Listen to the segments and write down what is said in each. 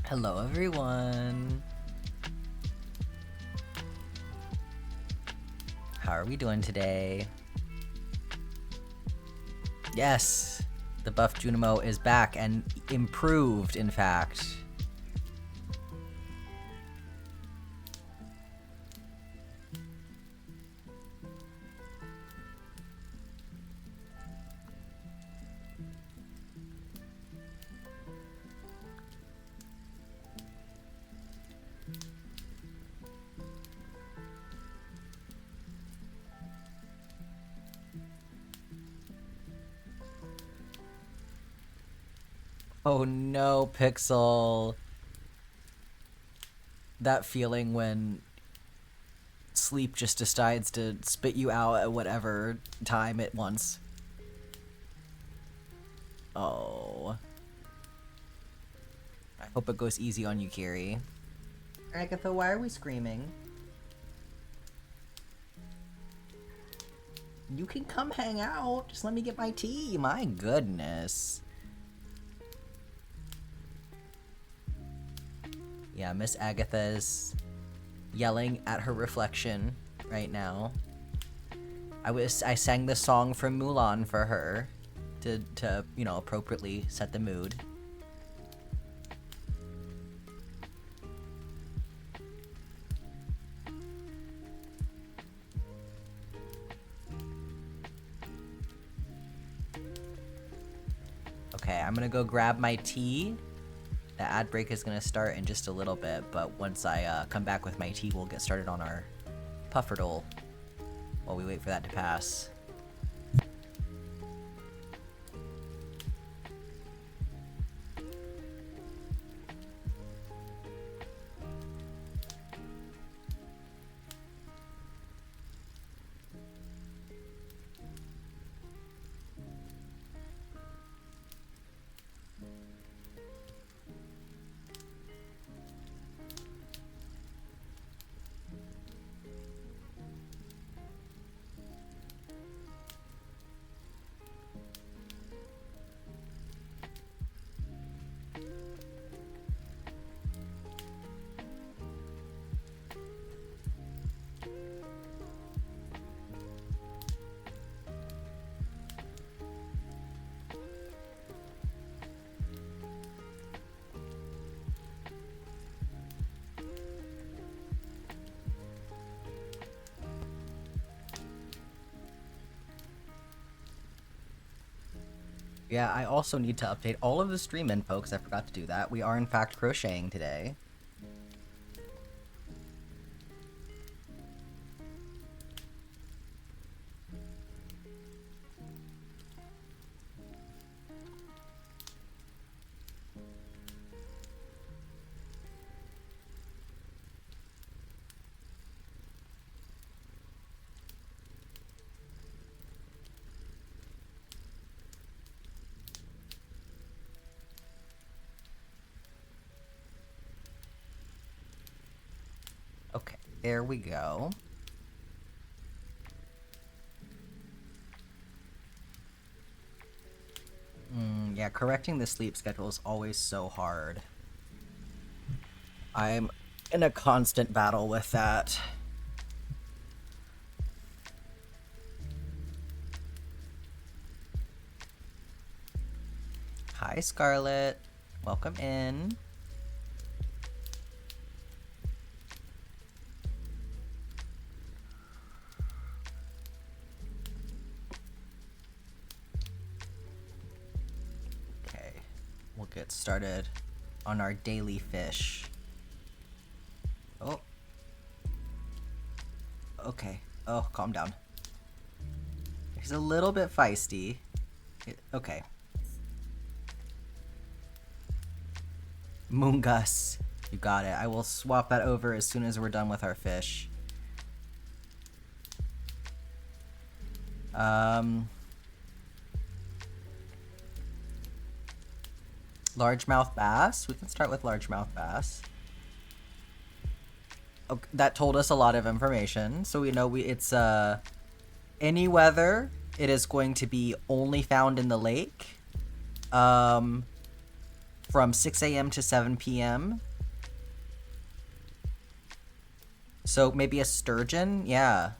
Hello everyone! How are we doing today? Yes! The buff Junimo is back and improved, in fact. Oh no, Pixel. That feeling when sleep just decides to spit you out at whatever time it wants. Oh. I hope it goes easy on you, Kiri. Agatha, why are we screaming? You can come hang out. Just let me get my tea. My goodness. Yeah, Miss Agatha's yelling at her reflection right now. I sang the song from Mulan for her to you know, appropriately set the mood. Okay, I'm gonna go grab my tea. The ad break is gonna start in just a little bit, but once I come back with my tea, we'll get started on our pufferdole while we wait for that to pass. Yeah, I also need to update all of the stream info because I forgot to do that. We are in fact crocheting today. Okay, there we go. Yeah, correcting the sleep schedule is always so hard. I'm in a constant battle with that. Hi, Scarlett. Welcome in. Okay, we'll get started on our daily fish. Oh. Okay. Oh, calm down. He's a little bit feisty. Okay. Moongus. You got it. I will swap that over as soon as we're done with our fish. Largemouth bass. We can start with largemouth bass. Okay, that told us a lot of information. So we know it's any weather. It is going to be only found in the lake. from 6 a.m. to 7 p.m. So maybe a sturgeon? Yeah.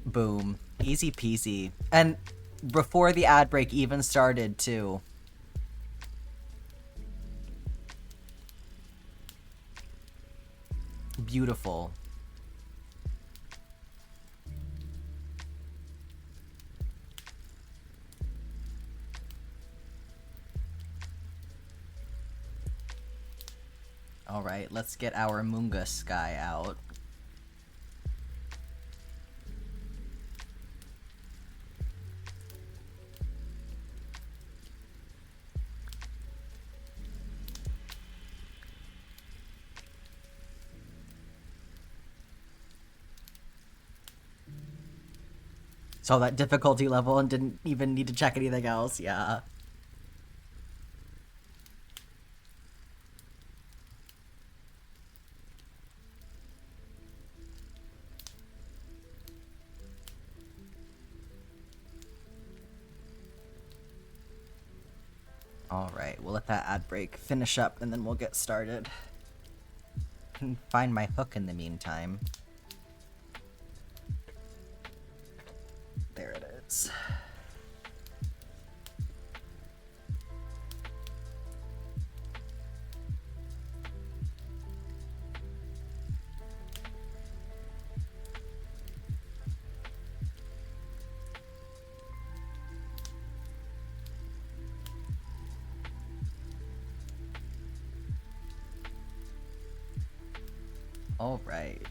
Boom. Easy peasy. And before the ad break even started, too. Beautiful. Alright, let's get our Mungus guy out. Saw that difficulty level and didn't even need to check anything else, yeah. Alright, we'll let that ad break finish up and then we'll get started. Can find my hook in the meantime. There it is. Alright.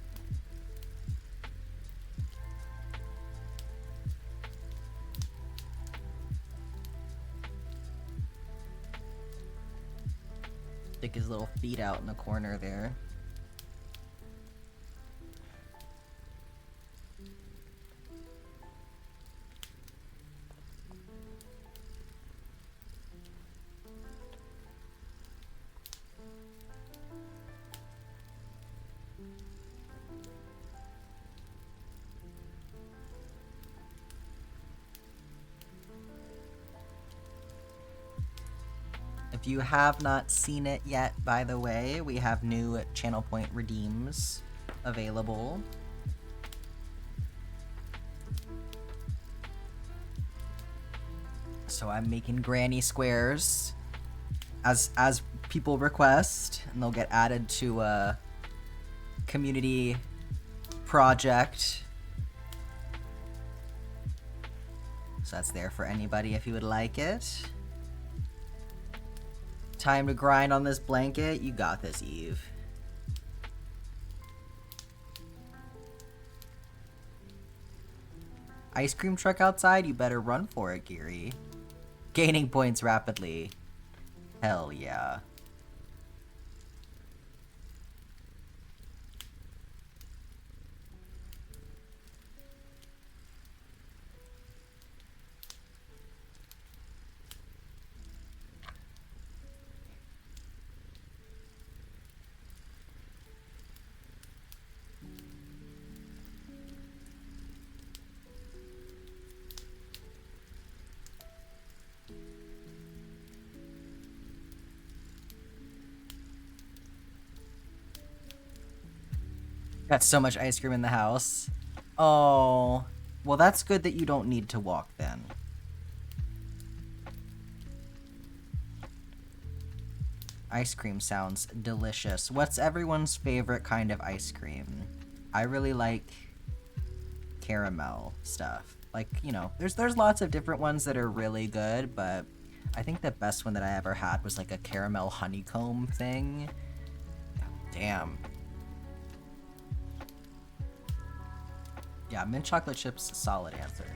Stick his little feet out in the corner there. If you have not seen it yet, by the way, we have new channel point redeems available. So I'm making granny squares as people request, and they'll get added to a community project. So that's there for anybody if you would like it. Time to grind on this blanket. You got this, Eve. Ice cream truck outside? You better run for it, Geary. Gaining points rapidly. Hell yeah. Got so much ice cream in the house. Oh, well that's good that you don't need to walk then. Ice cream sounds delicious. What's everyone's favorite kind of ice cream? I really like caramel stuff. Like, you know, there's lots of different ones that are really good, but I think the best one that I ever had was like a caramel honeycomb thing. Damn. Yeah, mint chocolate chips, solid answer.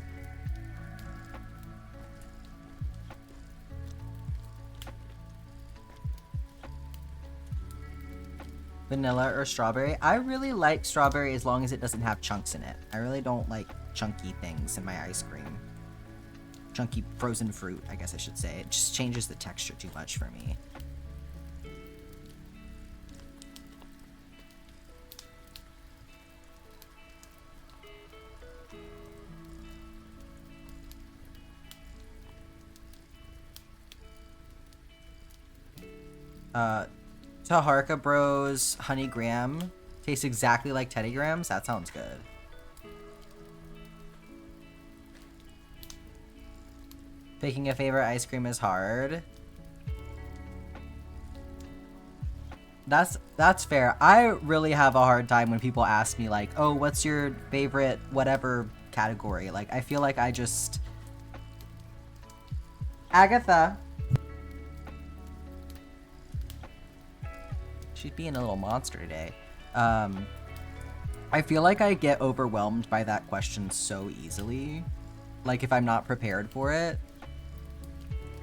Vanilla or strawberry? I really like strawberry as long as it doesn't have chunks in it. I really don't like chunky things in my ice cream. Chunky frozen fruit, I guess I should say. It just changes the texture too much for me. Taharka Bros Honey Graham tastes exactly like Teddy Grahams. That sounds good. Picking a favorite ice cream is hard. That's fair. I really have a hard time when people ask me like, "Oh, what's your favorite whatever category?" Like, I feel like I just Agatha. She's being a little monster today. I feel like I get overwhelmed by that question so easily. Like, if I'm not prepared for it.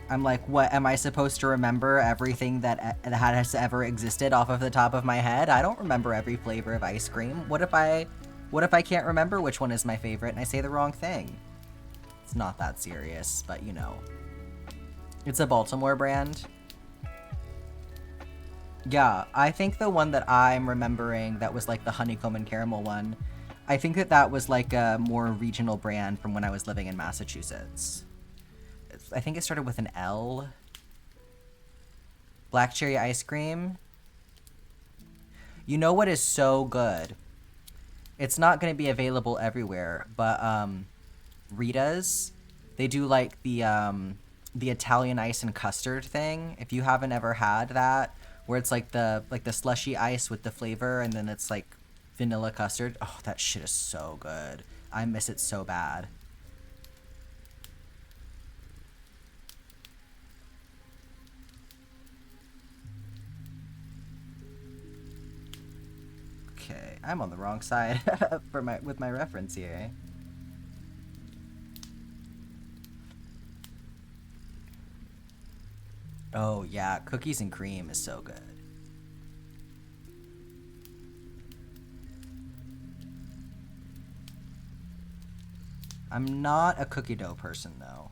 I'm like, what, am I supposed to remember everything that has ever existed off of the top of my head? I don't remember every flavor of ice cream. What if I can't remember which one is my favorite and I say the wrong thing? It's not that serious, but you know. It's a Baltimore brand. Yeah, I think the one that I'm remembering that was like the honeycomb and caramel one, I think that was like a more regional brand from when I was living in Massachusetts. I think it started with an L. Black cherry ice cream. You know what is so good? It's not going to be available everywhere, but Rita's, they do like the Italian ice and custard thing. If you haven't ever had that, where it's like the slushy ice with the flavor and then it's like vanilla custard. Oh, that shit is so good. I miss it so bad. Okay, I'm on the wrong side with my reference here. Oh yeah, cookies and cream is so good. I'm not a cookie dough person though.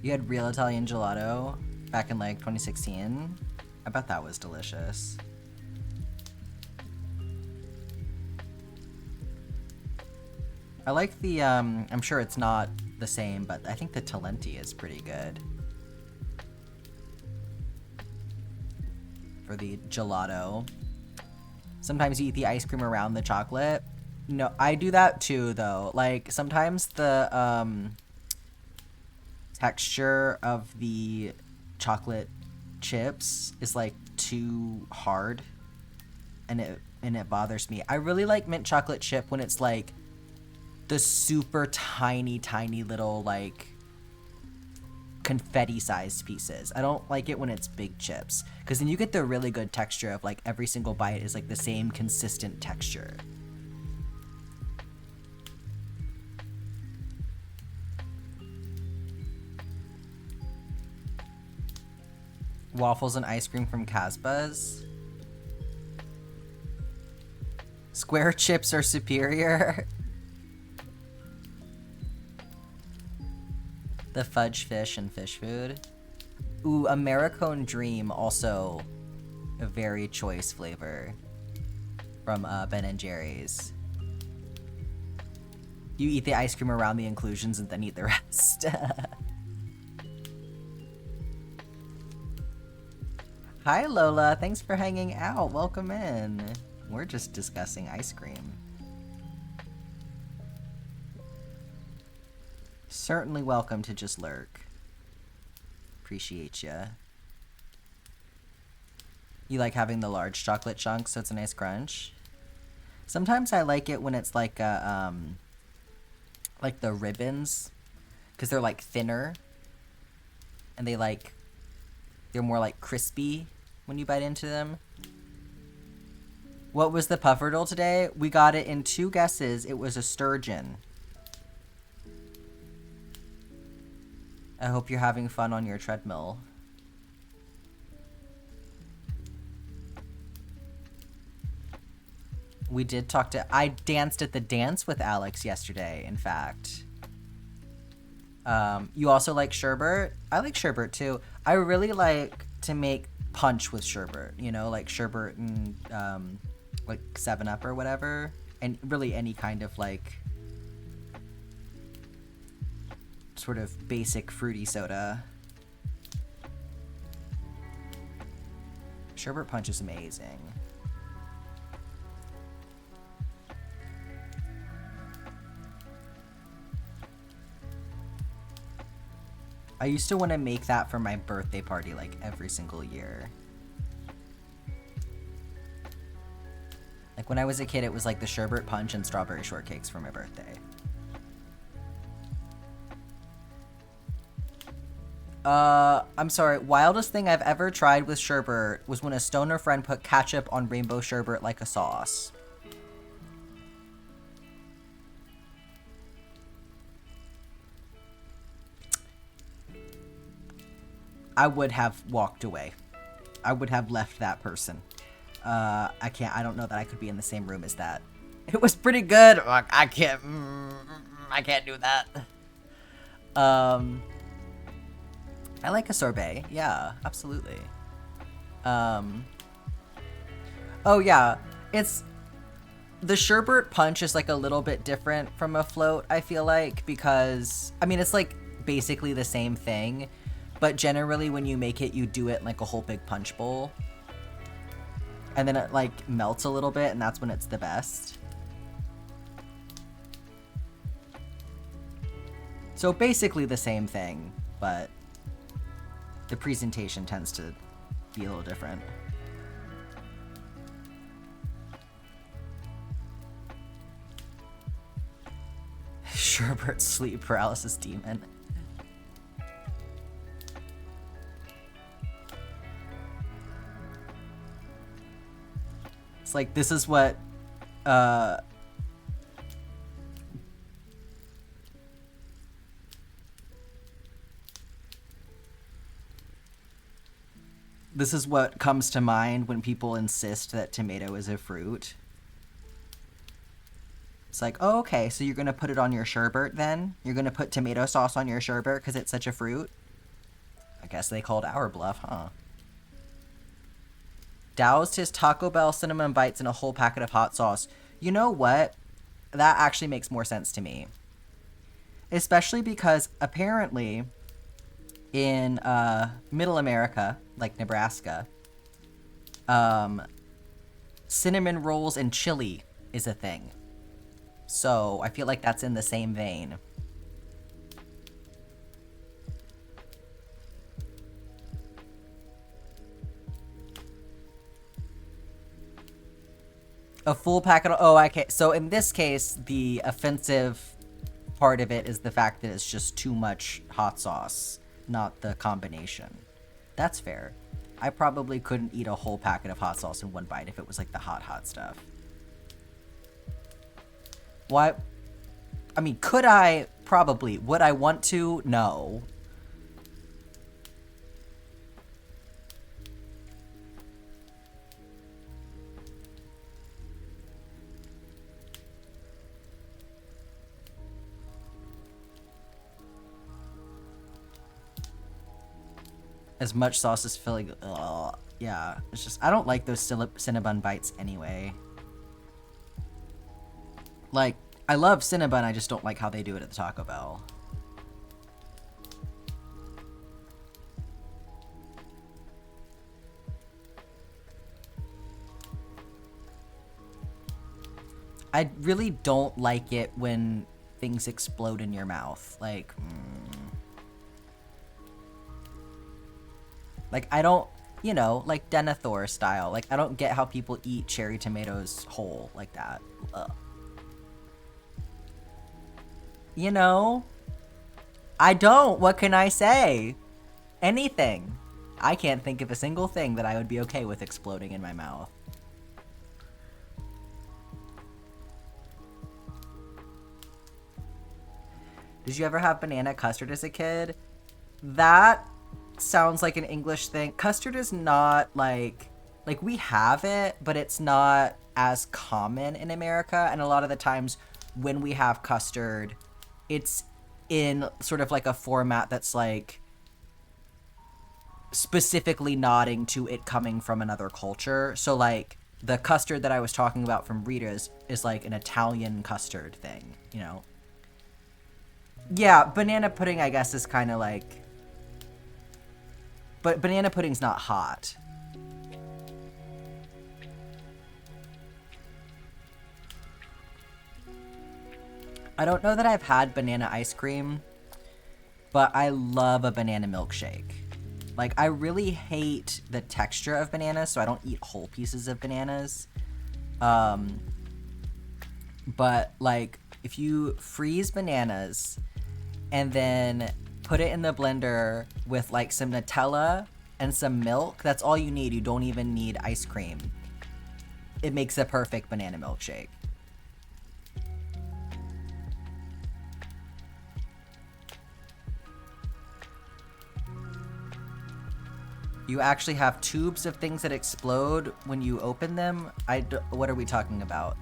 You had real Italian gelato back in like 2016. I bet that was delicious. I like the, I'm sure it's not the same, but I think the Talenti is pretty good. For the gelato. Sometimes you eat the ice cream around the chocolate. No, I do that too though. Like sometimes the, texture of the chocolate chips is like too hard and it bothers me. I really like mint chocolate chip when it's like the super tiny little like confetti sized pieces. I don't like it when it's big chips because then you get the really good texture of like every single bite is like the same consistent texture. Waffles and ice cream from Casbah's. Square chips are superior. The fudge fish and fish food. Ooh, Americone Dream, also a very choice flavor from Ben and Jerry's. You eat the ice cream around the inclusions and then eat the rest. Hi Lola, thanks for hanging out. Welcome in. We're just discussing ice cream. Certainly welcome to just lurk. Appreciate ya. You like having the large chocolate chunks so it's a nice crunch? Sometimes I like it when it's like a, like the ribbons, because they're like thinner and they're more like crispy when you bite into them. What was the pufferdoll today? We got it in 2 guesses. It was a sturgeon. I hope you're having fun on your treadmill. We did talk to... I danced at the dance with Alex yesterday, in fact. You also like sherbet? I like sherbet, too. I really like to make punch with sherbet, you know, like sherbet and, like 7-Up or whatever. And really any kind of, like, sort of basic fruity soda. Sherbet punch is amazing. I used to want to make that for my birthday party, like, every single year. Like, when I was a kid, it was, like, the sherbet punch and strawberry shortcakes for my birthday. I'm sorry. Wildest thing I've ever tried with sherbet was when a stoner friend put ketchup on rainbow sherbet like a sauce. I would have walked away. I would have left that person. I don't know that I could be in the same room as that. It was pretty good. I can't do that. I like a sorbet. Yeah, absolutely. Oh yeah, the sherbet punch is like a little bit different from a float, I feel like, because, I mean, it's like basically the same thing, but generally when you make it, you do it in like a whole big punch bowl. And then it like melts a little bit, and that's when it's the best. So basically the same thing, but the presentation tends to be a little different. Sherbet sleep paralysis demon. It's like, this is what, this is what comes to mind when people insist that tomato is a fruit. It's like, oh, okay, so you're gonna put it on your sherbet then? You're gonna put tomato sauce on your sherbet because it's such a fruit? I guess they called our bluff, huh? Doused his Taco Bell cinnamon bites in a whole packet of hot sauce. You know what? That actually makes more sense to me. Especially because apparently in Middle America, like Nebraska, cinnamon rolls and chili is a thing. So I feel like that's in the same vein. A full packet of... Oh, okay. So in this case, the offensive part of it is the fact that it's just too much hot sauce, not the combination. That's fair. I probably couldn't eat a whole packet of hot sauce in one bite if it was like the hot stuff. Why? I mean, could I? Probably. Would I want to? No. As much sauce as filling. Ugh. Yeah, it's just, I don't like those Cinnabon bites anyway. Like, I love Cinnabon, I just don't like how they do it at the Taco Bell. I really don't like it when things explode in your mouth. Like, Like, I don't, you know, like Denethor style. Like, I don't get how people eat cherry tomatoes whole like that. Ugh. You know? I don't. What can I say? Anything. I can't think of a single thing that I would be okay with exploding in my mouth. Did you ever have banana custard as a kid? That sounds like an English thing. Custard is not like we have it, but it's not as common in America, and a lot of the times when we have custard, it's in sort of like a format that's like specifically nodding to it coming from another culture. So like the custard that I was talking about from Rita's is like an Italian custard thing, you know? Yeah, banana pudding I guess is kind of like, but banana pudding's not hot. I don't know that I've had banana ice cream, but I love a banana milkshake. Like, I really hate the texture of bananas, so I don't eat whole pieces of bananas. But, like, if you freeze bananas and then put it in the blender with, like, some Nutella and some milk, that's all you need. You don't even need ice cream. It makes a perfect banana milkshake. You actually have tubes of things that explode when you open them? What are we talking about?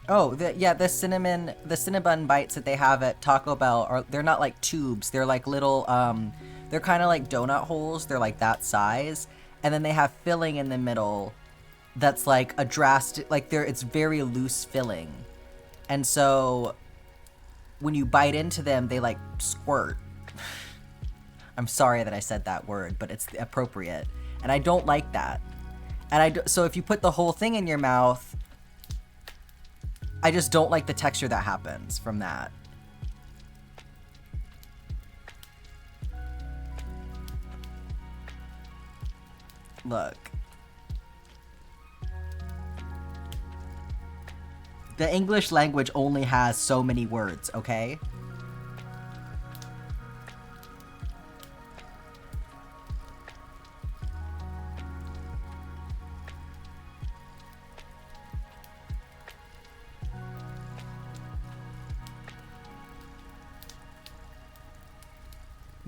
Oh, the Cinnabon bites that they have at Taco Bell they're not like tubes. They're like little, they're kind of like donut holes. They're like that size. And then they have filling in the middle that's like a drastic, like it's very loose filling. And so when you bite into them, they like squirt. I'm sorry that I said that word, but it's appropriate. And I don't like that. And so if you put the whole thing in your mouth, I just don't like the texture that happens from that. Look. The English language only has so many words, okay?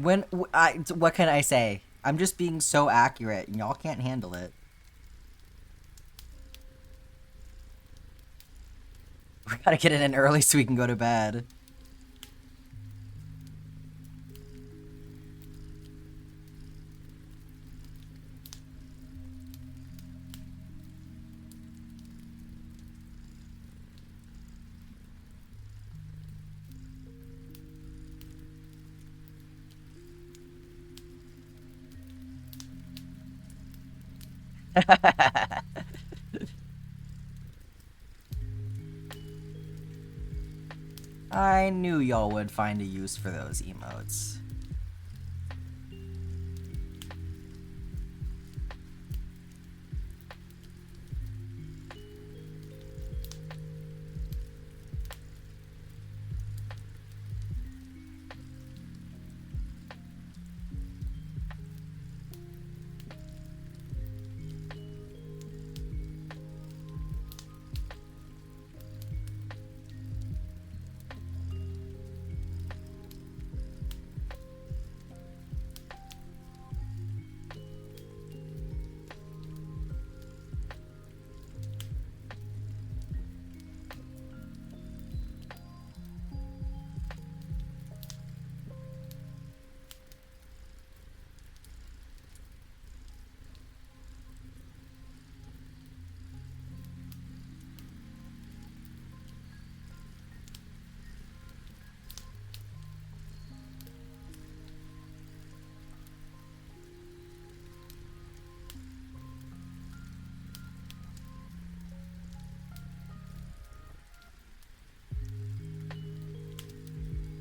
What can I say? I'm just being so accurate, and y'all can't handle it. We gotta get it in early so we can go to bed. I knew y'all would find a use for those emotes.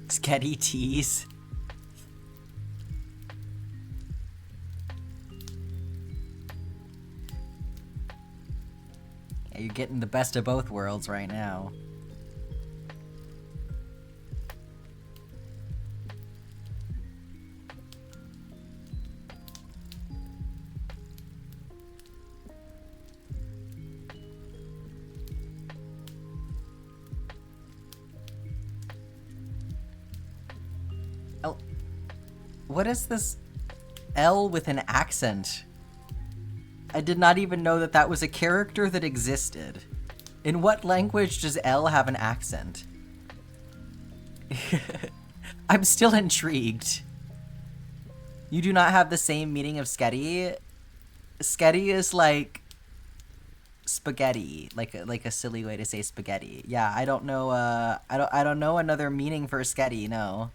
Sketty tease. Yeah, you're getting the best of both worlds right now. What is this L with an accent? I did not even know that that was a character that existed. In what language does L have an accent? I'm still intrigued. You do not have the same meaning of sketty? Sketty is like spaghetti, like a silly way to say spaghetti. Yeah, I don't know. I don't know another meaning for sketty. No.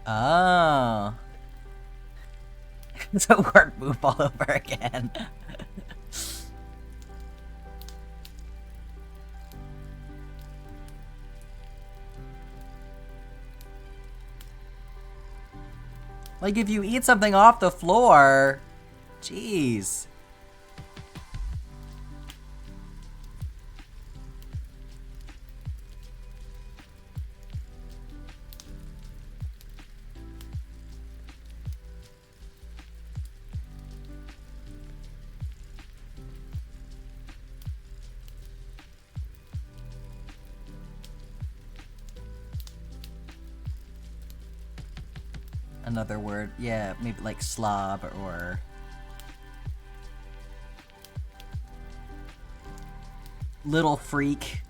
Oh. It's a word move all over again. Like, if you eat something off the floor, jeez. Another word, yeah, maybe like slob or little freak.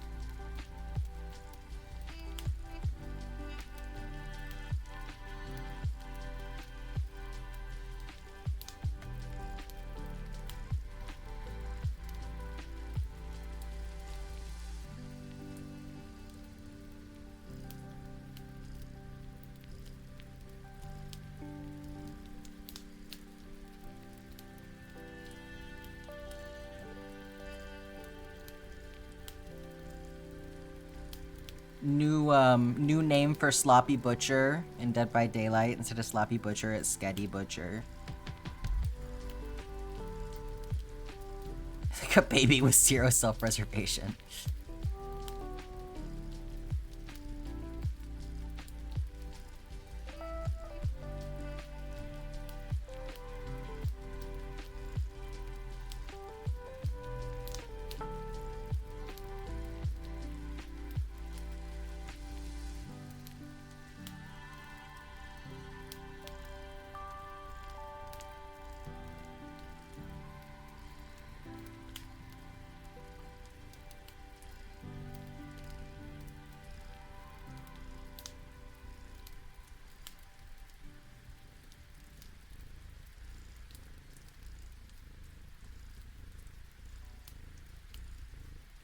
New name for Sloppy Butcher in Dead by Daylight. Instead of Sloppy Butcher, it's Sketty Butcher. Like a baby with zero self-preservation.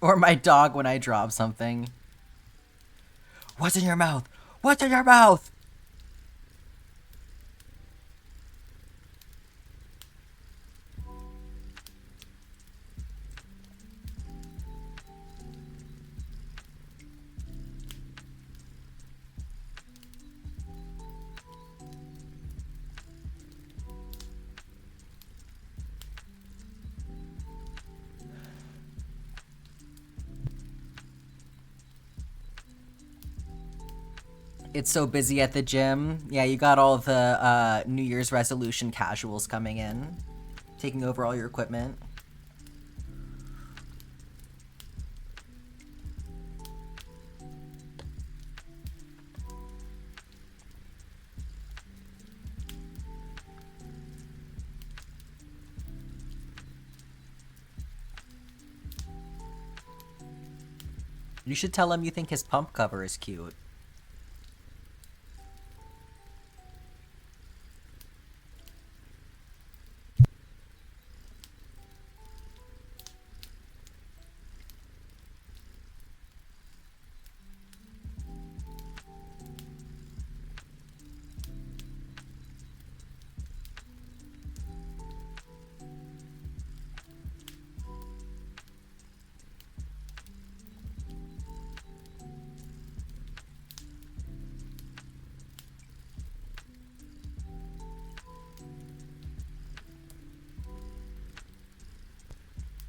Or my dog when I drop something. What's in your mouth? What's in your mouth? It's so busy at the gym. Yeah, you got all the New Year's resolution casuals coming in, taking over all your equipment. You should tell him you think his pump cover is cute.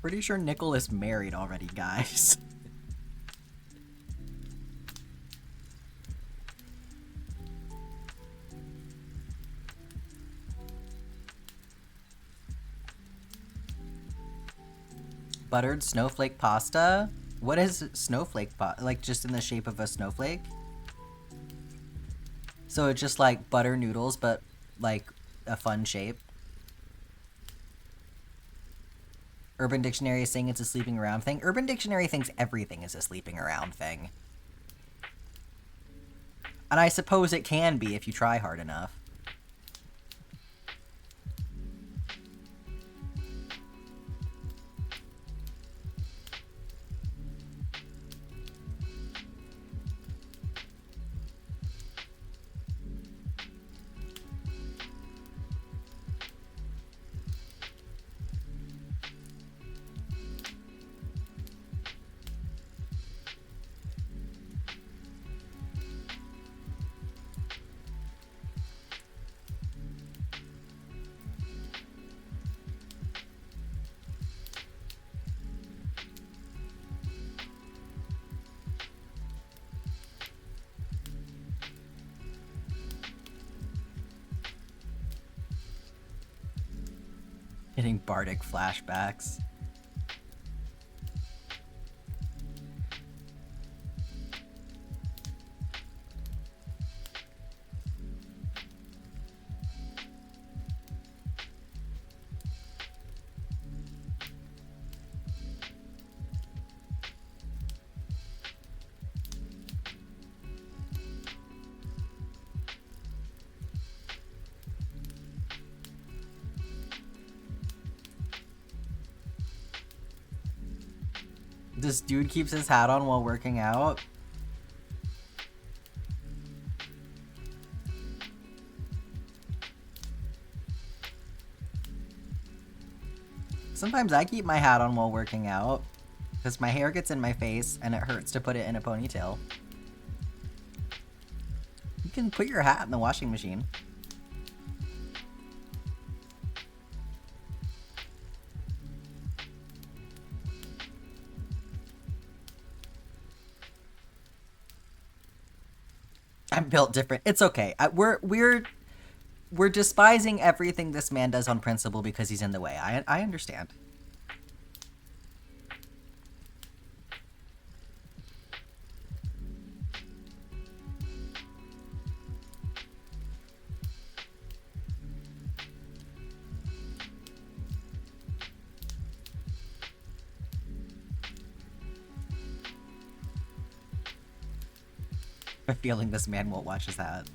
Pretty sure Nickel is married already, guys. Buttered snowflake pasta? What is snowflake pasta? Like just in the shape of a snowflake? So it's just like butter noodles, but like a fun shape. Urban Dictionary is saying it's a sleeping around thing. Urban Dictionary thinks everything is a sleeping around thing. And I suppose it can be if you try hard enough. Getting bardic flashbacks. This dude keeps his hat on while working out. Sometimes I keep my hat on while working out because my hair gets in my face and it hurts to put it in a ponytail. You can put your hat in the washing machine. I'm built different. It's okay. We're despising everything this man does on principle because he's in the way. I understand. I have a feeling this man won't watch his hat.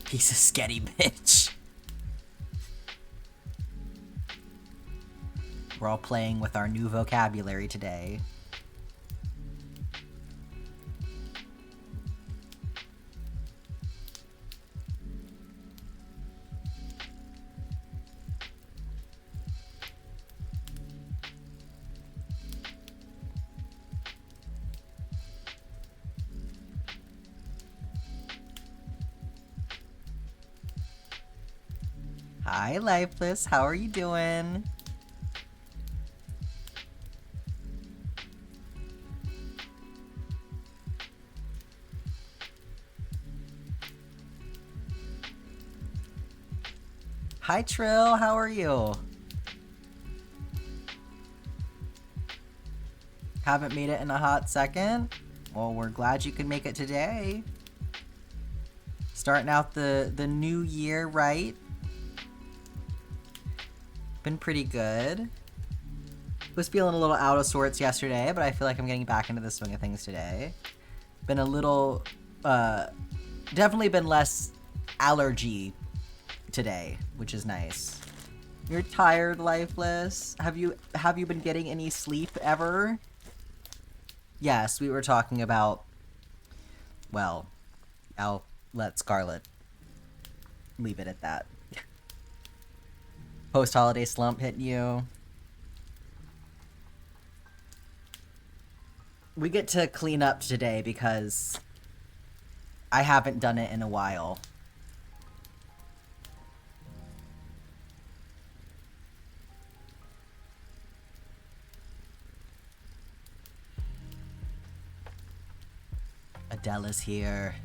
Piece of sketty bitch. We're all playing with our new vocabulary today. Hi, Lifeless. How are you doing? Hi, Trill. How are you? Haven't made it in a hot second? Well, we're glad you could make it today. Starting out the new year right. Been pretty good. Was feeling a little out of sorts yesterday, but I feel like I'm getting back into the swing of things today. Been a little, definitely been less allergy today, which is nice. You're tired, Lifeless? Have you been getting any sleep ever? Yes, we were talking about, well, I'll let Scarlet leave it at that. Post-holiday slump hitting you. We get to clean up today because I haven't done it in a while. Adele is here.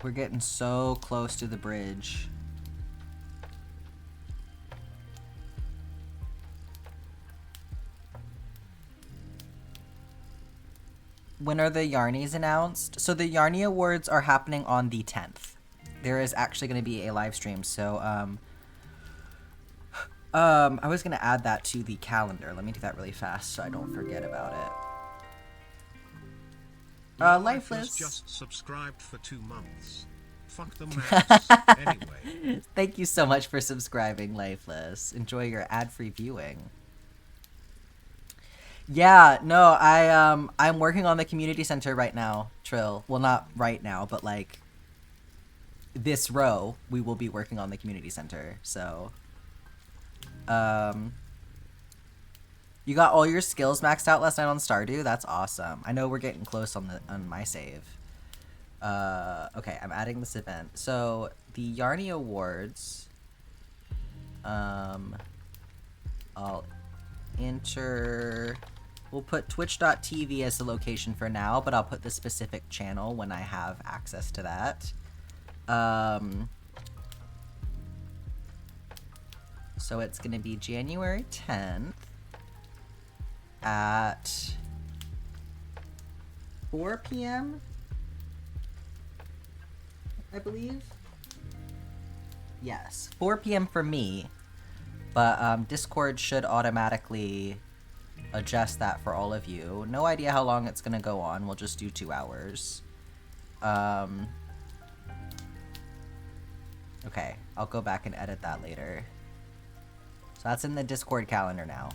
We're getting so close to the bridge. When are the Yarnies announced? So the Yarnie Awards are happening on the 10th. There is actually going to be a live stream, so I was going to add that to the calendar. Let me do that really fast so I don't forget about it. Lifeless just subscribed for 2 months. Fuck the mouse. Anyway. Thank you so much for subscribing, Lifeless. Enjoy your ad-free viewing. Yeah, no, I'm working on the community center right now, Trill. Well, not right now, but like this row, we will be working on the community center. So, you got all your skills maxed out last night on Stardew? That's awesome. I know we're getting close on my save. Okay, I'm adding this event. So, the Yarnie Awards, I'll enter, we'll put twitch.tv as the location for now, but I'll put the specific channel when I have access to that. So it's gonna be January 10th at 4 p.m. I believe. Yes, 4 p.m. for me, but Discord should automatically adjust that for all of you. No idea how long it's gonna go on. We'll just do 2 hours. Okay, I'll go back and edit that later. So that's in the Discord calendar now.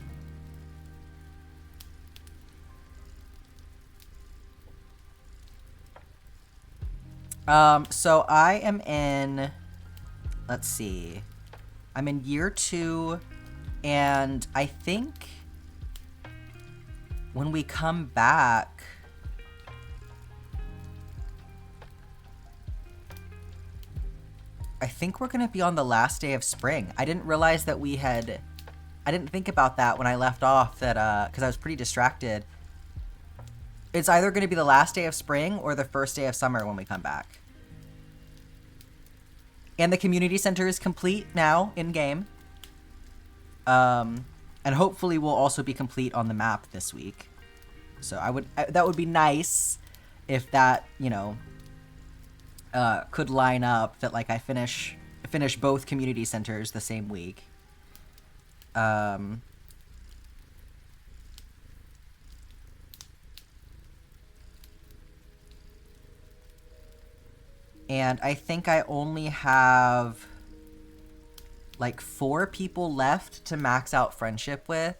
So I am in, let's see, I'm in year 2, and I think when we come back, I think we're gonna be on the last day of spring. I didn't realize that I didn't think about that when I left off, that, cause I was pretty distracted. It's either gonna be the last day of spring or the first day of summer when we come back. And the community center is complete now in-game. And hopefully will also be complete on the map this week. So that would be nice if that, you know, could line up, that like I finish both community centers the same week. And I think I only have like 4 people left to max out friendship with.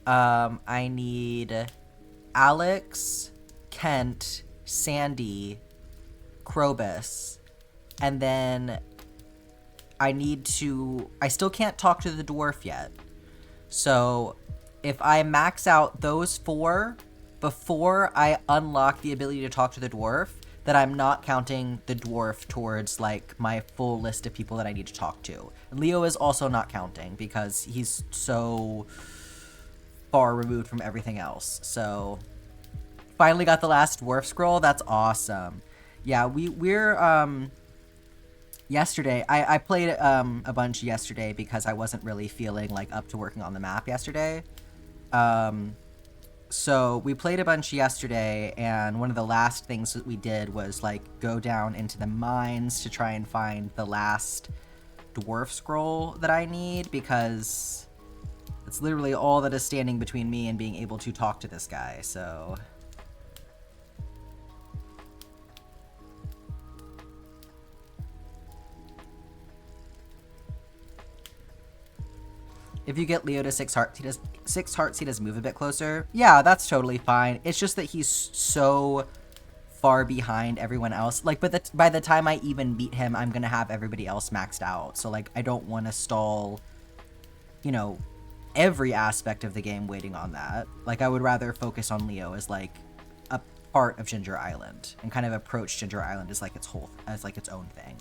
I need Alex, Kent, Sandy, Krobus, and then I still can't talk to the dwarf yet. So if I max out those 4 before I unlock the ability to talk to the dwarf, that I'm not counting the dwarf towards like my full list of people that I need to talk to. Leo is also not counting because he's so far removed from everything else. So finally got the last dwarf scroll. That's awesome. Yeah, we're Yesterday, I played a bunch yesterday because I wasn't really feeling like up to working on the map yesterday. So we played a bunch yesterday, and one of the last things that we did was like go down into the mines to try and find the last dwarf scroll that I need, because it's literally all that is standing between me and being able to talk to this guy, so... If you get Leo to 6 hearts, he does move a bit closer. Yeah, that's totally fine. It's just that he's so far behind everyone else. Like, but by the time I even beat him, I'm gonna have everybody else maxed out. So, like, I don't want to stall, you know, every aspect of the game waiting on that. Like, I would rather focus on Leo as, like, a part of Ginger Island and kind of approach Ginger Island as, like, its own thing.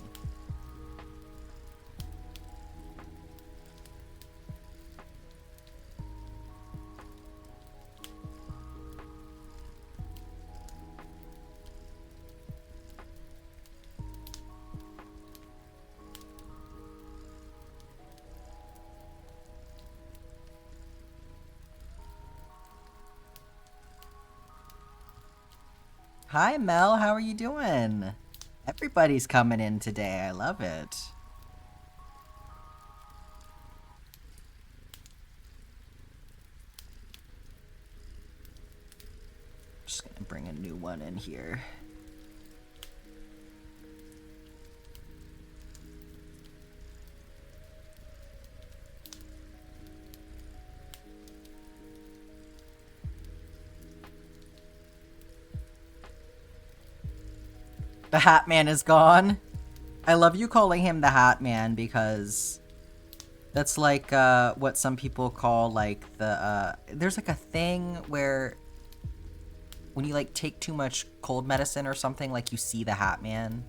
Hi, Mel. How are you doing? Everybody's coming in today. I love it. Just gonna bring a new one in here. The Hat Man is gone. I love you calling him the Hat Man because that's like what some people call like the there's like a thing where when you like take too much cold medicine or something, like you see the Hat Man.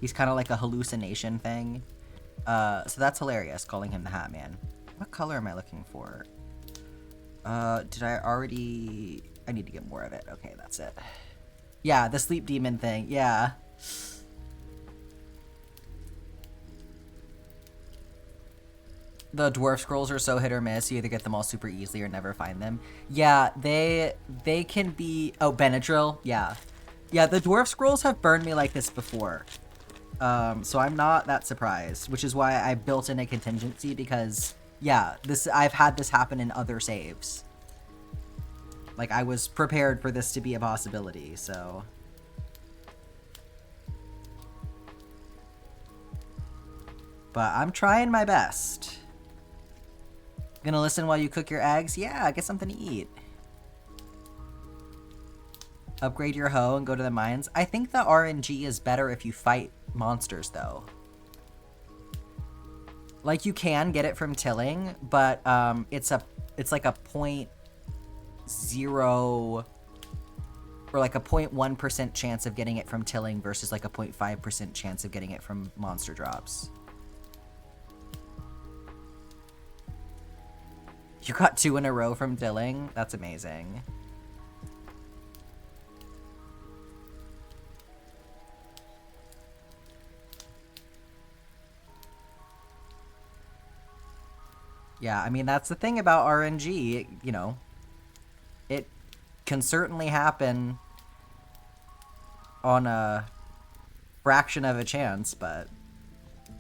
He's kind of like a hallucination thing. So that's hilarious, calling him the Hat Man. What color am I looking for? Did I already... I need to get more of it. Okay, that's it. Yeah, the sleep demon thing. Yeah. The dwarf scrolls are so hit or miss. You either get them all super easily or never find them. Yeah, they can be... Oh, Benadryl? Yeah. Yeah, the dwarf scrolls have burned me like this before. So I'm not that surprised, which is why I built in a contingency, because, yeah, I've had this happen in other saves. Like, I was prepared for this to be a possibility, so... But I'm trying my best. Gonna listen while you cook your eggs? Yeah, get something to eat. Upgrade your hoe and go to the mines. I think the RNG is better if you fight monsters, though. Like, you can get it from tilling, but it's like a 0.0 or like a 0.1% chance of getting it from tilling versus like a 0.5% chance of getting it from monster drops. You got 2 in a row from tilling? That's amazing. Yeah, I mean, that's the thing about RNG, you know. It can certainly happen on a fraction of a chance, but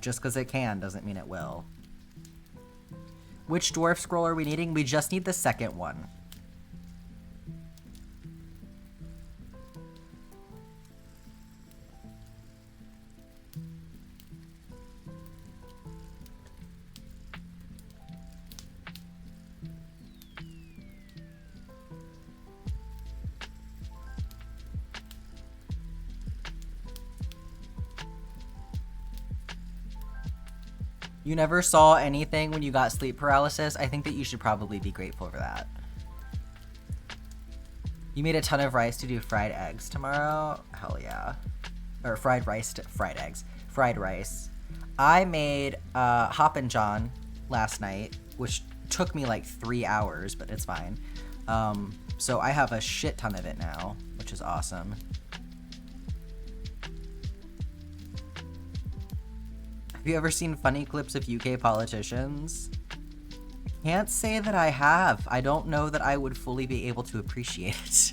just because it can doesn't mean it will. Which dwarf scroll are we needing? We just need the second one. You never saw anything when you got sleep paralysis? I think that you should probably be grateful for that. You made a ton of rice to do fried eggs tomorrow? Hell yeah. Or fried rice to fried eggs. Fried rice. I made Hoppin' John last night, which took me like 3 hours, but it's fine. So I have a shit ton of it now, which is awesome. Have you ever seen funny clips of UK politicians? Can't say that I have. I don't know that I would fully be able to appreciate it.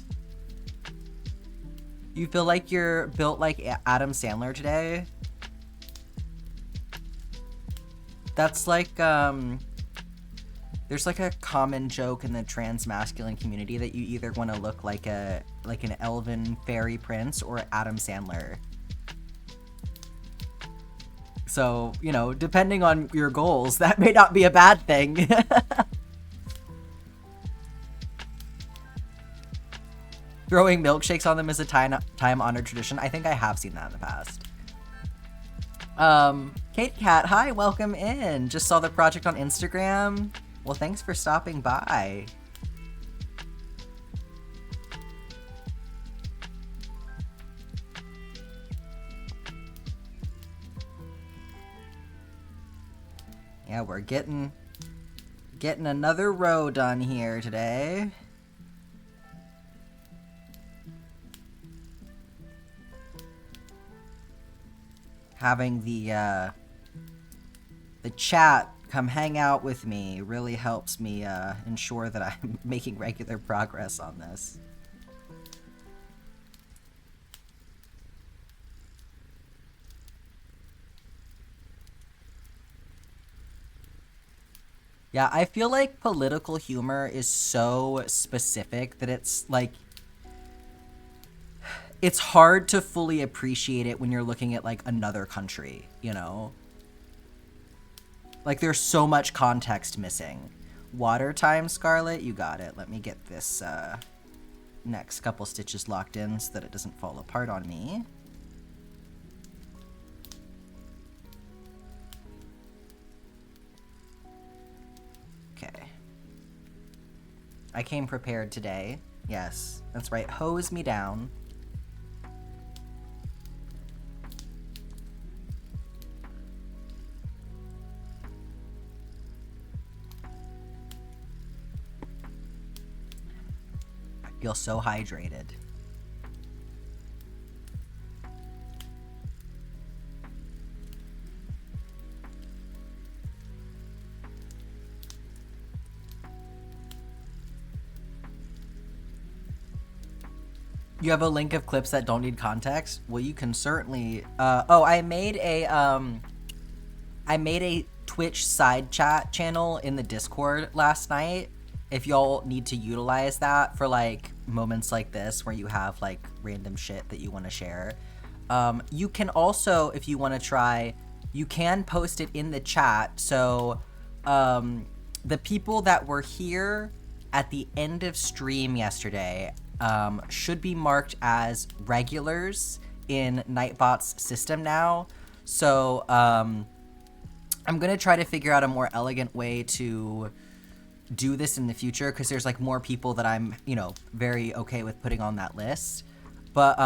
You feel like you're built like Adam Sandler today? That's like, there's like a common joke in the trans masculine community that you either want to look like an elven fairy prince or Adam Sandler. So, you know, depending on your goals, that may not be a bad thing. Throwing milkshakes on them is a time-honored tradition. I think I have seen that in the past. Kate Cat, hi, welcome in. Just saw the project on Instagram. Well, thanks for stopping by. Yeah, we're getting another row done here today. Having the chat come hang out with me really helps me ensure that I'm making regular progress on this. Yeah, I feel like political humor is so specific that it's like, it's hard to fully appreciate it when you're looking at like another country, you know? Like there's so much context missing. Water time, Scarlet, you got it. Let me get this next couple stitches locked in so that it doesn't fall apart on me. Okay. I came prepared today. Yes, that's right. Hose me down. I feel so hydrated. You have a link of clips that don't need context? Well, you can certainly... I made a Twitch side chat channel in the Discord last night. If y'all need to utilize that for, like, moments like this where you have, like, random shit that you want to share. You can also, if you want to try, you can post it in the chat. So, the people that were here at the end of stream yesterday... should be marked as regulars in Nightbot's system now. So, I'm gonna try to figure out a more elegant way to do this in the future, because there's like more people that I'm, you know, very okay with putting on that list. But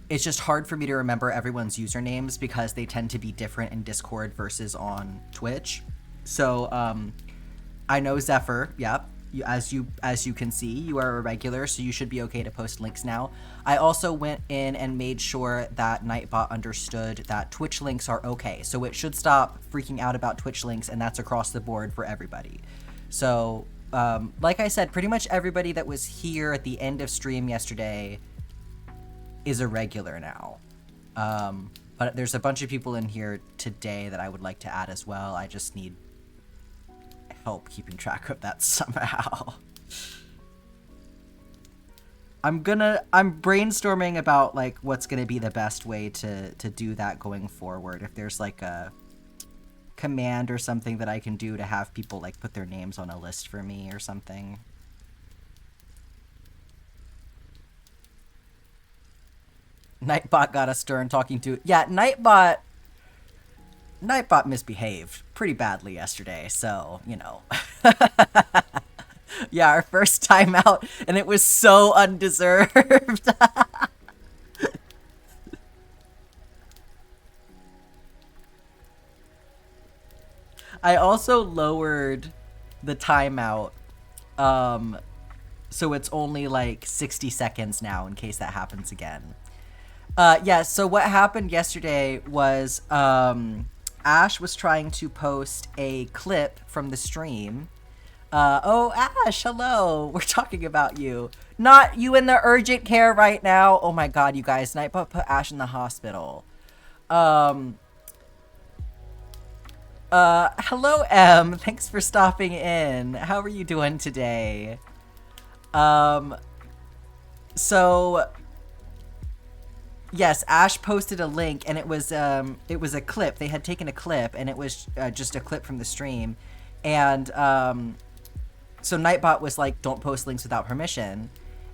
it's just hard for me to remember everyone's usernames because they tend to be different in Discord versus on Twitch. So, I know Zephyr, yep. As you can see, you are a regular, so you should be okay to post links now. I also went in and made sure that Nightbot understood that Twitch links are okay. So it should stop freaking out about Twitch links, and that's across the board for everybody. So, like I said, pretty much everybody that was here at the end of stream yesterday is a regular now. But there's a bunch of people in here today that I would like to add as well. I just need help keeping track of that somehow. I'm brainstorming about like what's gonna be the best way to do that going forward. If there's like a command or something that I can do to have people like put their names on a list for me or something. Nightbot got a stern talking to. Yeah, Nightbot misbehaved pretty badly yesterday, so, you know. Yeah, our first time out, and it was so undeserved. I also lowered the timeout, so it's only like 60 seconds now in case that happens again. Yeah, so what happened yesterday was, Ash was trying to post a clip from the stream. Oh, Ash, hello. We're talking about you. Not you in the urgent care right now. Oh my god, you guys. Nightbot put Ash in the hospital. Hello, M. Thanks for stopping in. How are you doing today? So... Yes, Ash posted a link, and it was a clip. They had taken a clip, and it was just a clip from the stream. And, so Nightbot was like, don't post links without permission.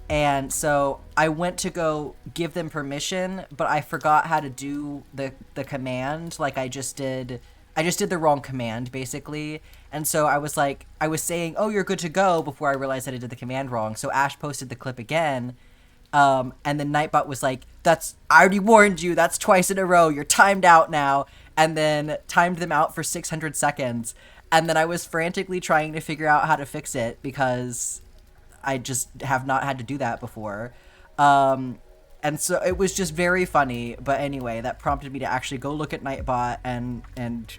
And so I went to go give them permission, but I forgot how to do the command. Like, I just did the wrong command, basically. And so I was like, I was saying, oh, you're good to go, before I realized that I did the command wrong. So Ash posted the clip again. And then Nightbot was like, I already warned you, that's twice in a row, you're timed out now. And then timed them out for 600 seconds. And then I was frantically trying to figure out how to fix it, because I just have not had to do that before. And so it was just very funny. But anyway, that prompted me to actually go look at Nightbot and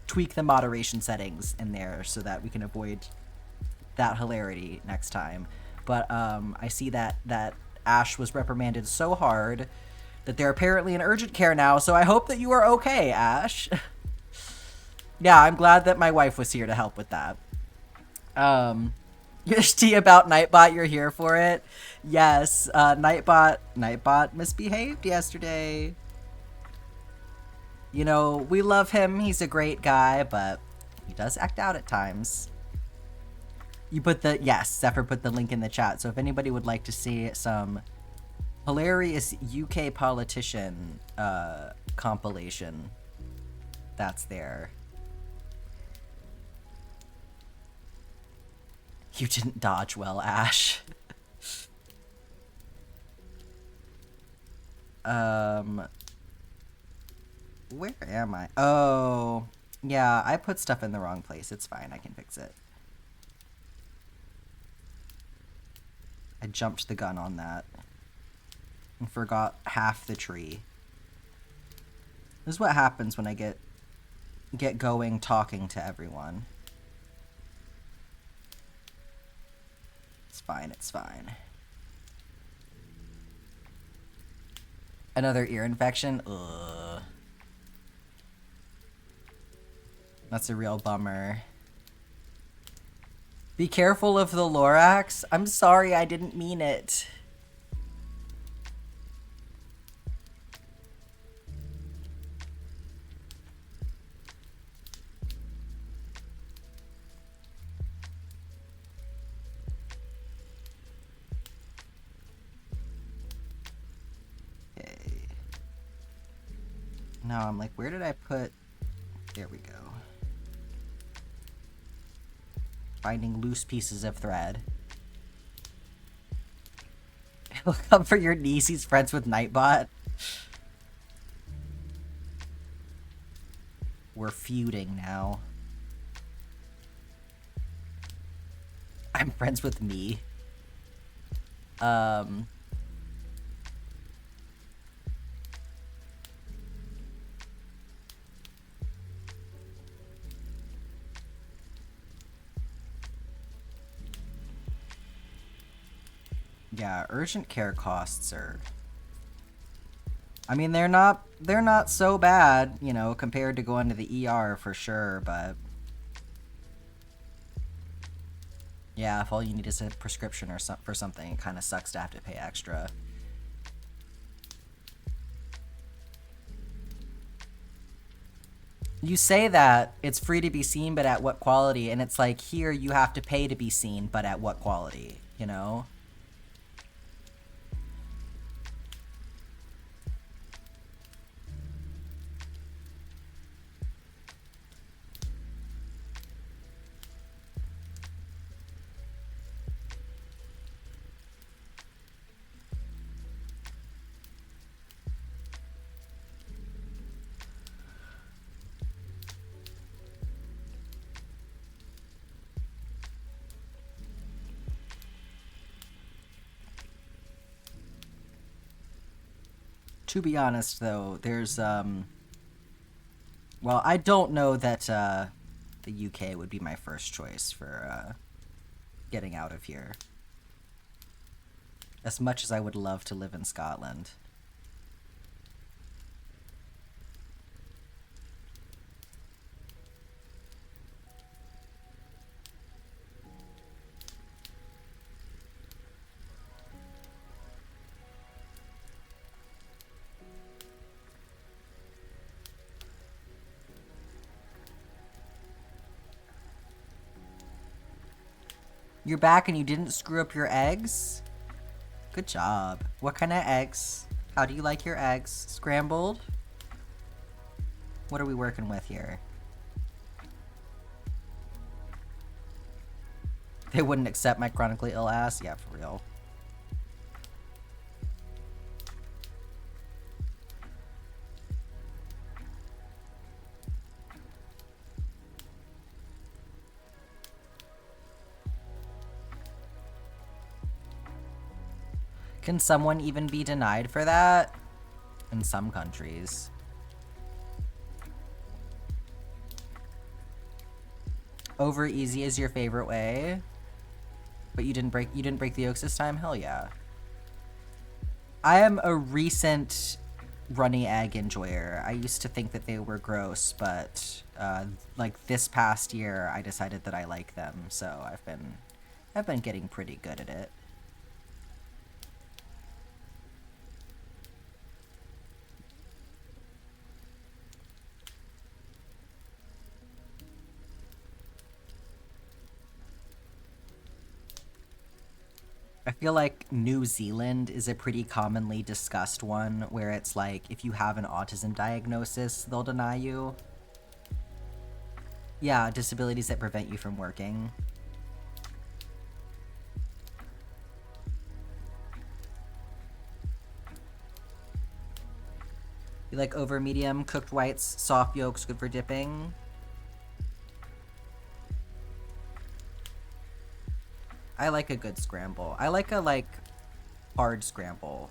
tweak the moderation settings in there so that we can avoid that hilarity next time. But I see that Ash was reprimanded so hard that they're apparently in urgent care now, so I hope that you are okay, Ash. Yeah, I'm glad that my wife was here to help with that. Tea about Nightbot, you're here for it? Yes, Nightbot misbehaved yesterday. You know, we love him, he's a great guy, but he does act out at times. You put Zephyr put the link in the chat, so if anybody would like to see some hilarious UK politician compilation, that's there. You didn't dodge well, Ash. Where am I? Oh, yeah, I put stuff in the wrong place. It's fine, I can fix it. I jumped the gun on that and forgot half the tree. This is what happens when I get going talking to everyone. It's fine, it's fine. Another ear infection? Ugh. That's a real bummer. Be careful of the Lorax. I'm sorry, I didn't mean it. Okay. Now I'm like, where did I put... There we go. Finding loose pieces of thread. He'll come for your niece. He's friends with Nightbot. We're feuding now. I'm friends with me. Yeah, urgent care costs are... I mean, they're not so bad, you know, compared to going to the ER for sure, but... Yeah, if all you need is a prescription or for something, it kind of sucks to have to pay extra. You say that it's free to be seen, but at what quality? And it's like, here you have to pay to be seen, but at what quality, you know? To be honest, though, there's Well, I don't know that the UK would be my first choice for getting out of here. As much as I would love to live in Scotland. You're back and you didn't screw up your eggs? Good job. What kind of eggs? How do you like your eggs? Scrambled? What are we working with here? They wouldn't accept my chronically ill ass? Yeah, for real. Can someone even be denied for that? In some countries. Over easy is your favorite way? But you didn't break the yolks this time? Hell yeah. I am a recent runny egg enjoyer. I used to think that they were gross, but like this past year I decided that I like them, so I've been getting pretty good at it. I feel like New Zealand is a pretty commonly discussed one, where it's like, if you have an autism diagnosis, they'll deny you. Yeah, disabilities that prevent you from working. You like over medium, cooked whites, soft yolks, good for dipping? I like a good scramble. I like a, hard scramble.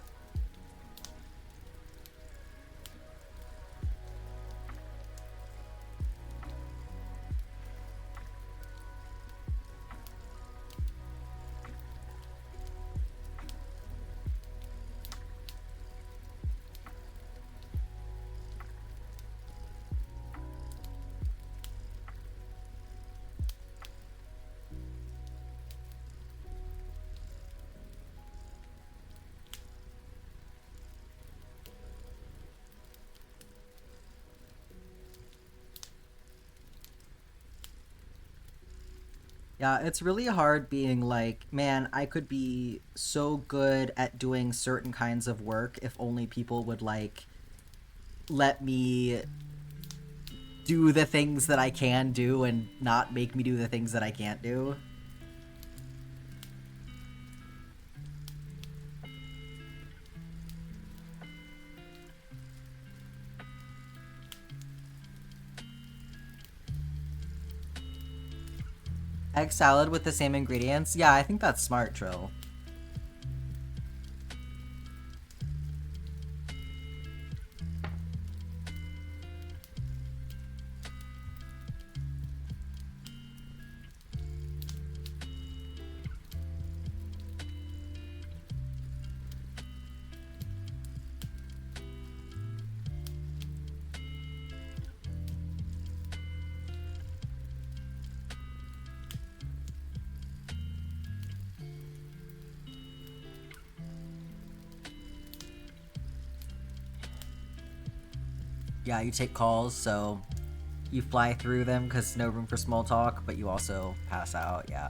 Yeah, it's really hard being like, man, I could be so good at doing certain kinds of work if only people would, let me do the things that I can do and not make me do the things that I can't do. Egg salad with the same ingredients? Yeah, I think that's smart, Trill. Yeah, you take calls, so you fly through them because no room for small talk, but you also pass out, yeah.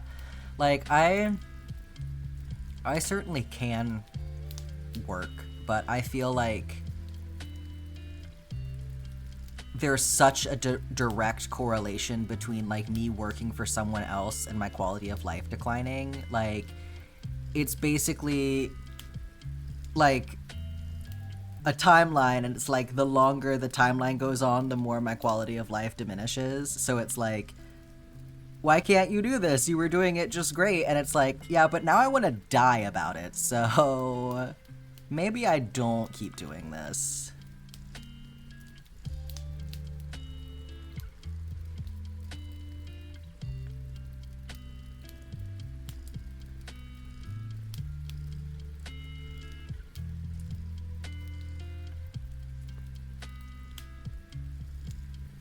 Like, I certainly can work, but I feel like there's such a direct correlation between, me working for someone else and my quality of life declining. Like, it's basically, a timeline, and it's like the longer the timeline goes on, the more my quality of life diminishes. So it's like, why can't you do this? You were doing it just great. And it's like, yeah, but now I want to die about it. So maybe I don't keep doing this.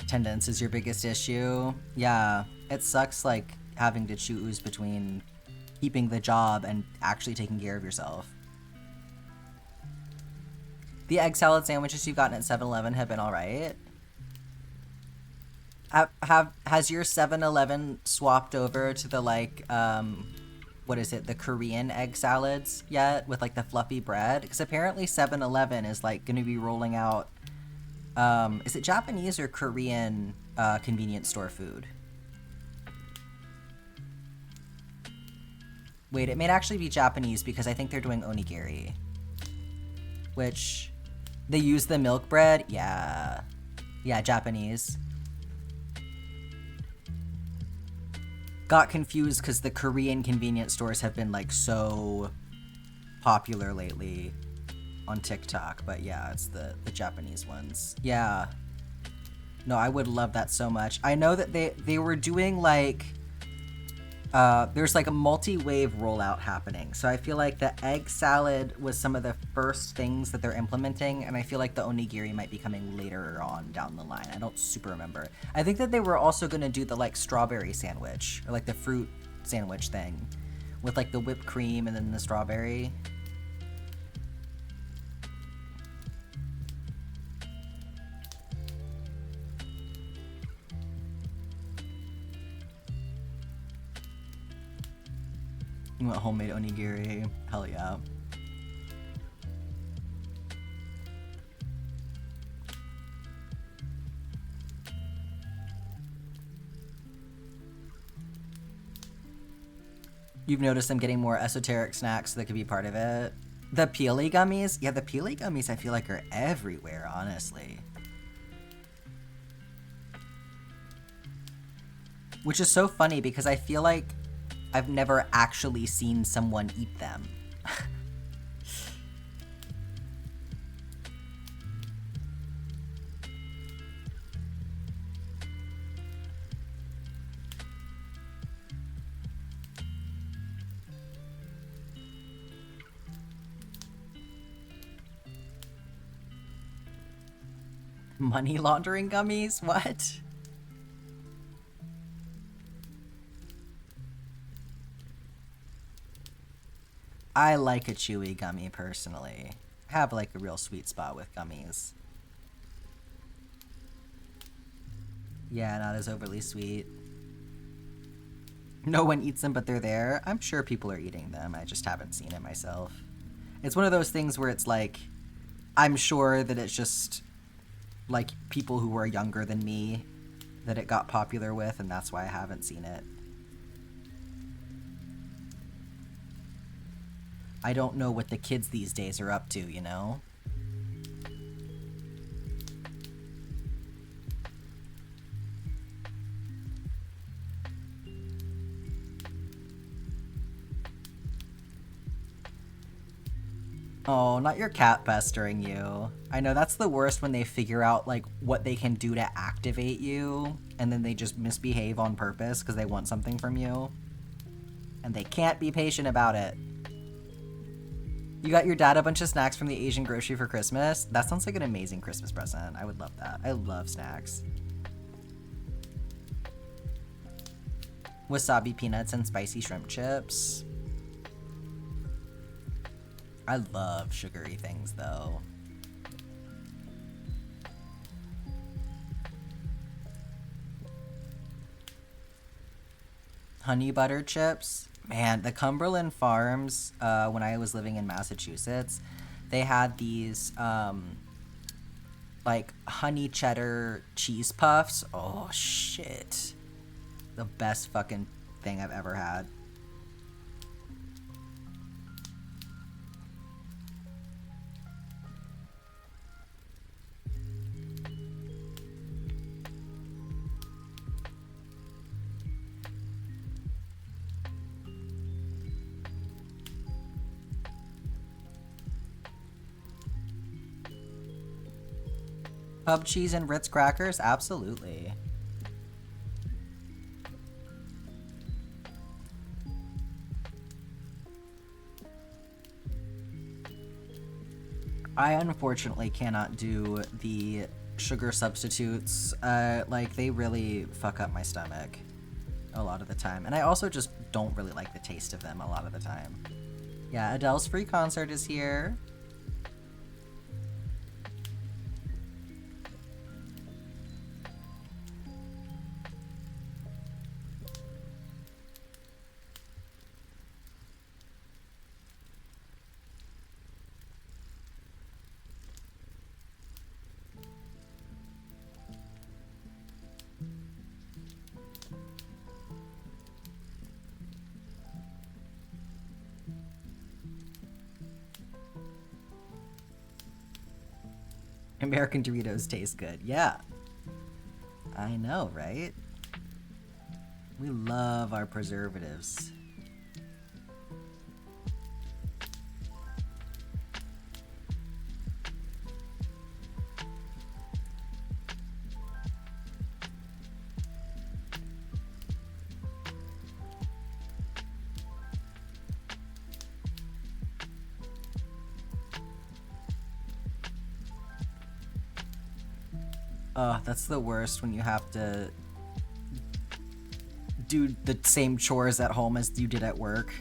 Attendance is your biggest issue. Yeah, it sucks, like, having to choose between keeping the job and actually taking care of yourself. The egg salad sandwiches you've gotten at 7-Eleven have been alright. Has your 7-Eleven swapped over to the, like, what is it, the Korean egg salads yet, with, like, the fluffy bread? Because apparently 7-Eleven is, like, gonna be rolling out, is it Japanese or Korean, convenience store food? Wait, it may actually be Japanese because I think they're doing onigiri. Which, they use the milk bread? Yeah. Yeah, Japanese. Got confused because the Korean convenience stores have been, like, so popular lately on TikTok. But yeah, it's the Japanese ones. Yeah. No, I would love that so much. I know that they were doing, like... there's like a multi-wave rollout happening. So I feel like the egg salad was some of the first things that they're implementing, and I feel like the onigiri might be coming later on down the line. I don't super remember. I think that they were also going to do the like strawberry sandwich, or like the fruit sandwich thing, with like the whipped cream and then the strawberry. You want homemade onigiri? Hell yeah. You've noticed them getting more esoteric snacks that could be part of it. The peely gummies? Yeah, the peely gummies I feel like are everywhere, honestly. Which is so funny because I feel like I've never actually seen someone eat them. Money laundering gummies? What? I like a chewy gummy, personally. I have, like, a real sweet spot with gummies. Yeah, not as overly sweet. No one eats them, but they're there. I'm sure people are eating them. I just haven't seen it myself. It's one of those things where it's like, I'm sure that it's just, like, people who are younger than me that it got popular with, and that's why I haven't seen it. I don't know what the kids these days are up to, you know? Oh, not your cat pestering you. I know that's the worst when they figure out, like, what they can do to activate you, and then they just misbehave on purpose because they want something from you. And they can't be patient about it. You got your dad a bunch of snacks from the Asian grocery for Christmas? That sounds like an amazing Christmas present. I would love that. I love snacks. Wasabi peanuts and spicy shrimp chips. I love sugary things, though. Honey butter chips. Man, the Cumberland Farms, when I was living in Massachusetts, they had these, like, honey cheddar cheese puffs. Oh, shit. The best fucking thing I've ever had. Pub cheese and Ritz crackers? Absolutely. I unfortunately cannot do the sugar substitutes, like, they really fuck up my stomach a lot of the time. And I also just don't really like the taste of them a lot of the time. Yeah, Adele's free concert is here. American Doritos taste good. Yeah. I know, right? We love our preservatives. That's the worst when you have to do the same chores at home as you did at work.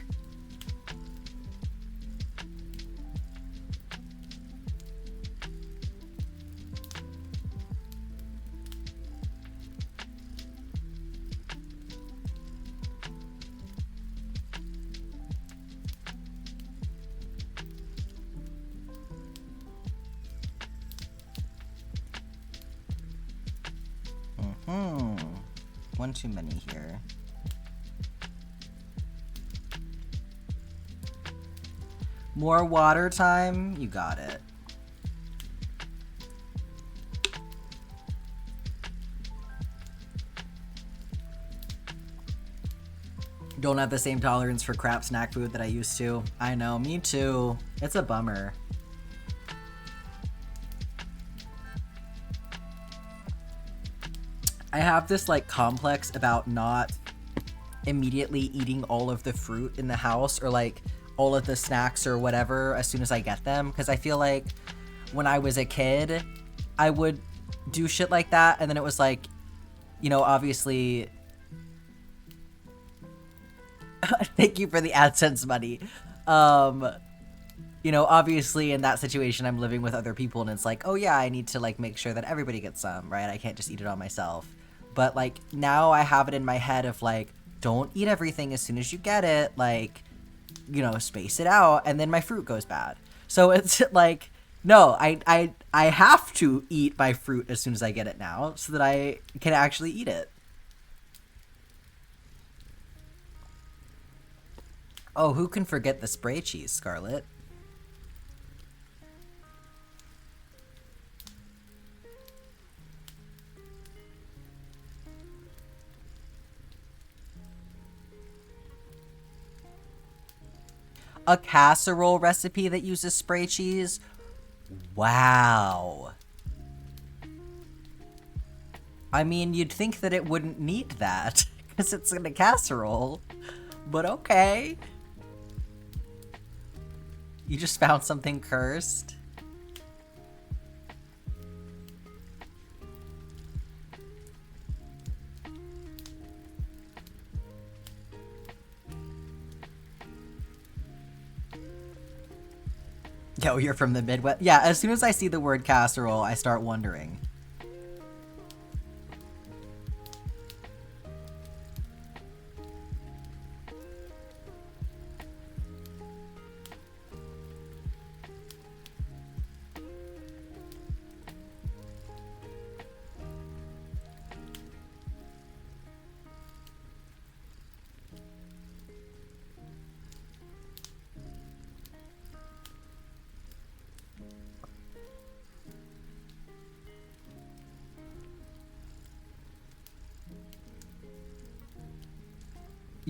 One too many here. More water time? You got it. Don't have the same tolerance for crap snack food that I used to. I know, me too. It's a bummer. I have this like complex about not immediately eating all of the fruit in the house or like all of the snacks or whatever as soon as I get them, because I feel like when I was a kid I would do shit like that and then it was like, you know, obviously thank you for the AdSense money. You know, obviously in that situation I'm living with other people and it's like, oh yeah, I need to like make sure that everybody gets some, right? I can't just eat it all myself. But like now I have it in my head of like, don't eat everything as soon as you get it, like, you know, space it out, and then my fruit goes bad. So it's like, no, I have to eat my fruit as soon as I get it now so that I can actually eat it. Oh, who can forget the spray cheese, Scarlett? A casserole recipe that uses spray cheese? Wow. I mean, you'd think that it wouldn't need that, because it's in a casserole, but okay. You just found something cursed? Yo, you're from the Midwest? Yeah, as soon as I see the word casserole, I start wondering.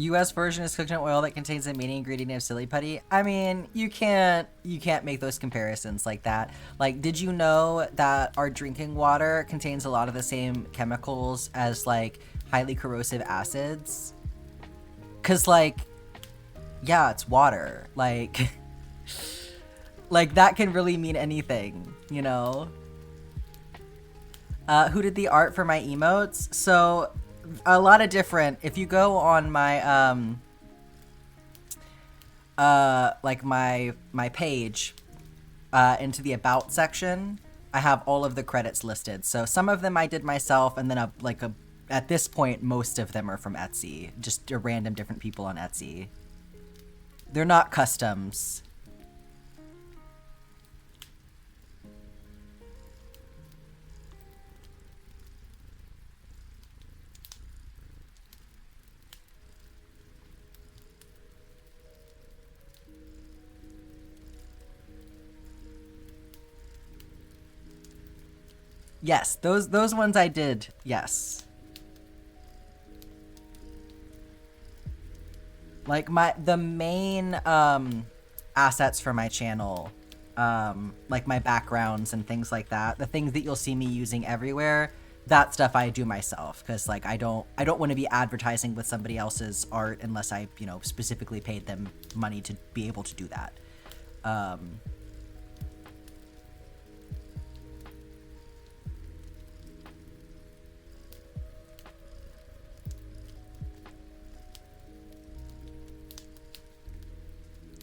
US version is coconut oil that contains the main ingredient of silly putty. I mean, you can't make those comparisons like that. Like, did you know that our drinking water contains a lot of the same chemicals as like highly corrosive acids? 'Cause like, yeah, it's water. Like like that can really mean anything, you know? Who did the art for my emotes? So, a lot of different. If you go on my like my page, into the about section, I have all of the credits listed. So some of them I did myself, and then at this point, most of them are from Etsy, just random different people on Etsy. They're not customs. Yes, those ones I did. Yes. Like the main assets for my channel, like my backgrounds and things like that, the things that you'll see me using everywhere, that stuff I do myself, because like I don't want to be advertising with somebody else's art unless I, you know, specifically paid them money to be able to do that.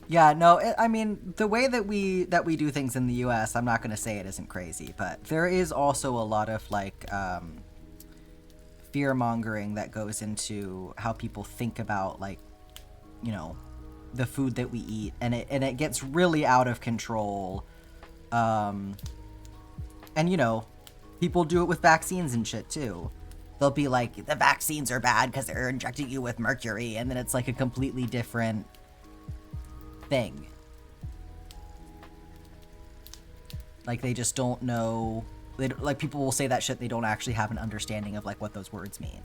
Yeah, no, I mean, the way that we do things in the US, I'm not going to say it isn't crazy, but there is also a lot of like fear-mongering that goes into how people think about, like, you know, the food that we eat, and it gets really out of control. And you know, people do it with vaccines and shit too. They'll be like, the vaccines are bad because they're injecting you with mercury, and then it's like a completely different thing. Like, they just don't know. Like, people will say that shit, they don't actually have an understanding of like what those words mean.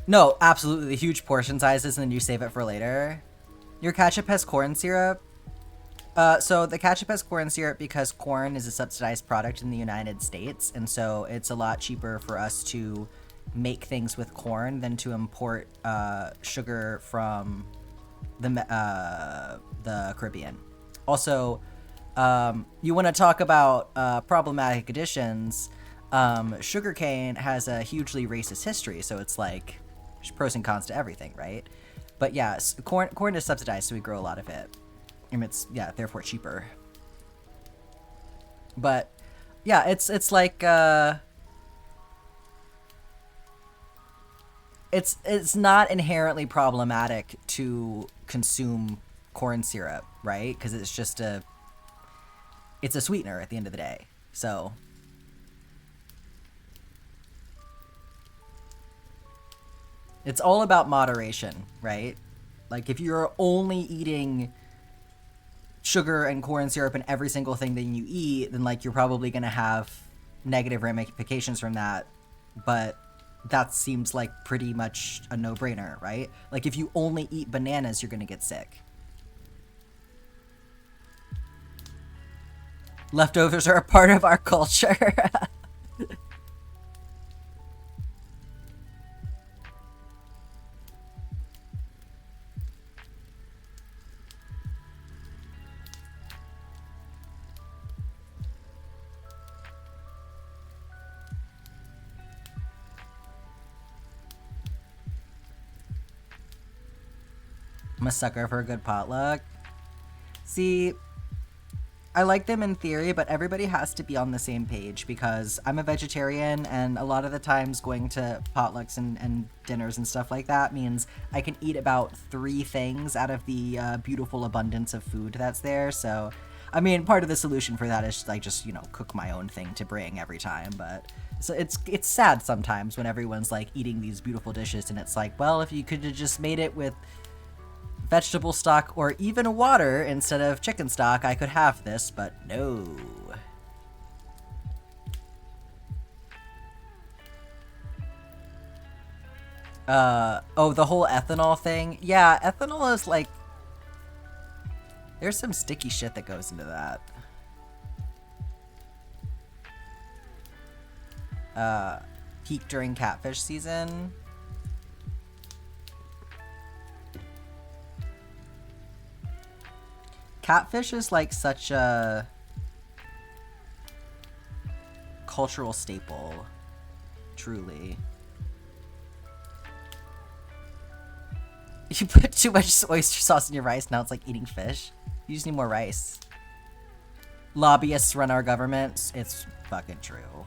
No, absolutely, the huge portion sizes, and then you save it for later. Your ketchup has corn syrup. So the ketchup has corn syrup because corn is a subsidized product in the United States, and so it's a lot cheaper for us to make things with corn than to import sugar from the Caribbean. Also, you want to talk about problematic additions. Sugarcane has a hugely racist history, so it's like there's pros and cons to everything, right? But yeah, corn is subsidized, so we grow a lot of it, and it's, yeah, therefore cheaper. But yeah, it's like it's not inherently problematic to consume corn syrup, right? Because it's just it's a sweetener at the end of the day. So it's all about moderation, right? Like, if you're only eating sugar and corn syrup in every single thing that you eat, then like you're probably gonna have negative ramifications from that. But that seems like pretty much a no-brainer, right? Like, if you only eat bananas, you're gonna get sick. Leftovers are a part of our culture. I'm a sucker for a good potluck. See, I like them in theory, but everybody has to be on the same page, because I'm a vegetarian, and a lot of the times going to potlucks and dinners and stuff like that means I can eat about 3 things out of the beautiful abundance of food that's there. So, I mean, part of the solution for that is like just, you know, cook my own thing to bring every time. But so it's sad sometimes when everyone's like eating these beautiful dishes, and it's like, well, if you could have just made it with vegetable stock or even water instead of chicken stock, I could have this, but no. Oh, the whole ethanol thing? Yeah, ethanol is like, there's some sticky shit that goes into that. Peak during catfish season. Catfish is like such a cultural staple. Truly. You put too much oyster sauce in your rice, now it's like eating fish. You just need more rice. Lobbyists run our governments. It's fucking true.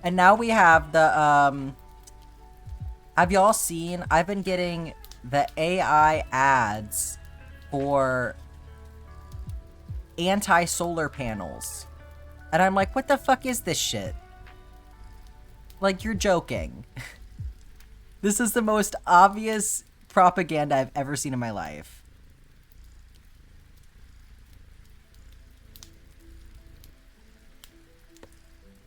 And now we have the, have y'all seen, I've been getting the AI ads for anti-solar panels. And I'm like, what the fuck is this shit? Like, you're joking. This is the most obvious propaganda I've ever seen in my life.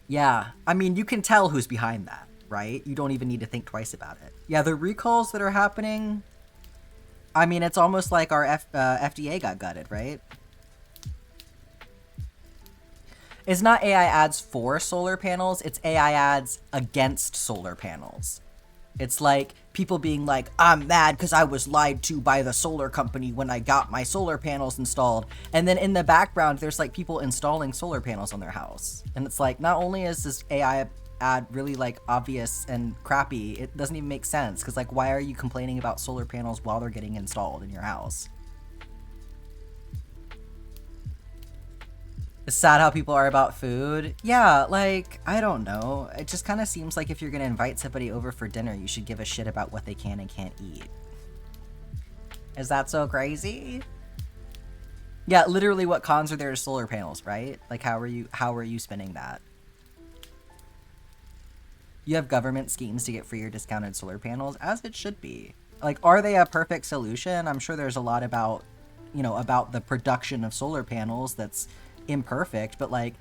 Yeah, I mean, you can tell who's behind that, right? You don't even need to think twice about it. Yeah, the recalls that are happening, I mean, it's almost like our FDA got gutted, right? It's not AI ads for solar panels, it's AI ads against solar panels. It's like people being like, I'm mad because I was lied to by the solar company when I got my solar panels installed. And then in the background, there's like people installing solar panels on their house. And it's like, not only is this AI ad really like obvious and crappy, it doesn't even make sense. Because like, why are you complaining about solar panels while they're getting installed in your house? It's sad how people are about food. Yeah, like, I don't know. It just kind of seems like if you're going to invite somebody over for dinner, you should give a shit about what they can and can't eat. Is that so crazy? Yeah, literally what cons are there to solar panels, right? Like, how are you spending that? You have government schemes to get free or discounted solar panels, as it should be. Like, are they a perfect solution? I'm sure there's a lot about, you know, about the production of solar panels that's imperfect, but like,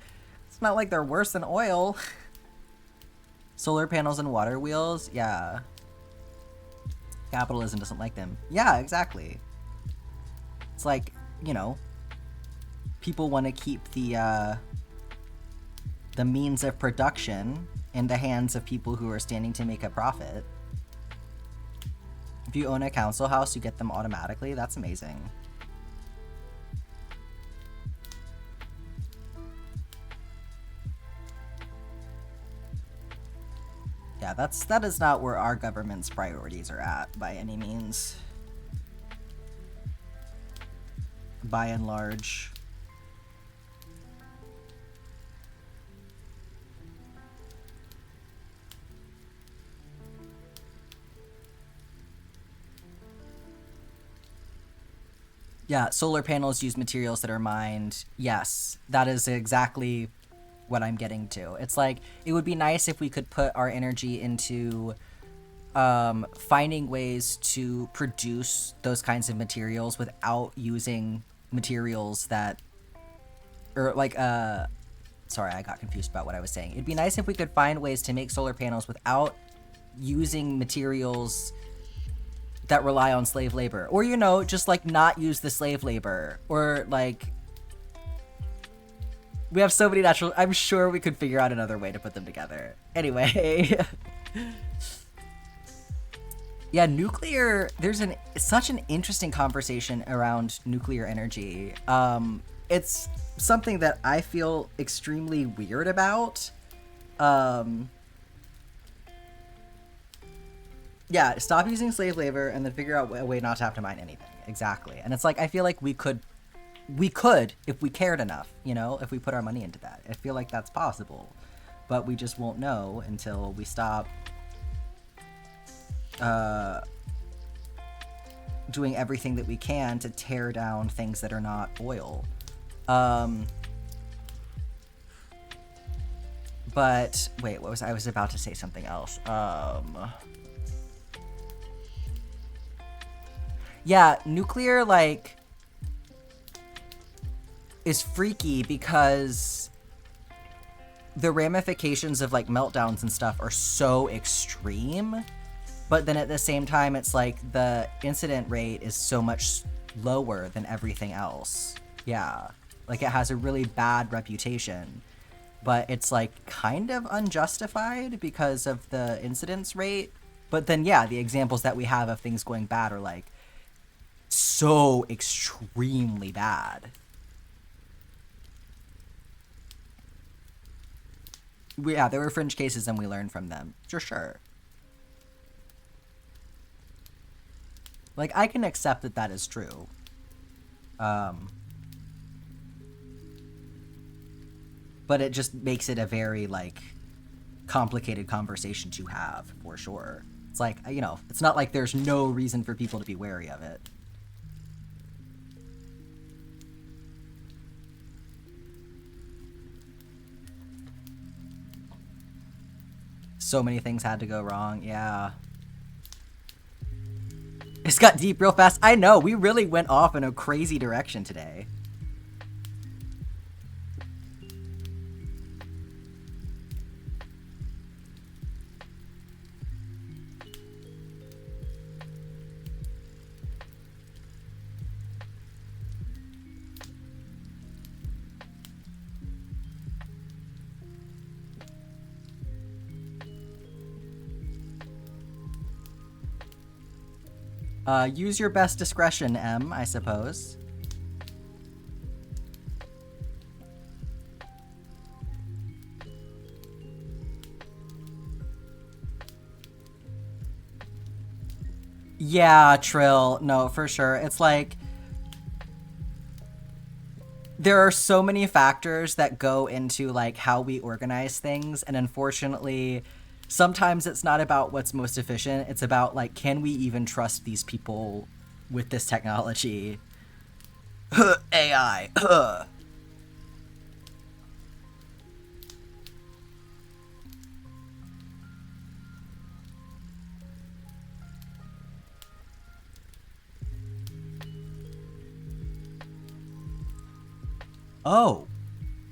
it's not like they're worse than oil. Solar panels and water wheels, yeah. Capitalism doesn't like them. Yeah, exactly. It's like, you know, people want to keep the means of production in the hands of people who are standing to make a profit. If you own a council house, you get them automatically. That's amazing. Yeah, that is not where our government's priorities are at by any means. By and large. Yeah, solar panels use materials that are mined. Yes, that is exactly what I'm getting to. It's like, it would be nice if we could put our energy into finding ways to produce those kinds of materials without using materials that, or like, sorry, I got confused about what I was saying. It'd be nice if we could find ways to make solar panels without using materials that rely on slave labor, or, you know, just like not use the slave labor, or like, we have so many natural, I'm sure we could figure out another way to put them together. Anyway. Yeah, nuclear, there's such an interesting conversation around nuclear energy. It's something that I feel extremely weird about. Yeah, stop using slave labor and then figure out a way not to have to mine anything. Exactly. And it's like, I feel like we could, if we cared enough, you know, if we put our money into that. I feel like that's possible, but we just won't know until we stop doing everything that we can to tear down things that are not oil. But wait, I was about to say something else. Yeah, nuclear, like, is freaky because the ramifications of like meltdowns and stuff are so extreme, but then at the same time it's like the incident rate is so much lower than everything else. Yeah, like it has a really bad reputation, but it's like kind of unjustified because of the incidence rate. But then yeah, the examples that we have of things going bad are like so extremely bad. Yeah, there were fringe cases and we learned from them. For sure. Like, I can accept that that is true. But it just makes it a very, like, complicated conversation to have, for sure. It's like, you know, it's not like there's no reason for people to be wary of it. So many things had to go wrong, yeah. It's got deep real fast. I know, we really went off in a crazy direction today. Use your best discretion, M, I suppose. Yeah, Trill. No, for sure. It's like, there are so many factors that go into, like, how we organize things, and unfortunately, sometimes it's not about what's most efficient. It's about, like, can we even trust these people with this technology? AI. Oh,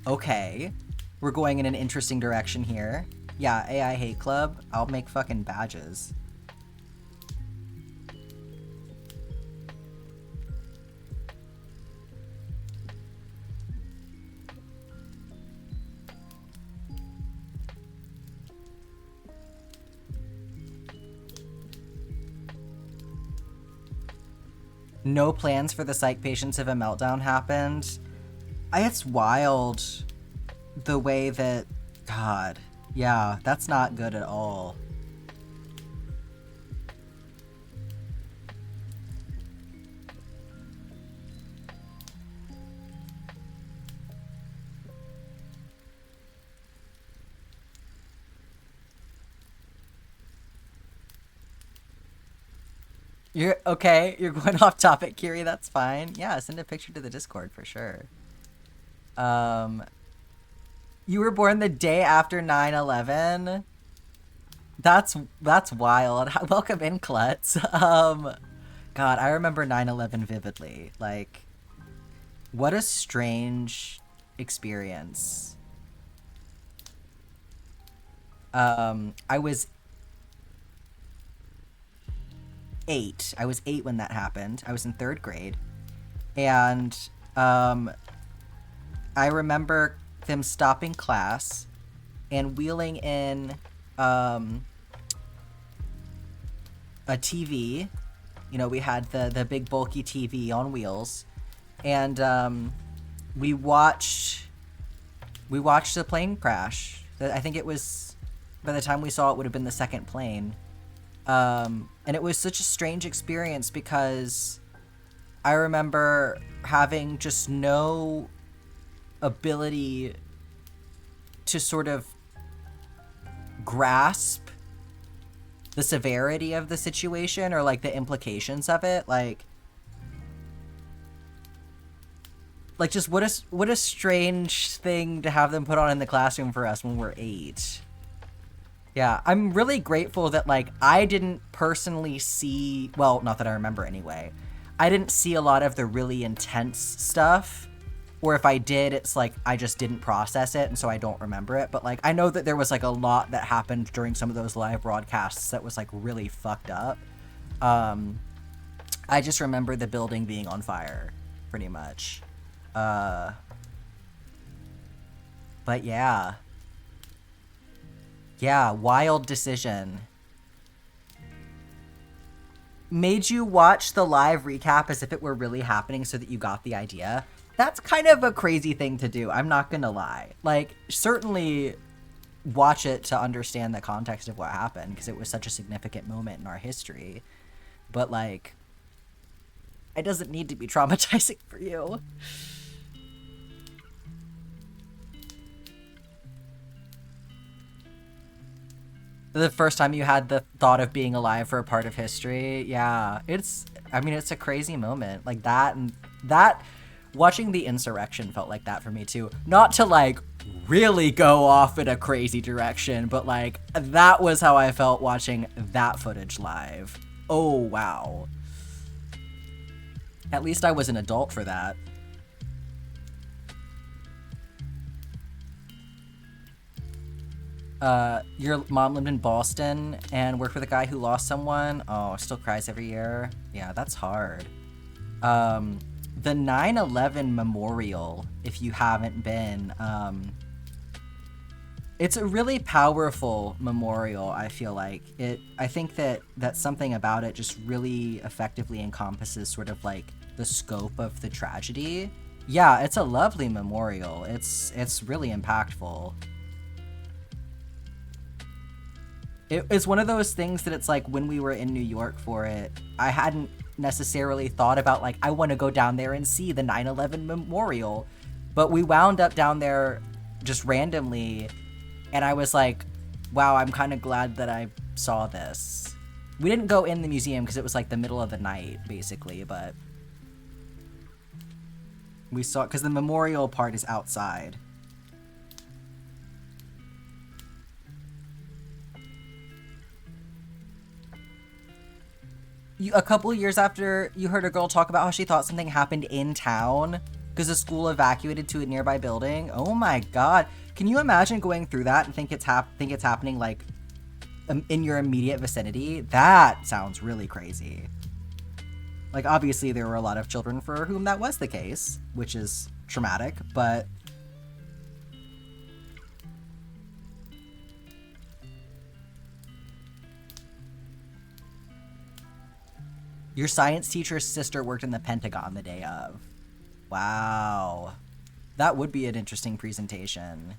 okay. We're going in an interesting direction here. Yeah, AI Hate Club. I'll make fucking badges. No plans for the psych patients if a meltdown happened. It's wild the way that... God. Yeah, that's not good at all. You're okay. You're going off topic, Kiri. That's fine. Yeah, send a picture to the Discord for sure. You were born the day after 9/11. That's wild. Welcome in, Klutz. God, I remember 9/11 vividly. Like, what a strange experience. I was 8. I was 8 when that happened. I was in 3rd grade. And, I remember them stopping class and wheeling in, a TV. You know, we had the big bulky TV on wheels. And, we watched the plane crash. I think it was, by the time we saw it, would have been the 2nd plane. And it was such a strange experience because I remember having just no ability to sort of grasp the severity of the situation or, like, the implications of it. Like just what a strange thing to have them put on in the classroom for us when we're 8. Yeah, I'm really grateful that, like, I didn't personally see... Well, not that I remember anyway. I didn't see a lot of the really intense stuff. Or if I did, it's like I just didn't process it, and so I don't remember it. But, like, I know that there was, like, a lot that happened during some of those live broadcasts that was, like, really fucked up. I just remember the building being on fire, pretty much. But, yeah. Yeah, wild decision. Made you watch the live recap as if it were really happening so that you got the idea. That's kind of a crazy thing to do, I'm not gonna lie. Like, certainly watch it to understand the context of what happened, because it was such a significant moment in our history. But, like, it doesn't need to be traumatizing for you. The first time you had the thought of being alive for a part of history, yeah, I mean, it's a crazy moment. Like, watching the insurrection felt like that for me too. Not to, like, really go off in a crazy direction, but, like, that was how I felt watching that footage live. Oh, wow. At least I was an adult for that. Your mom lived in Boston and worked with a guy who lost someone. Oh, still cries every year. Yeah, that's hard. The 9/11 memorial, if you haven't been, it's a really powerful memorial, I feel like. I think that something about it just really effectively encompasses sort of like the scope of the tragedy. Yeah, it's a lovely memorial. It's really impactful. It's one of those things that it's like when we were in New York for it, I hadn't necessarily thought about, like, I want to go down there and see the 9/11 memorial. But we wound up down there just randomly, and I was like, wow, I'm kind of glad that I saw this. We didn't go in the museum because it was like the middle of the night, basically, but we saw, because the memorial part is outside. A couple years after you heard a girl talk about how she thought something happened in town because the school evacuated to a nearby building. Oh my god. Can you imagine going through that and think it's happening, like, in your immediate vicinity? That sounds really crazy. Like, obviously there were a lot of children for whom that was the case, which is traumatic, but your science teacher's sister worked in the Pentagon the day of. Wow. That would be an interesting presentation.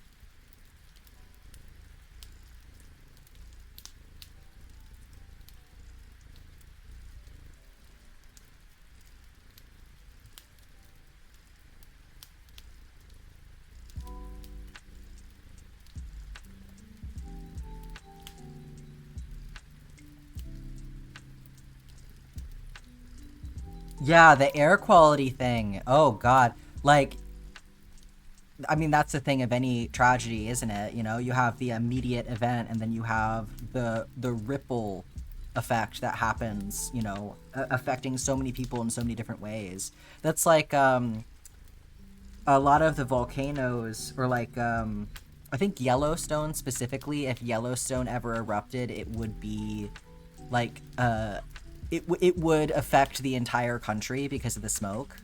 Yeah, the air quality thing. Oh god. Like, I mean, that's the thing of any tragedy, isn't it? You know, you have the immediate event, and then you have the ripple effect that happens, you know, affecting so many people in so many different ways. That's like, a lot of the volcanoes, or like, I think Yellowstone specifically, if Yellowstone ever erupted, it would be, like, it would affect the entire country because of the smoke.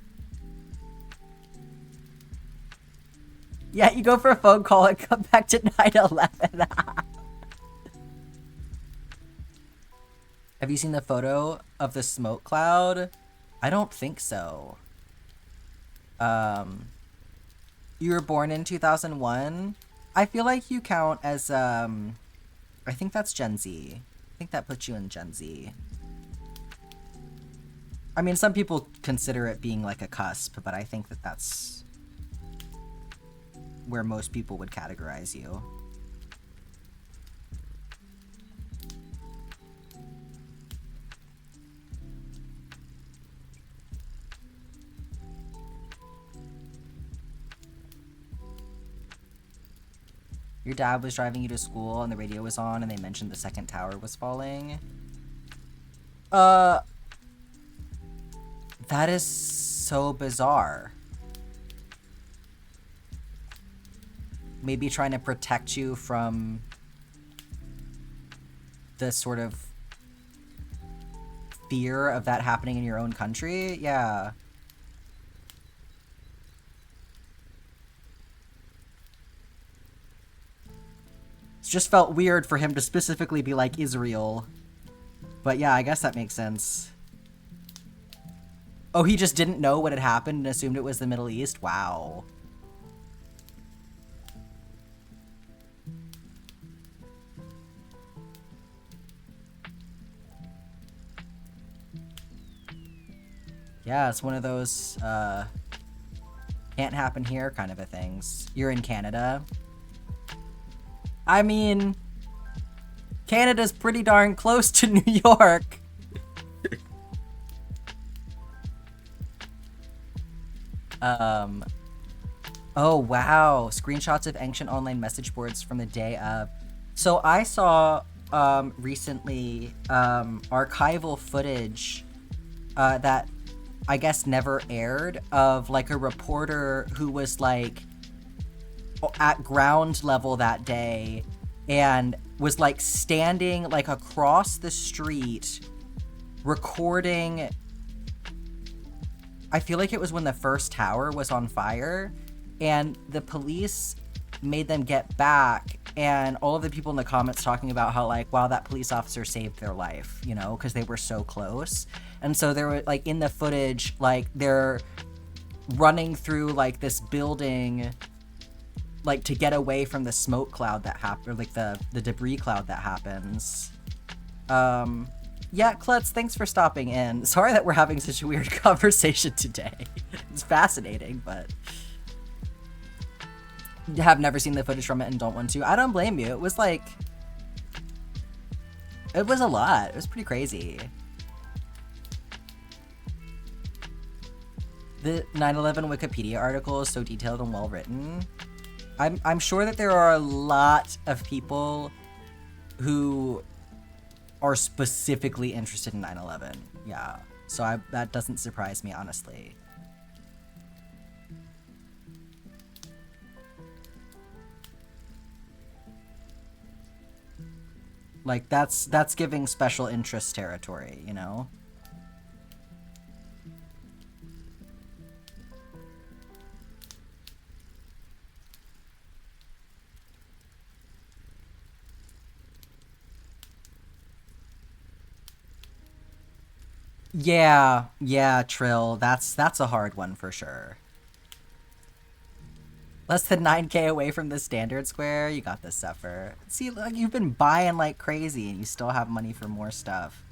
Yeah, you go for a phone call and come back to 9/11. Have you seen the photo of the smoke cloud? I don't think so. You were born in 2001? I feel like you count as, I think that's Gen Z. I think that puts you in Gen Z. I mean, some people consider it being like a cusp, but I think that that's where most people would categorize you. Your dad was driving you to school and the radio was on and they mentioned the second tower was falling. That is so bizarre. Maybe trying to protect you from the sort of fear of that happening in your own country? Yeah. It just felt weird for him to specifically be like Israel. But yeah, I guess that makes sense. Oh, he just didn't know what had happened and assumed it was the Middle East? Wow. Yeah, it's one of those can't happen here kind of a things. You're in Canada. I mean, Canada's pretty darn close to New York. Oh wow, screenshots of ancient online message boards from the day of. So I saw recently archival footage that I guess never aired of like a reporter who was like at ground level that day and was like standing like across the street recording. I feel like it was when the first tower was on fire and the police made them get back, and all of the people in the comments talking about how like, wow, that police officer saved their life, you know, because they were so close. And so they were like in the footage, like they're running through like this building like to get away from the smoke cloud that happened, or like the debris cloud that happens. Yeah, Klutz, thanks for stopping in. Sorry that we're having such a weird conversation today. It's fascinating, but have never seen the footage from it and don't want to. I don't blame you. It was like, it was a lot. It was pretty crazy. The 9/11 Wikipedia article is so detailed and well written. I'm sure that there are a lot of people who are specifically interested in 9/11. Yeah, so that doesn't surprise me, honestly. Like that's giving special interest territory, you know? Yeah, Trill. That's a hard one for sure. Less than 9k away from the standard square. You got this, Zephyr. See, look, you've been buying like crazy and you still have money for more stuff.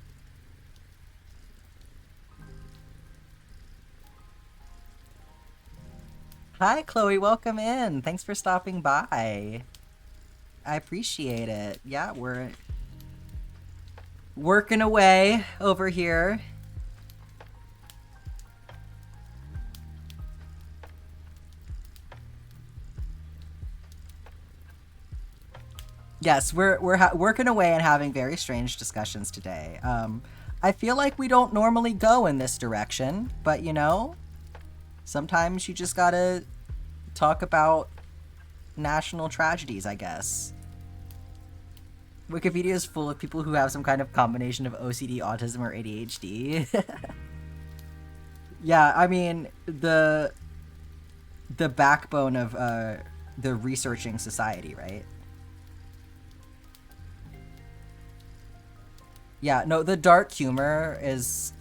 Hi, Chloe. Welcome in. Thanks for stopping by. I appreciate it. Yeah, we're working away over here. Yes, we're working away and having very strange discussions today. I feel like we don't normally go in this direction, but you know, sometimes you just gotta talk about national tragedies, I guess. Wikipedia is full of people who have some kind of combination of OCD, autism, or ADHD. Yeah, I mean, the backbone of the researching society, right? Yeah, no, the dark humor is,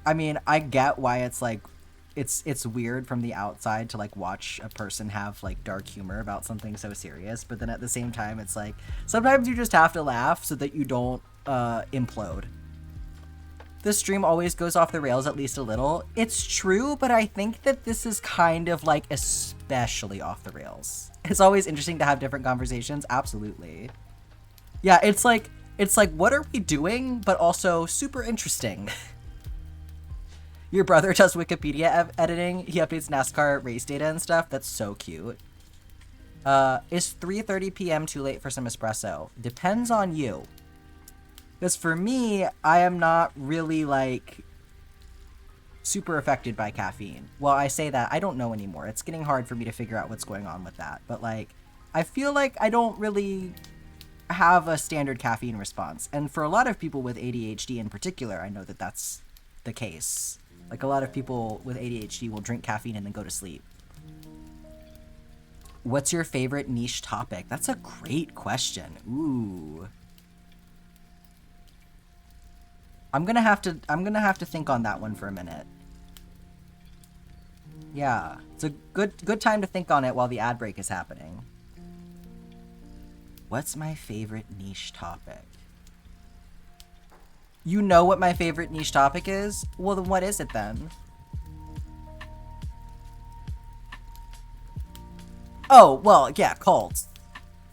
I mean, I get why it's like, it's weird from the outside to like watch a person have like dark humor about something so serious, but then at the same time, it's like, sometimes you just have to laugh so that you don't implode. This stream always goes off the rails at least a little. It's true, but I think that this is kind of like especially off the rails. It's always interesting to have different conversations, absolutely. Yeah, it's like, what are we doing? But also super interesting. Your brother does Wikipedia editing. He updates NASCAR race data and stuff. That's so cute. Is 3:30 p.m. too late for some espresso? Depends on you. Because for me, I am not really like super affected by caffeine. Well, I say that, I don't know anymore. It's getting hard for me to figure out what's going on with that. But like, I feel like I don't really have a standard caffeine response. And for a lot of people with ADHD in particular, I know that that's the case. Like a lot of people with ADHD will drink caffeine and then go to sleep. What's your favorite niche topic? That's a great question. Ooh. I'm gonna have to think on that one for a minute. Yeah, it's a good time to think on it while the ad break is happening. What's my favorite niche topic? You know what my favorite niche topic is? Well, then what is it then? Oh, well, yeah, cults.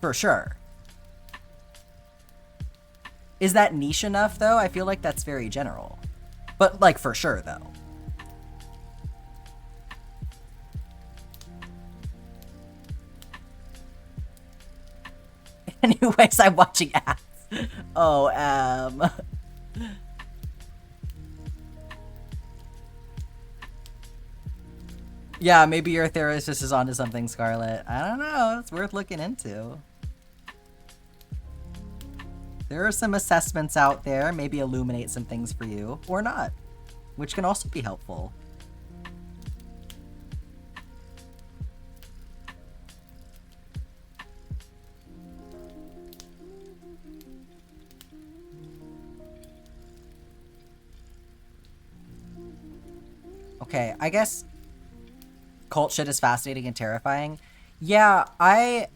For sure. Is that niche enough, though? I feel like that's very general. But, like, for sure, though. Anyways, I'm watching ads. Oh, yeah, maybe your therapist is onto something, Scarlett. I don't know. It's worth looking into. There are some assessments out there. Maybe illuminate some things for you. Or not. Which can also be helpful. Okay, I guess cult shit is fascinating and terrifying. Yeah, I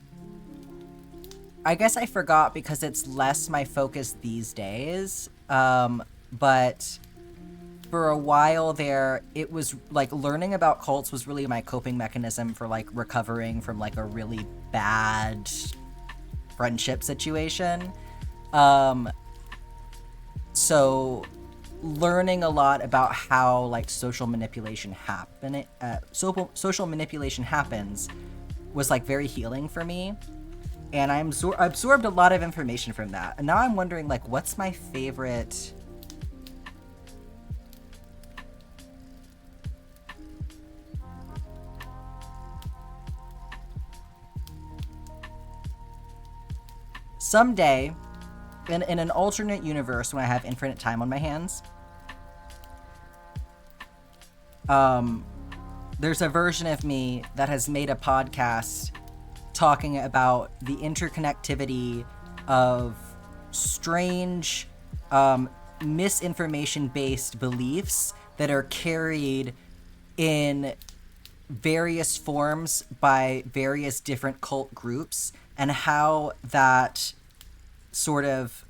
guess I forgot because it's less my focus these days. But for a while there, it was like learning about cults was really my coping mechanism for like recovering from like a really bad friendship situation. So learning a lot about how like social manipulation happens was like very healing for me, and I absorbed a lot of information from that. And now I'm wondering like what's my favorite someday in an alternate universe when I have infinite time on my hands. There's a version of me that has made a podcast talking about the interconnectivity of strange, misinformation-based beliefs that are carried in various forms by various different cult groups, and how that sort of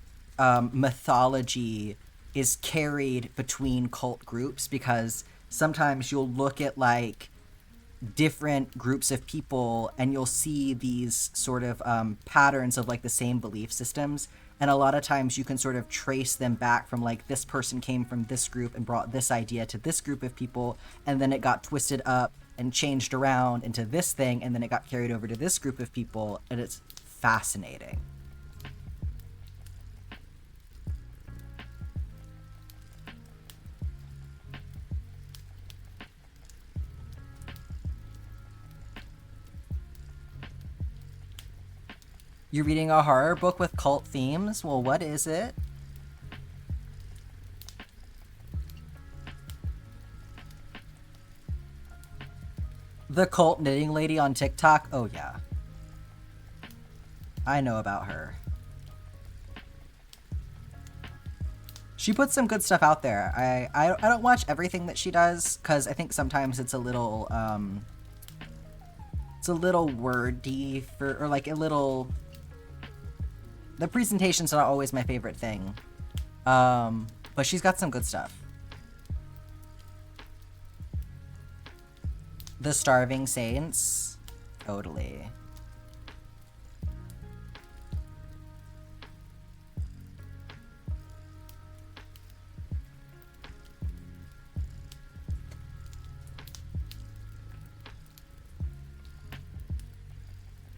mythology is carried between cult groups, because sometimes you'll look at like different groups of people and you'll see these sort of patterns of like the same belief systems, and a lot of times you can sort of trace them back from like this person came from this group and brought this idea to this group of people, and then it got twisted up and changed around into this thing, and then it got carried over to this group of people, and it's fascinating. You're reading a horror book with cult themes? Well, what is it? The cult knitting lady on TikTok? Oh, yeah. I know about her. She puts some good stuff out there. I don't watch everything that she does, because I think sometimes it's a little wordy or like a little... The presentation's not always my favorite thing. But she's got some good stuff. The Starving Saints? Totally.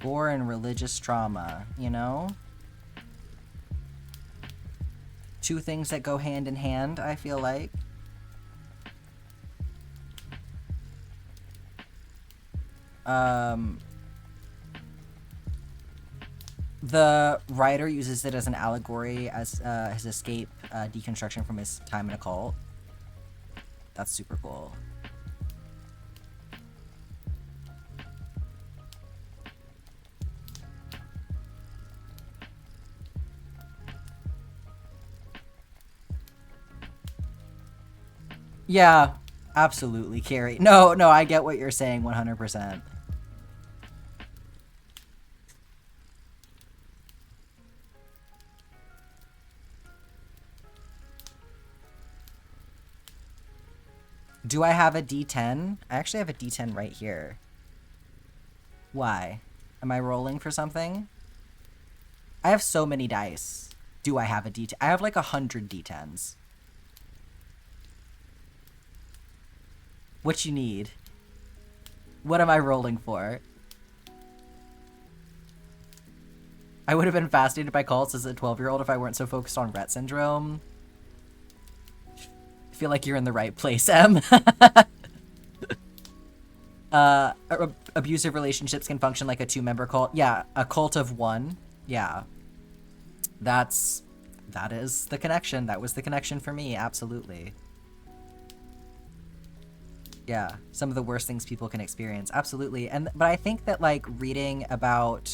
War and religious trauma, you know? Two things that go hand in hand, I feel like. The writer uses it as an allegory as his escape, deconstruction from his time in a cult. That's super cool. Yeah, absolutely, Carrie. No, I get what you're saying 100%. Do I have a D10? I actually have a D10 right here. Why? Am I rolling for something? I have so many dice. Do I have a D10? I have like 100 D10s. What you need? What am I rolling for? I would have been fascinated by cults as a 12-year-old if I weren't so focused on Rett syndrome. I feel like you're in the right place, Em. Abusive relationships can function like a 2-member cult. Yeah, a cult of 1. Yeah. That is the connection. That was the connection for me, absolutely. Yeah, some of the worst things people can experience, absolutely. But I think that like reading about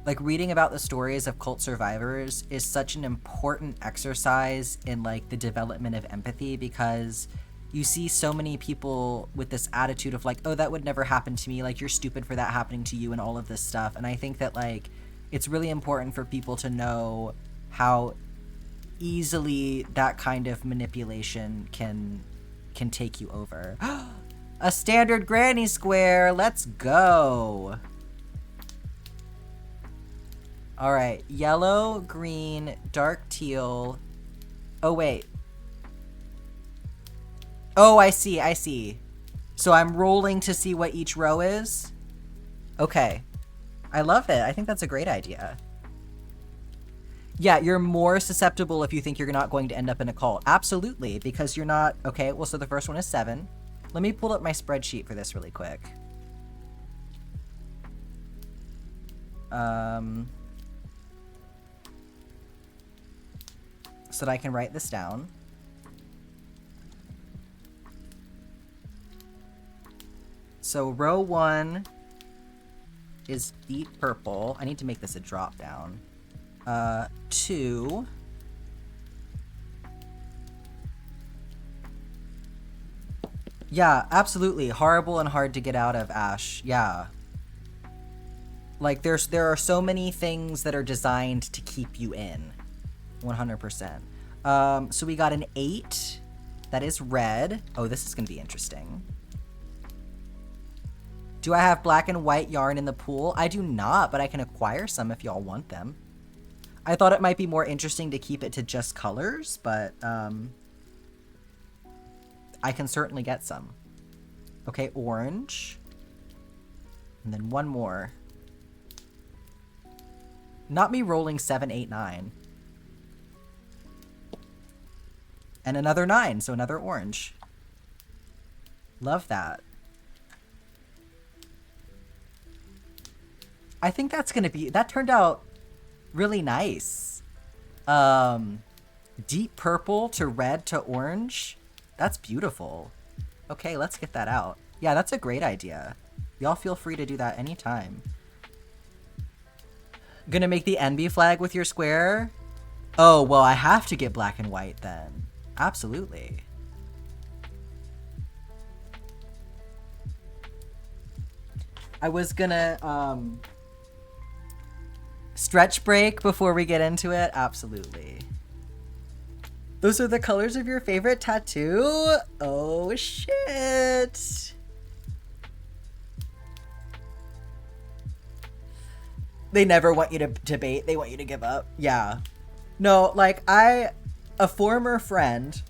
the stories of cult survivors is such an important exercise in like the development of empathy, because you see so many people with this attitude of like, oh, that would never happen to me, like you're stupid for that happening to you and all of this stuff. And I think that like it's really important for people to know how easily that kind of manipulation can take you over. A standard granny square, let's go. All right, yellow, green, dark teal. Oh, wait. Oh, I see. So I'm rolling to see what each row is? Okay. I love it. I think that's a great idea. Yeah, you're more susceptible if you think you're not going to end up in a cult. Absolutely, because you're not... Okay, well, so the first one is 7. Let me pull up my spreadsheet for this really quick. So that I can write this down. So row 1 is deep purple. I need to make this a drop down. 2. Yeah, absolutely. Horrible and hard to get out of, Ash. Yeah. Like, there are so many things that are designed to keep you in. 100%. So we got an 8. That is red. Oh, this is going to be interesting. Do I have black and white yarn in the pool? I do not, but I can acquire some if y'all want them. I thought it might be more interesting to keep it to just colors, but I can certainly get some. Okay, orange. And then one more. Not me rolling 7, 8, 9. And another 9, so another orange. Love that. I think that's gonna be... That turned out really nice. Deep purple to red to orange. That's beautiful. Okay, let's get that out. Yeah, that's a great idea. Y'all feel free to do that anytime. Gonna make the NB flag with your square? Oh, well, I have to get black and white then. Absolutely. I was gonna, stretch break before we get into it. Absolutely. Those are the colors of your favorite tattoo? Oh, shit. They never want you to debate. They want you to give up. Yeah. No, like, a former friend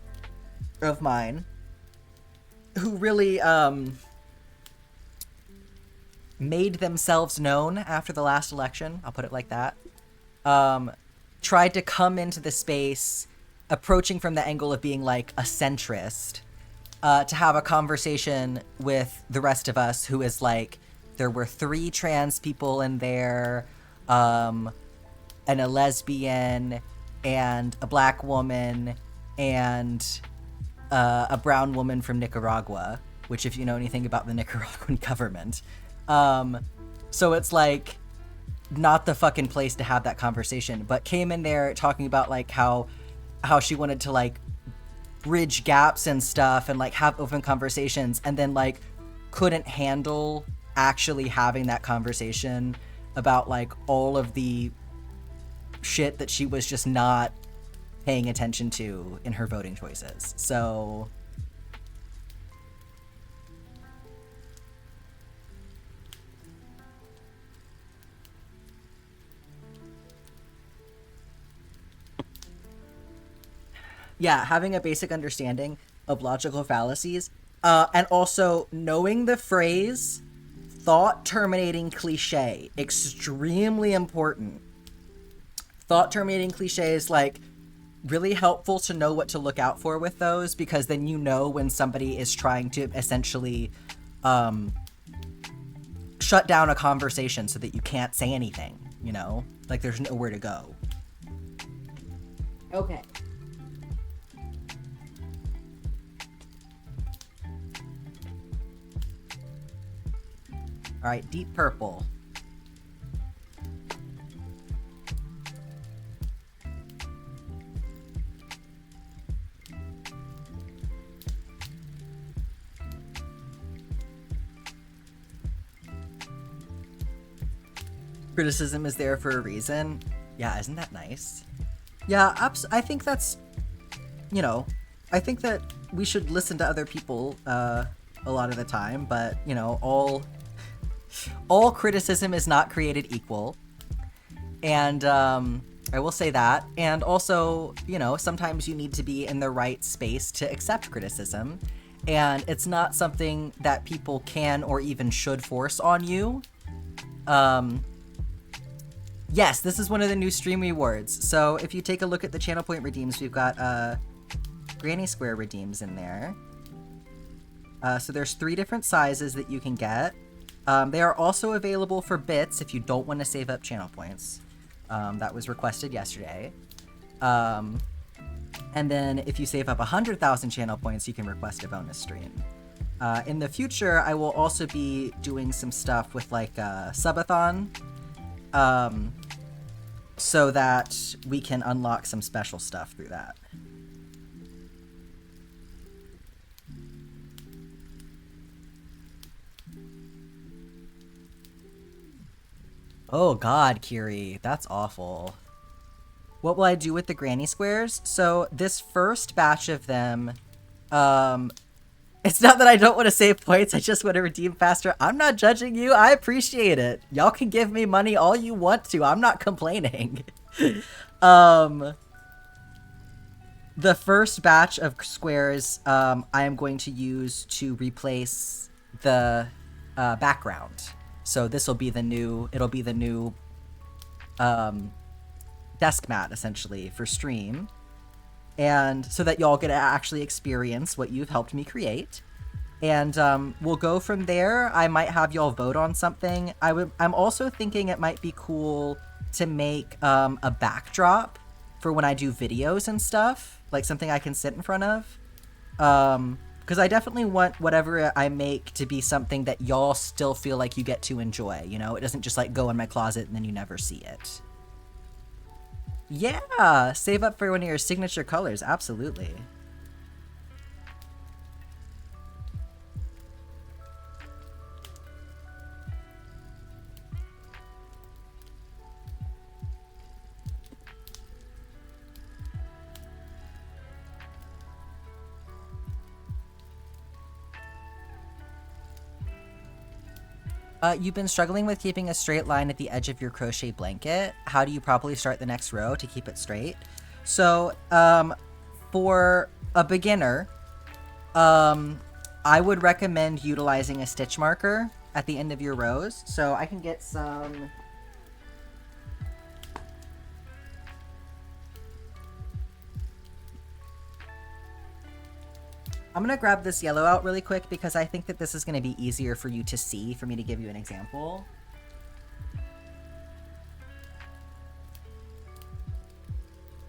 of mine who really, made themselves known after the last election, I'll put it like that, tried to come into the space approaching from the angle of being like a centrist, to have a conversation with the rest of us, who is like, there were 3 trans people in there, and a lesbian, and a black woman, and a brown woman from Nicaragua, which, if you know anything about the Nicaraguan government, so it's like not the fucking place to have that conversation, but came in there talking about like how she wanted to like bridge gaps and stuff and like have open conversations, and then like couldn't handle actually having that conversation about like all of the shit that she was just not paying attention to in her voting choices. So Yeah, having a basic understanding of logical fallacies, and also knowing the phrase thought terminating cliche, extremely important. Thought terminating cliches, like, really helpful to know what to look out for with those, because then you know when somebody is trying to essentially shut down a conversation so that you can't say anything, you know? Like, there's nowhere to go. Okay. All right, deep purple. Criticism is there for a reason. Yeah, isn't that nice? Yeah, I think that's, you know, I think that we should listen to other people a lot of the time, but, you know, all criticism is not created equal. And I will say that. And also, you know, sometimes you need to be in the right space to accept criticism. And it's not something that people can or even should force on you. Yes, this is one of the new stream rewards. So if you take a look at the channel point redeems, we've got Granny Square redeems in there. So there's 3 different sizes that you can get. They are also available for bits if you don't want to save up channel points. That was requested yesterday. And then if you save up 100,000 channel points, you can request a bonus stream. In the future, I will also be doing some stuff with like subathon. So that we can unlock some special stuff through that. Oh god, Kiri, that's awful. What will I do with the granny squares? So this first batch of them, it's not that I don't want to save points, I just want to redeem faster. I'm not judging you, I appreciate it. Y'all can give me money all you want to, I'm not complaining. The first batch of squares, I am going to use to replace the background. So this will be the new, it'll be the new desk mat, essentially, for stream. And so that y'all get to actually experience what you've helped me create. And we'll go from there. I might have y'all vote on something. I'm also thinking it might be cool to make a backdrop for when I do videos and stuff. Like something I can sit in front of. Because I definitely want whatever I make to be something that y'all still feel like you get to enjoy, you know? It doesn't just like go in my closet and then you never see it. Yeah, save up for one of your signature colors, absolutely. You've been struggling with keeping a straight line at the edge of your crochet blanket. How do you properly start the next row to keep it straight? So, for a beginner, I would recommend utilizing a stitch marker at the end of your rows. So I can get some... I'm going to grab this yellow out really quick because I think that this is going to be easier for you to see, for me to give you an example.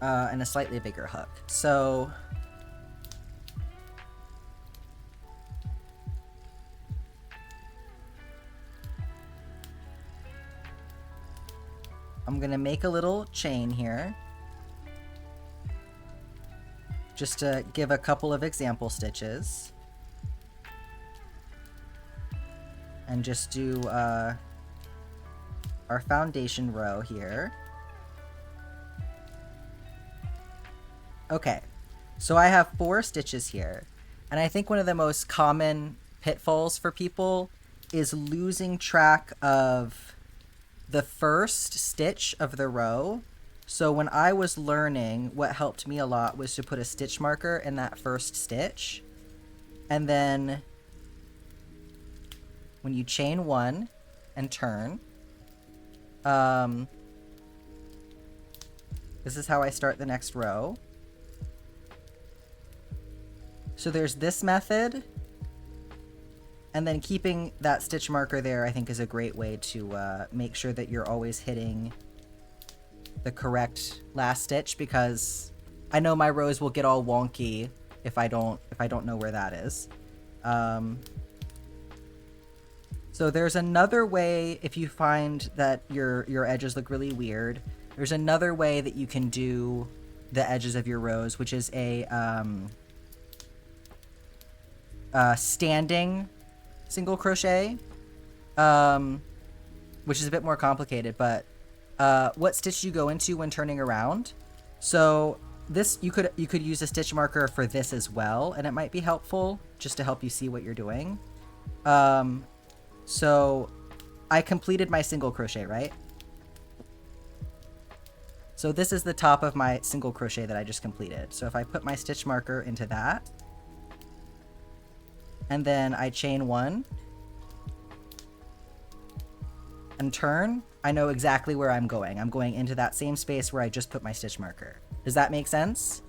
And a slightly bigger hook. So... I'm going to make a little chain here. Just to give a couple of example stitches. And just do our foundation row here. Okay, so I have 4 stitches here. And I think one of the most common pitfalls for people is losing track of the first stitch of the row. So when I was learning, what helped me a lot was to put a stitch marker in that first stitch. And then when you chain one and turn, this is how I start the next row. So there's this method, and then keeping that stitch marker there I think is a great way to make sure that you're always hitting the correct last stitch, because I know my rows will get all wonky if I don't know where that is. So there's another way, if you find that your edges look really weird, there's another way that you can do the edges of your rows, which is a standing single crochet, which is a bit more complicated, but what stitch do you go into when turning around? So this, you could use a stitch marker for this as well, and it might be helpful just to help you see what you're doing. So I completed my single crochet, right? So this is the top of my single crochet that I just completed. So if I put my stitch marker into that, and then I chain one and turn, I know exactly where I'm going. I'm going into that same space where I just put my stitch marker. Does that make sense?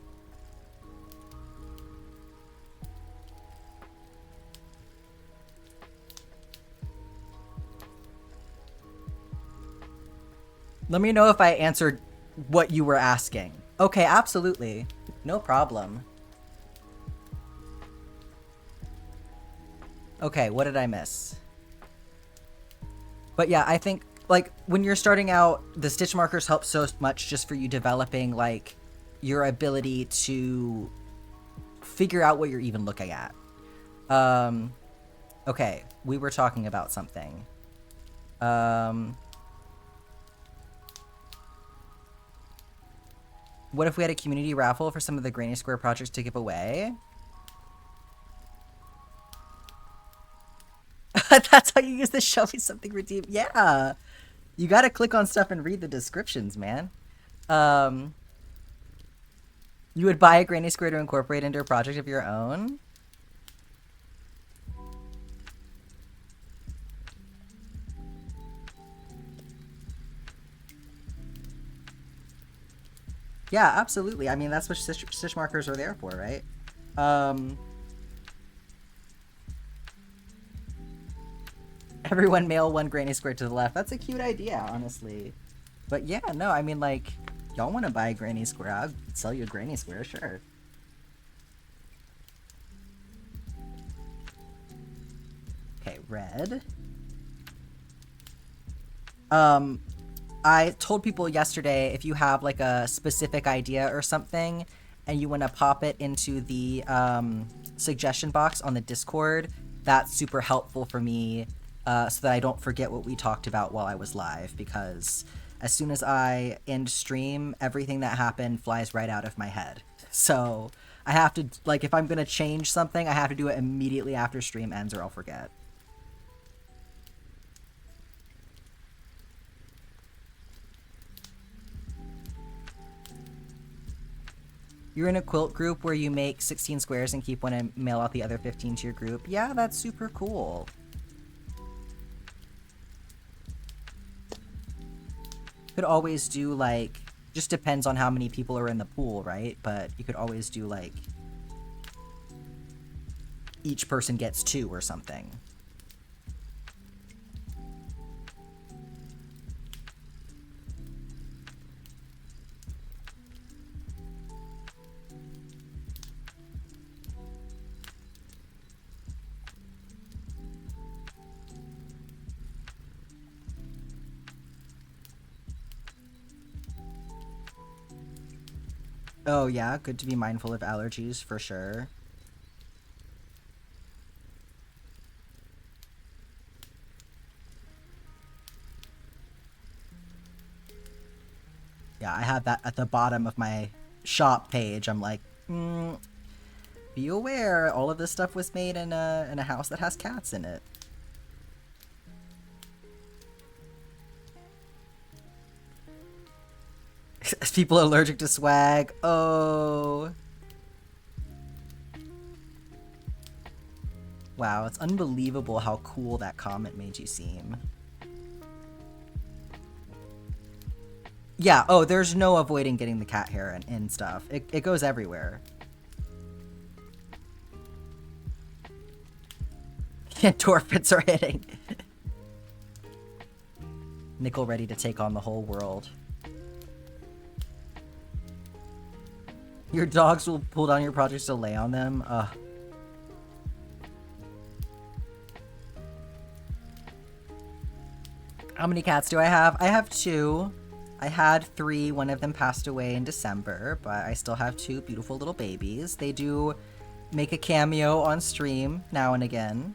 Let me know if I answered what you were asking. Okay, absolutely. No problem. Okay, what did I miss? But yeah, I think, like, when you're starting out, the stitch markers help so much just for you developing, like, your ability to figure out what you're even looking at. Okay, we were talking about something. What if we had a community raffle for some of the Granny Square projects to give away? That's how you use the show me something redeem. Yeah. You gotta click on stuff and read the descriptions, man. You would buy a Granny Square to incorporate into a project of your own? Yeah, absolutely. I mean, that's what stitch markers are there for, right? Everyone mail one Granny Square to the left. That's a cute idea, honestly. But yeah, no, I mean, like, y'all want to buy a Granny Square? I'll sell you a Granny Square, sure. Okay, red. I told people yesterday, if you have like a specific idea or something and you want to pop it into the suggestion box on the Discord, that's super helpful for me so that I don't forget what we talked about while I was live, because as soon as I end stream, everything that happened flies right out of my head. So I have to, like, if I'm going to change something, I have to do it immediately after stream ends or I'll forget. You're in a quilt group where you make 16 squares and keep one and mail out the other 15 to your group. Yeah, that's super cool. Could always do, like, just depends on how many people are in the pool, right? But you could always do, like, each person gets 2 or something. Oh yeah, good to be mindful of allergies, for sure. Yeah, I have that at the bottom of my shop page. I'm like, be aware, all of this stuff was made in a house that has cats in it. People allergic to swag. Oh. Wow, it's unbelievable how cool that comment made you seem. Yeah, oh, there's no avoiding getting the cat hair and stuff. It goes everywhere. Endorphins are hitting. Nickel ready to take on the whole world. Your dogs will pull down your projects to lay on them? How many cats do I have? I have 2. I had 3. One of them passed away in December, but I still have 2 beautiful little babies. They do make a cameo on stream now and again.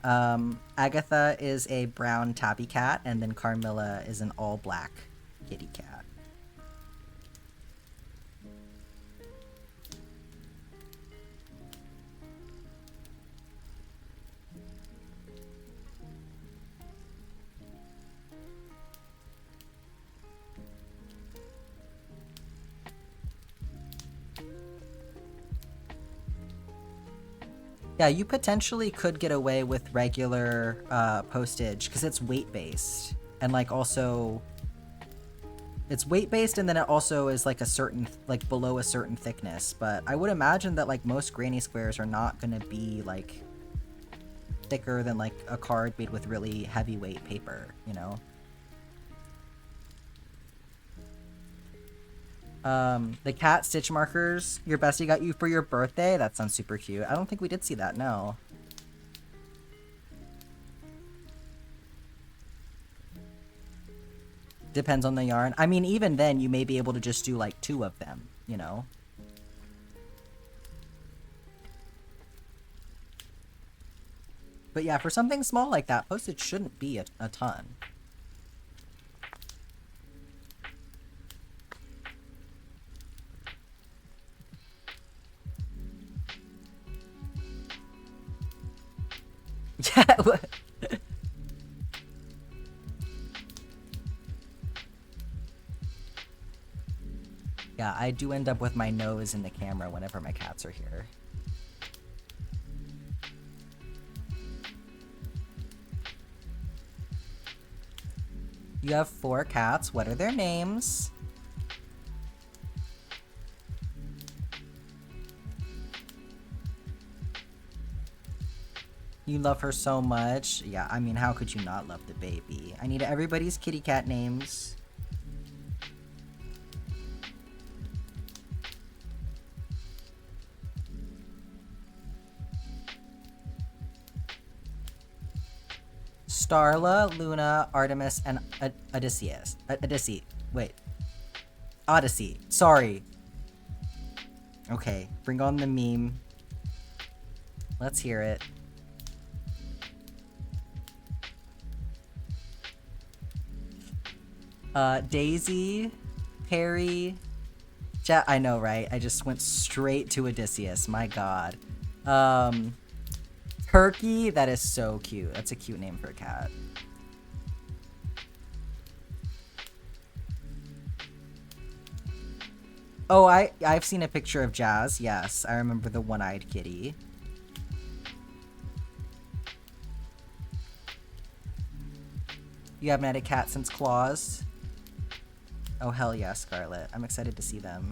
Agatha is a brown tabby cat, and then Carmilla is an all-black kitty cat. Yeah, you potentially could get away with regular postage because it's weight-based. And, like, also... It's weight-based, and then it also is, like, a certain... Like, below a certain thickness. But I would imagine that, like, most granny squares are not going to be, like, thicker than, like, a card made with really heavyweight paper, you know? The cat stitch markers your bestie got you for your birthday? That sounds super cute. I don't think we did see that, no. Depends on the yarn. I mean, even then, you may be able to just do, like, 2 of them, you know? But yeah, for something small like that, postage shouldn't be a ton. Yeah. Yeah, I do end up with my nose in the camera whenever my cats are here. You have 4 cats. What are their names? You love her so much. Yeah, I mean, how could you not love the baby? I need everybody's kitty cat names. Starla, Luna, Artemis, and Odysseus. Wait. Odyssey. Sorry. Okay, bring on the meme. Let's hear it. Daisy, Harry, I know, right? I just went straight to Odysseus. My god. Turkey, that is so cute. That's a cute name for a cat. Oh, I've seen a picture of Jazz. Yes, I remember the one-eyed kitty. You haven't had a cat since Claws? Oh, hell yeah, Scarlet. I'm excited to see them.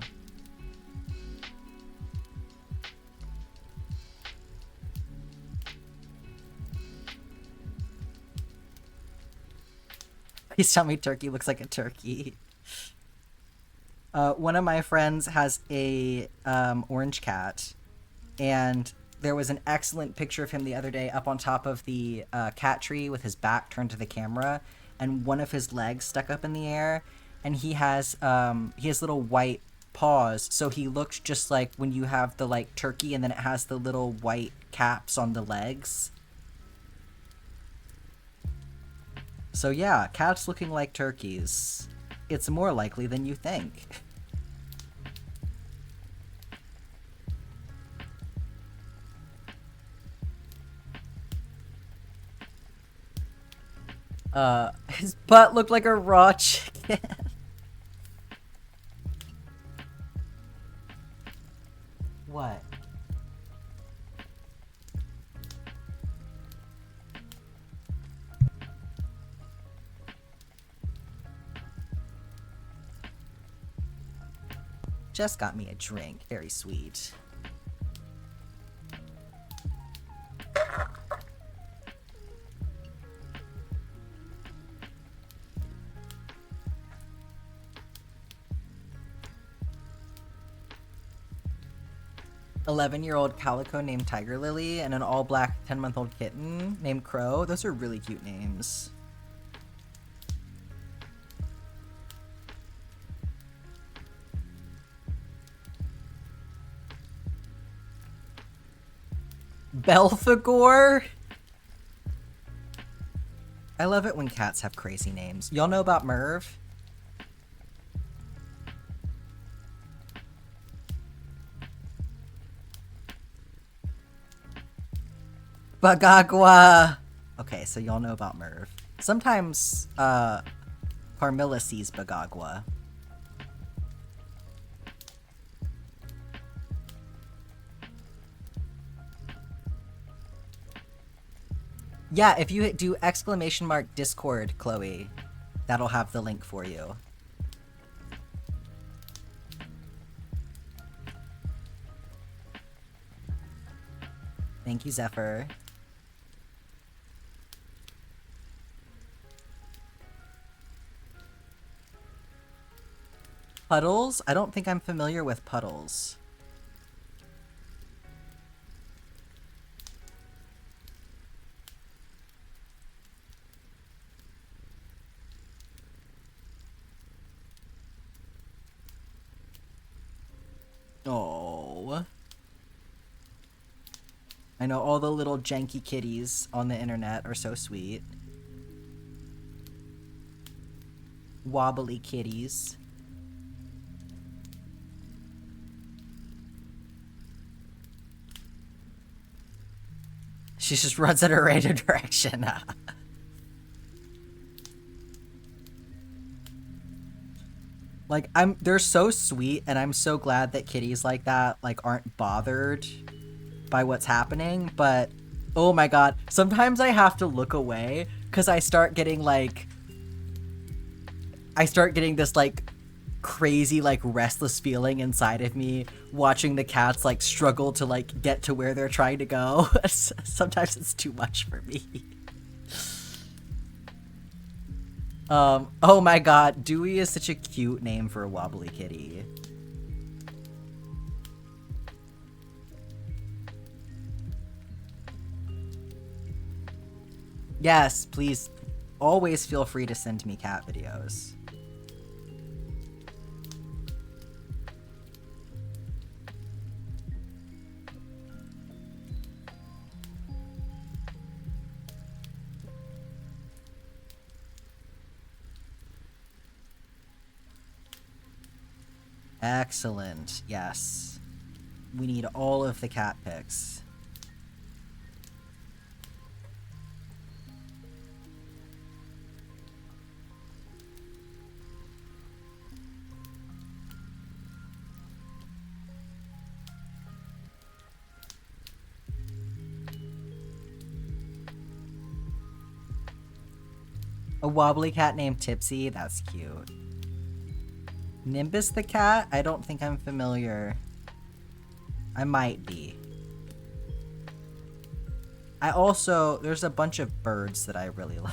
Please tell me Turkey looks like a turkey. One of my friends has a orange cat, and there was an excellent picture of him the other day up on top of the cat tree with his back turned to the camera, and one of his legs stuck up in the air, and he has little white paws, so he looks just like when you have the, like, turkey and then it has the little white caps on the legs. So yeah, cats looking like turkeys. It's more likely than you think. His butt looked like a raw chicken. What? Just got me a drink. Very sweet. "11-year-old calico named Tiger Lily and an all-black 10-month-old kitten named Crow." Those are really cute names. Belphegor? I love it when cats have crazy names. Y'all know about Merv? Bagagua! Okay, so y'all know about Merv. Sometimes, Carmilla sees Bagagua. Yeah, if you do !Discord, Chloe, that'll have the link for you. Thank you, Zephyr. Puddles? I don't think I'm familiar with Puddles. Oh. I know all the little janky kitties on the internet are so sweet. Wobbly kitties. She just runs in a random direction. Like, they're so sweet, and I'm so glad that kitties like that, like, aren't bothered by what's happening, but oh my god, sometimes I have to look away, because I start getting, like, this, like, crazy, like, restless feeling inside of me, watching the cats, like, struggle to, like, get to where they're trying to go. Sometimes it's too much for me. Oh my god, Dewey is such a cute name for a wobbly kitty. Yes, please, always feel free to send me cat videos. Excellent, yes. We need all of the cat pics. A wobbly cat named Tipsy? That's cute. Nimbus the cat? I don't think I'm familiar. I might be. There's a bunch of birds that I really like.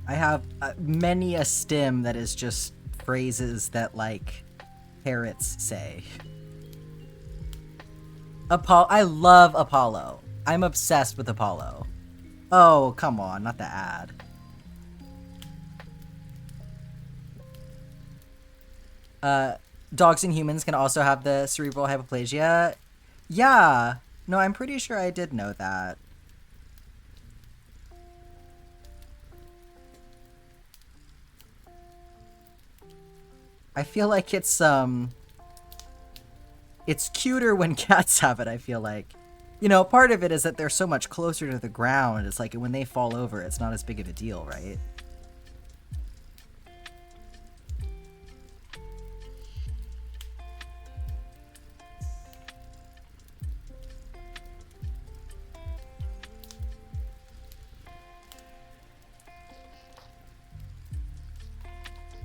I have many a stem that is just phrases that, like, parrots say. I love Apollo. I'm obsessed with Apollo. Oh, come on, not the ad. Dogs and humans can also have the cerebral hypoplasia. Yeah. No, I'm pretty sure I did know that. I feel like it's cuter when cats have it, I feel like. You know, part of it is that they're so much closer to the ground. It's like when they fall over, it's not as big of a deal, right?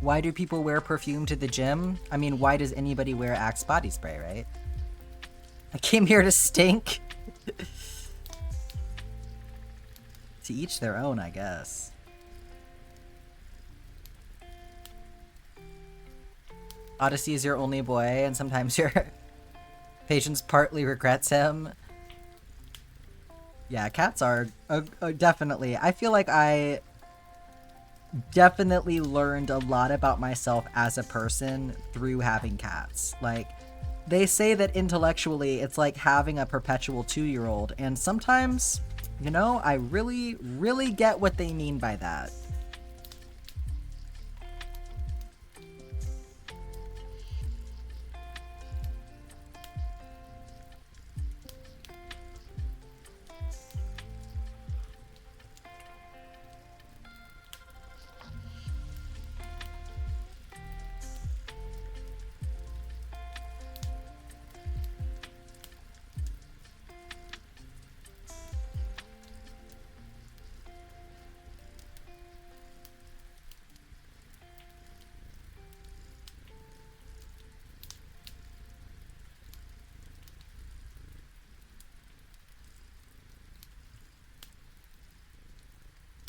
Why do people wear perfume to the gym? I mean, why does anybody wear Axe body spray, right? I came here to stink. To each their own, I guess. Odyssey is your only boy, and sometimes your patience partly regrets him. Yeah, cats are definitely... I feel like I definitely learned a lot about myself as a person through having cats. Like, they say that intellectually it's like having a perpetual 2-year-old, and sometimes, you know, I really, really get what they mean by that.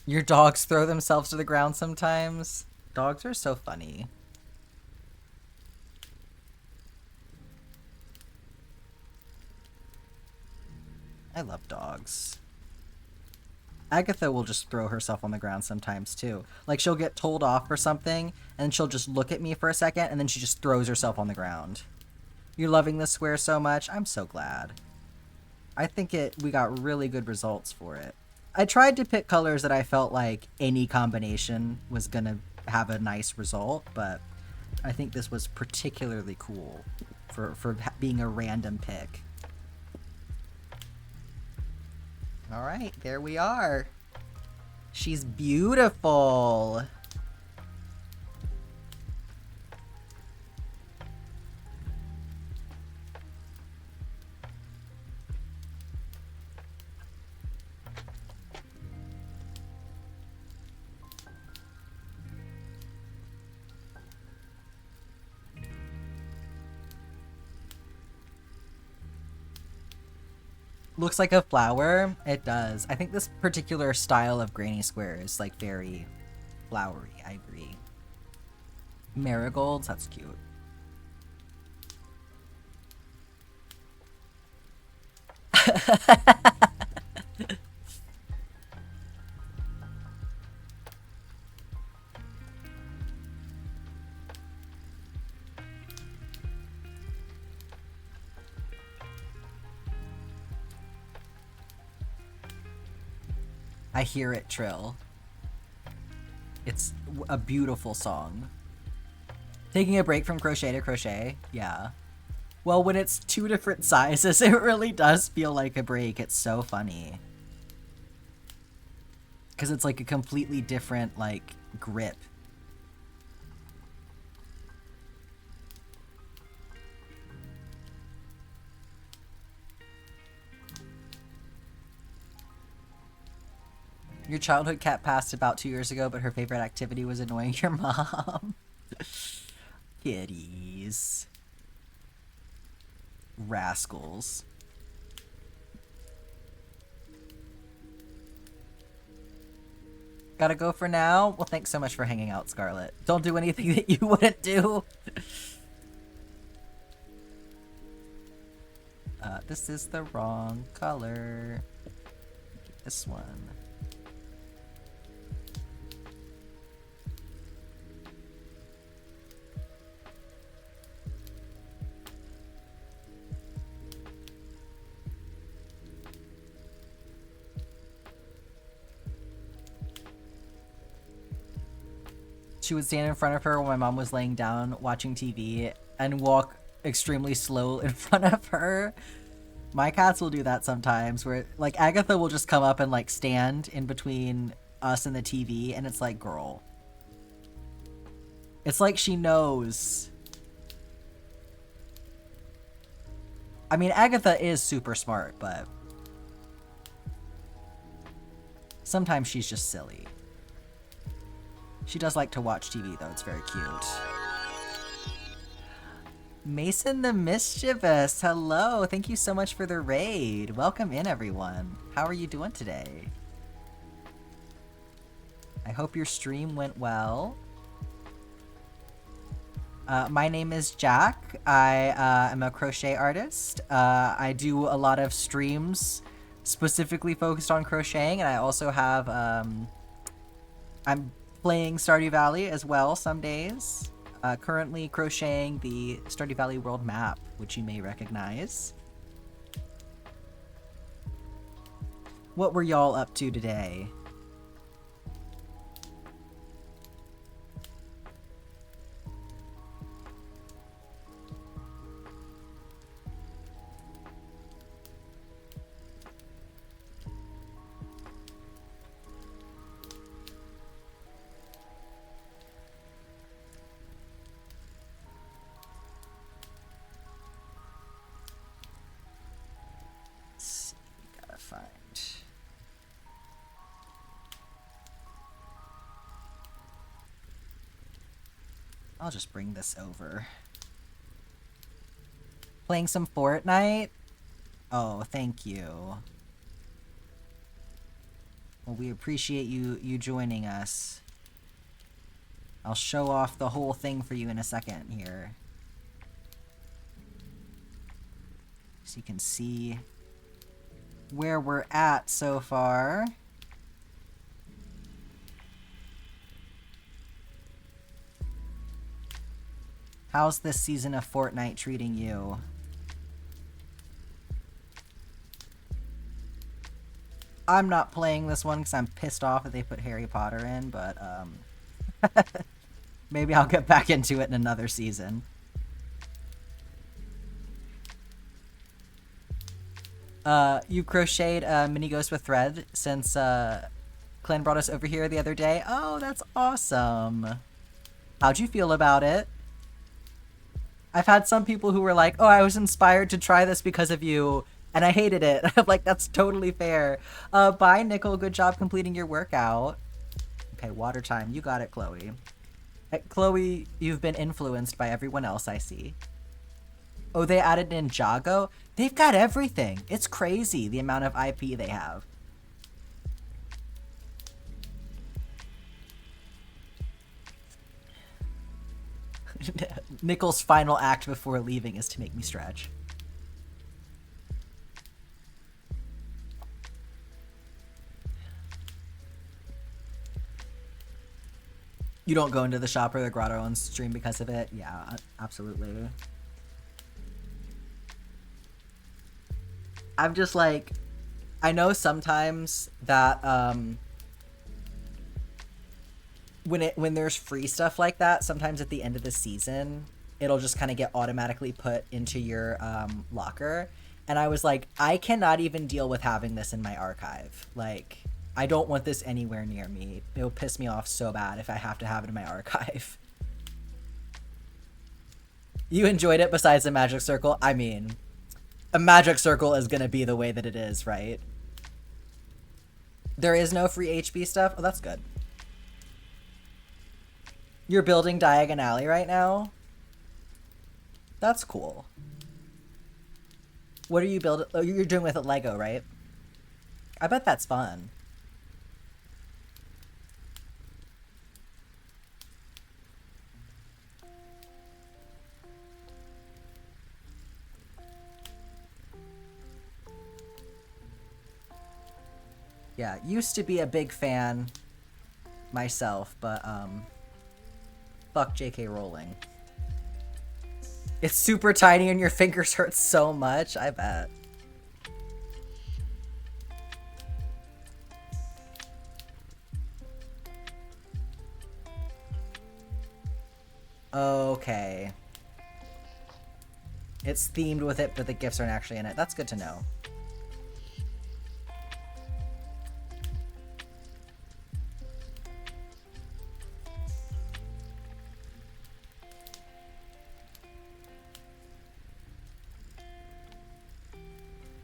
Your dogs throw themselves to the ground sometimes. Dogs are so funny. I love dogs. Agatha will just throw herself on the ground sometimes too. Like, she'll get told off for something, and she'll just look at me for a second, and then she just throws herself on the ground. You're loving this square so much? I'm so glad. I think we got really good results for it. I tried to pick colors that I felt like any combination was gonna have a nice result, but I think this was particularly cool for being a random pick. All right, there we are. She's beautiful. Looks like a flower. It does. I think this particular style of granny square is like very flowery. I agree. Marigolds, that's cute. I hear it trill. It's a beautiful song. Taking a break from crochet to crochet, yeah. Well, when it's 2 different sizes, it really does feel like a break. It's so funny. Because it's like a completely different, like, grip. Your childhood cat passed about 2 years ago, but her favorite activity was annoying your mom. Kitties. Rascals. Gotta go for now? Well, thanks so much for hanging out, Scarlet. Don't do anything that you wouldn't do. This is the wrong color. Get this one. She would stand in front of her when my mom was laying down watching TV and walk extremely slow in front of her. My cats will do that sometimes, where like Agatha will just come up and like stand in between us and the TV, and it's like, girl. It's like she knows. I mean, Agatha is super smart, but sometimes she's just silly. She does like to watch TV, though. It's very cute. Mason the Mischievous, hello. Thank you so much for the raid. Welcome in, everyone. How are you doing today? I hope your stream went well. My name is Jack. I am a crochet artist. I do a lot of streams specifically focused on crocheting, and I also have, I'm playing Stardew Valley as well some days. Currently crocheting the Stardew Valley world map, which you may recognize. What were y'all up to today? I'll just bring this over. Playing some Fortnite? Oh, thank you. Well, we appreciate you joining us. I'll show off the whole thing for you in a second here. So you can see where we're at so far. How's this season of Fortnite treating you? I'm not playing this one because I'm pissed off that they put Harry Potter in, but maybe I'll get back into it in another season. You crocheted a mini ghost with thread since Clint brought us over here the other day. Oh, that's awesome. How'd you feel about it? I've had some people who were like, oh, I was inspired to try this because of you, and I hated it. I'm like, that's totally fair. Bye, Nickel. Good job completing your workout. Okay, water time. You got it, Chloe. Chloe, you've been influenced by everyone else, I see. Oh, they added Ninjago? They've got everything. It's crazy, the amount of IP they have. Nickel's final act before leaving is to make me stretch. You don't go into the shop or the grotto on stream because of it? Yeah, absolutely. I'm just like, I know sometimes that when there's free stuff like that, sometimes at the end of the season, it'll just kind of get automatically put into your locker. And I was like, I cannot even deal with having this in my archive. Like, I don't want this anywhere near me. It'll piss me off so bad if I have to have it in my archive. You enjoyed it besides the magic circle? I mean, a magic circle is gonna be the way that it is, right? There is no free HB stuff? Oh, that's good. You're building Diagon Alley right now? That's cool. What are you building? Oh, you're doing with it Lego, right? I bet that's fun. Yeah, used to be a big fan myself, but fuck J.K. Rowling. It's super tiny and your fingers hurt so much, I bet. Okay. It's themed with it, but the gifts aren't actually in it. That's good to know.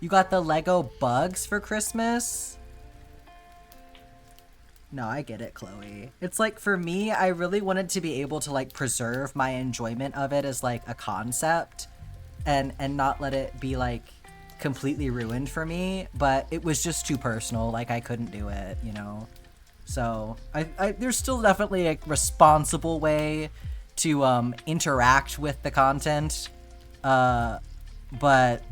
You got the Lego bugs for Christmas? No, I get it, Chloe. It's like, for me, I really wanted to be able to, like, preserve my enjoyment of it as, like, a concept and not let it be, like, completely ruined for me, but it was just too personal. Like, I couldn't do it, you know? So, there's still definitely a responsible way to, interact with the content, but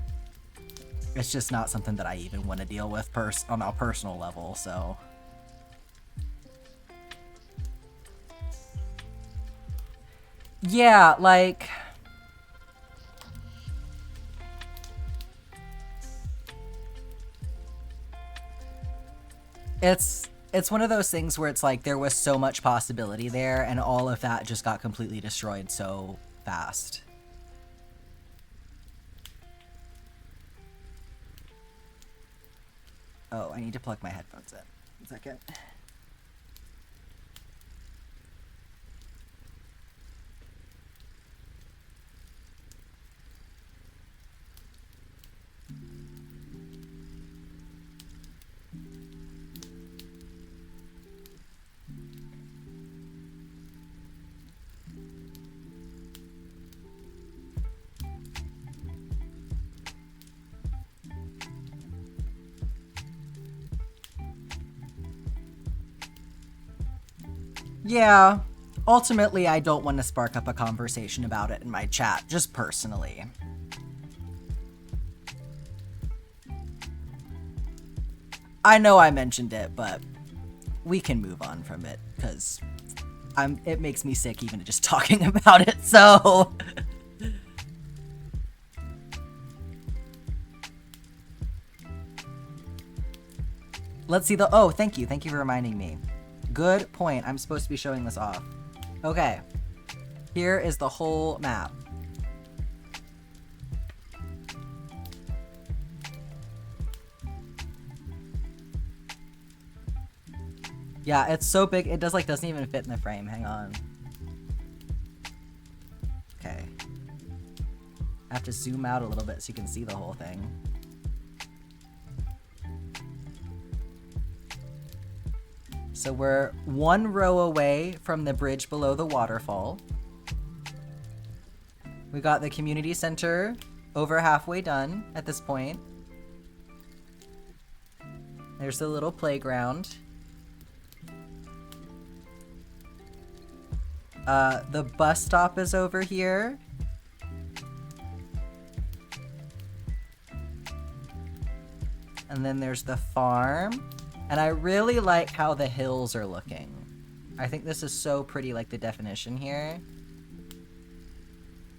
it's just not something that I even want to deal with on a personal level, so... Yeah, like... It's one of those things where it's like there was so much possibility there, and all of that just got completely destroyed so fast. Oh, I need to plug my headphones in. 1 second. Yeah, ultimately I don't want to spark up a conversation about it in my chat, just personally. I know I mentioned it, but we can move on from it, because it makes me sick even just talking about it, so... Let's see the... Oh, thank you for reminding me. Good point. I'm supposed to be showing this off. Okay. Here is the whole map. Yeah, it's so big, it doesn't even fit in the frame. Hang on. Okay. I have to zoom out a little bit so you can see the whole thing. So we're 1 row away from the bridge below the waterfall. We got the community center over halfway done at this point. There's the little playground. The bus stop is over here. And then there's the farm. And I really like how the hills are looking. I think this is so pretty, like the definition here.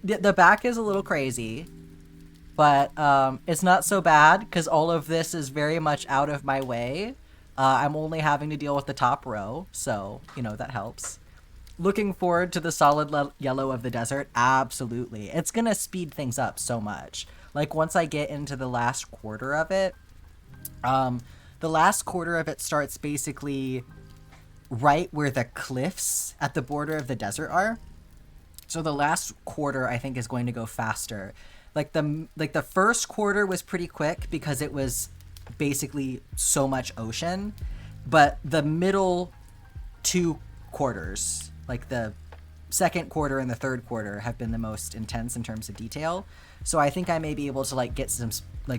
The back is a little crazy, but it's not so bad because all of this is very much out of my way. I'm only having to deal with the top row, so, you know, that helps. Looking forward to the solid yellow of the desert? Absolutely. It's gonna speed things up so much. Like, once I get into the last quarter of it, the last quarter of it starts basically right where the cliffs at the border of the desert are. So the last quarter, I think, is going to go faster. Like the first quarter was pretty quick because it was basically so much ocean, but the middle 2 quarters, like the second quarter and the third quarter, have been the most intense in terms of detail. So I think I may be able to like get some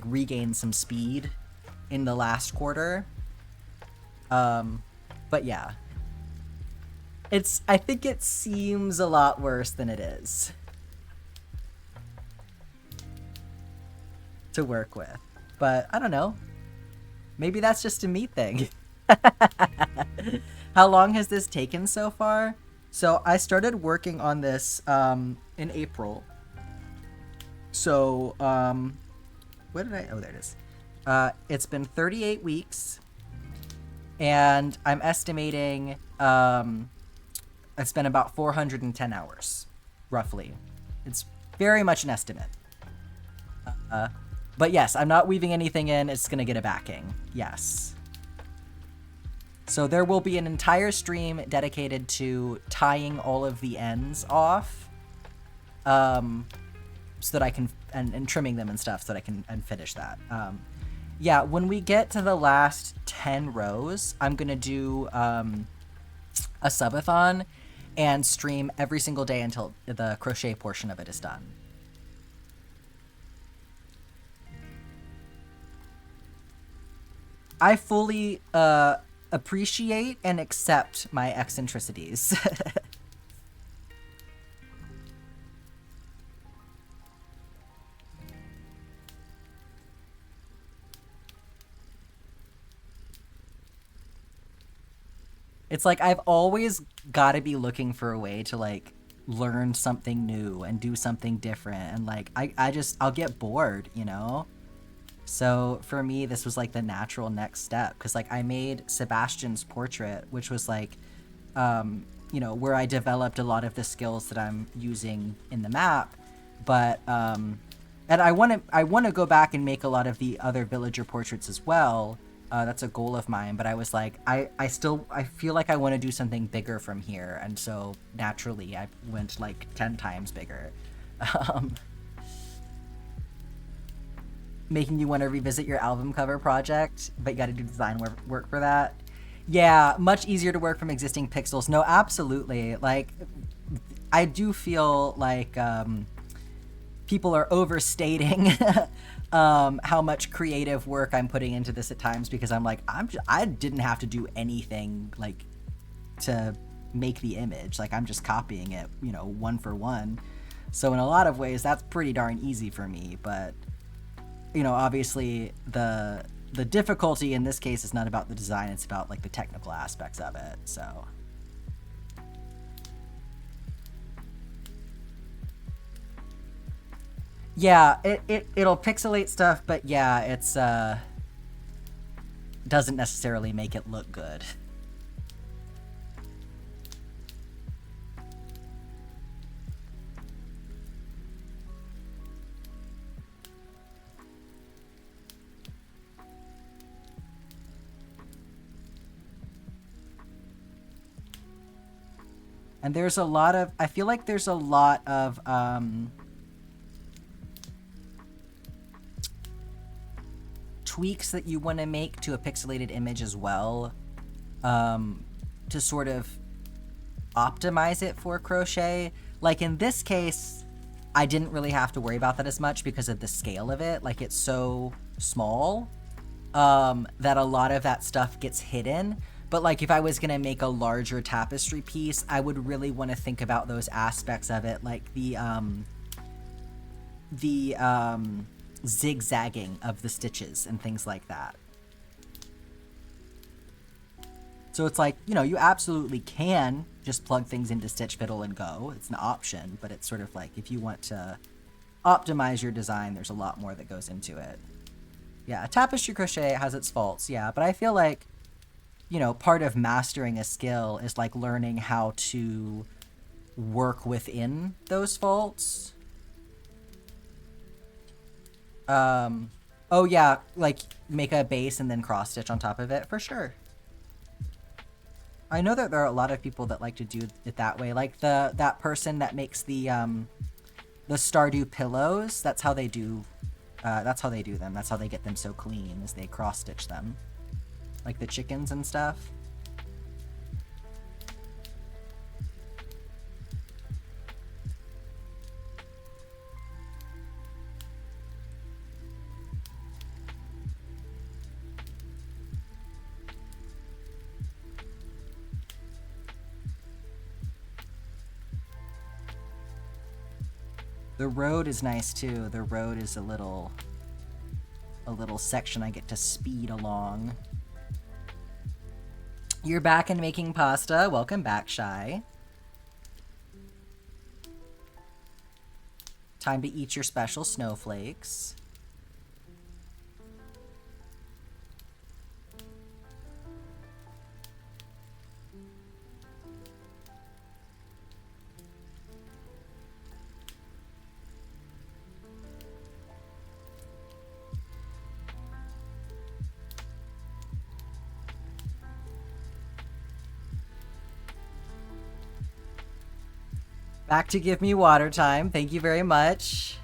regain some speed in the last quarter. But yeah. I think it seems a lot worse than it is to work with. But I don't know. Maybe that's just a me thing. How long has this taken so far? So I started working on this in April. So, what did I... Oh, there it is. It's been 38 weeks, and I'm estimating I spent about 410 hours, roughly. It's very much an estimate. But yes, I'm not weaving anything in. It's going to get a backing. Yes. So there will be an entire stream dedicated to tying all of the ends off, so that I can, and trimming them and stuff so that I can finish that. Yeah, when we get to the last 10 rows, I'm going to do a subathon and stream every single day until the crochet portion of it is done. I fully appreciate and accept my eccentricities. It's like I've always got to be looking for a way to like learn something new and do something different, and like I'll get bored, you know? So for me, this was like the natural next step, because like I made Sebastian's portrait, which was like, you know, where I developed a lot of the skills that I'm using in the map. But and I want to go back and make a lot of the other villager portraits as well. That's a goal of mine. But I was like, I feel like I want to do something bigger from here, and so naturally I went like 10 times bigger. Making you want to revisit your album cover project, but you got to do design work for that. Yeah, much easier to work from existing pixels. No, absolutely. Like, I do feel like people are overstating how much creative work I'm putting into this at times, because I'm like, I didn't have to do anything like to make the image. Like, I'm just copying it, you know, one for one. So in a lot of ways, that's pretty darn easy for me. But you know, obviously the difficulty in this case is not about the design, it's about like the technical aspects of it. So yeah, it'll pixelate stuff, but yeah, it's doesn't necessarily make it look good. And there's a lot of, I feel like there's a lot of tweaks that you want to make to a pixelated image as well, to sort of optimize it for crochet. Like in this case, I didn't really have to worry about that as much because of the scale of it. Like, it's so small that a lot of that stuff gets hidden. But like, if I was gonna make a larger tapestry piece, I would really want to think about those aspects of it, like the zigzagging of the stitches and things like that. So it's like, you know, you absolutely can just plug things into Stitch Fiddle and go. It's an option, but it's sort of like, if you want to optimize your design, there's a lot more that goes into it. Yeah, tapestry crochet has its faults, yeah, but I feel like, you know, part of mastering a skill is like learning how to work within those faults. Oh yeah, like make a base and then cross stitch on top of it, for sure. I know that there are a lot of people that like to do it that way, like that person that makes the Stardew pillows. That's how they do them. That's how they get them so clean, is they cross stitch them. Like the chickens and stuff. The road is nice too. The road is a little section I get to speed along. You're back and making pasta. Welcome back, Shy. Time to eat your special snowflakes. Back to give me water time. Thank you very much.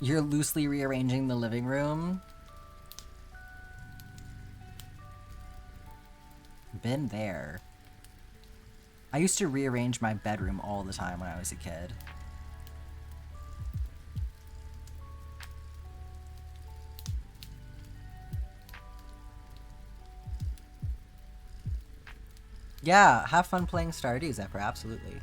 You're loosely rearranging the living room? Been there. I used to rearrange my bedroom all the time when I was a kid. Yeah, have fun playing Stardew, Zephyr, absolutely.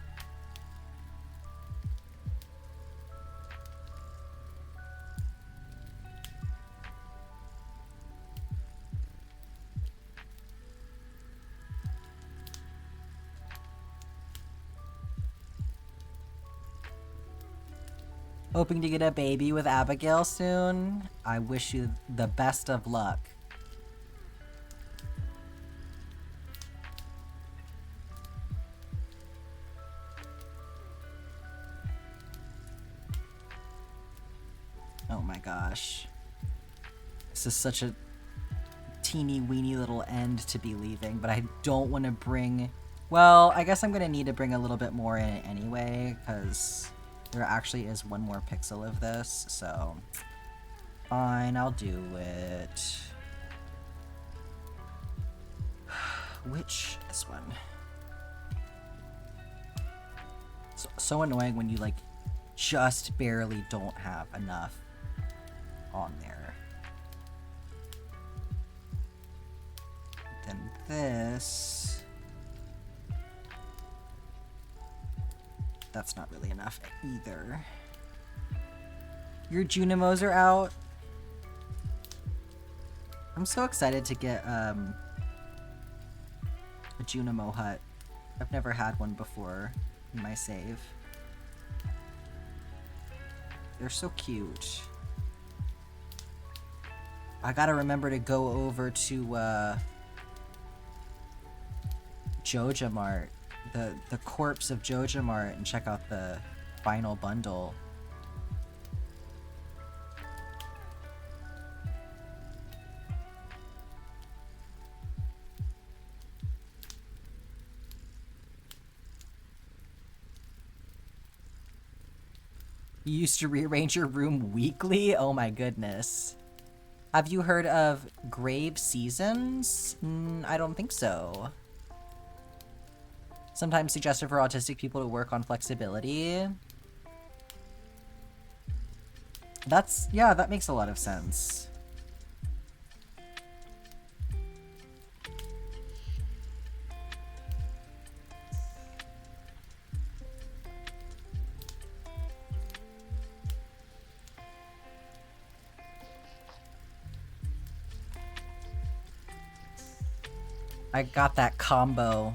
Hoping to get a baby with Abigail soon. I wish you the best of luck. Oh my gosh. This is such a teeny weeny little end to be leaving, but I don't want to bring... Well, I guess I'm going to need to bring a little bit more in anyway, because there actually is one more pixel of this, so... Fine, I'll do it. Which? This one. So annoying when you, like, just barely don't have enough on there. Then this... That's not really enough either. Your Junimos are out. I'm so excited to get a Junimo hut. I've never had one before in my save. They're so cute. I gotta remember to go over to Joja Mart, the corpse of Joja Mart, and check out the final bundle. You used to rearrange your room weekly? Oh my goodness. Have you heard of grave seasons? I don't think so. Sometimes suggested for autistic people to work on flexibility. Yeah, that makes a lot of sense. I got that combo,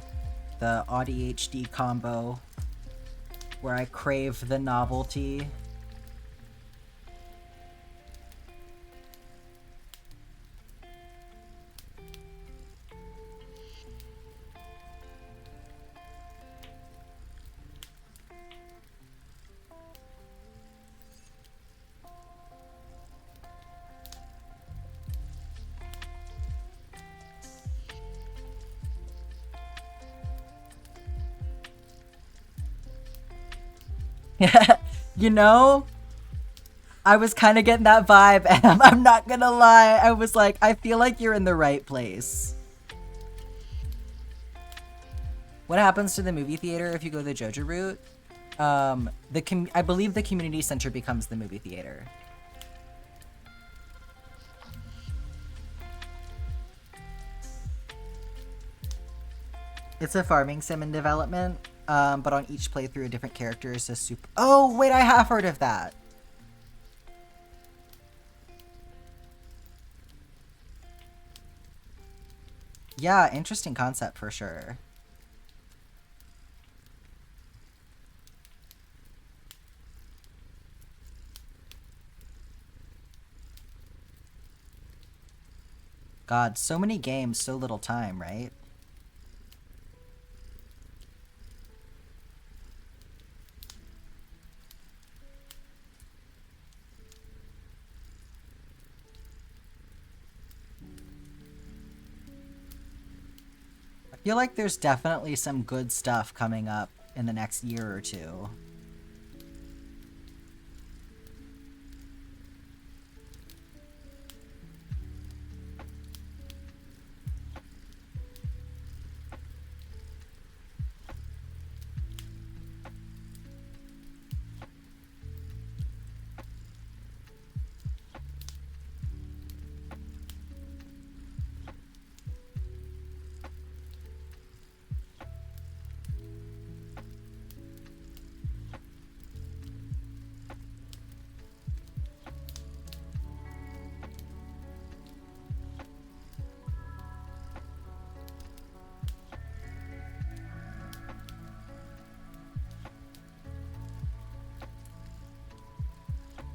the ADHD combo, where I crave the novelty. You know, I was kind of getting that vibe, and I'm not gonna lie. I was like, I feel like you're in the right place. What happens to the movie theater if you go the Joja route? I believe the community center becomes the movie theater. It's a farming sim in development, but on each playthrough, a different character is a super. Oh wait, I have heard of that. Yeah, interesting concept for sure. God, so many games, so little time, right? I feel like there's definitely some good stuff coming up in the next year or two.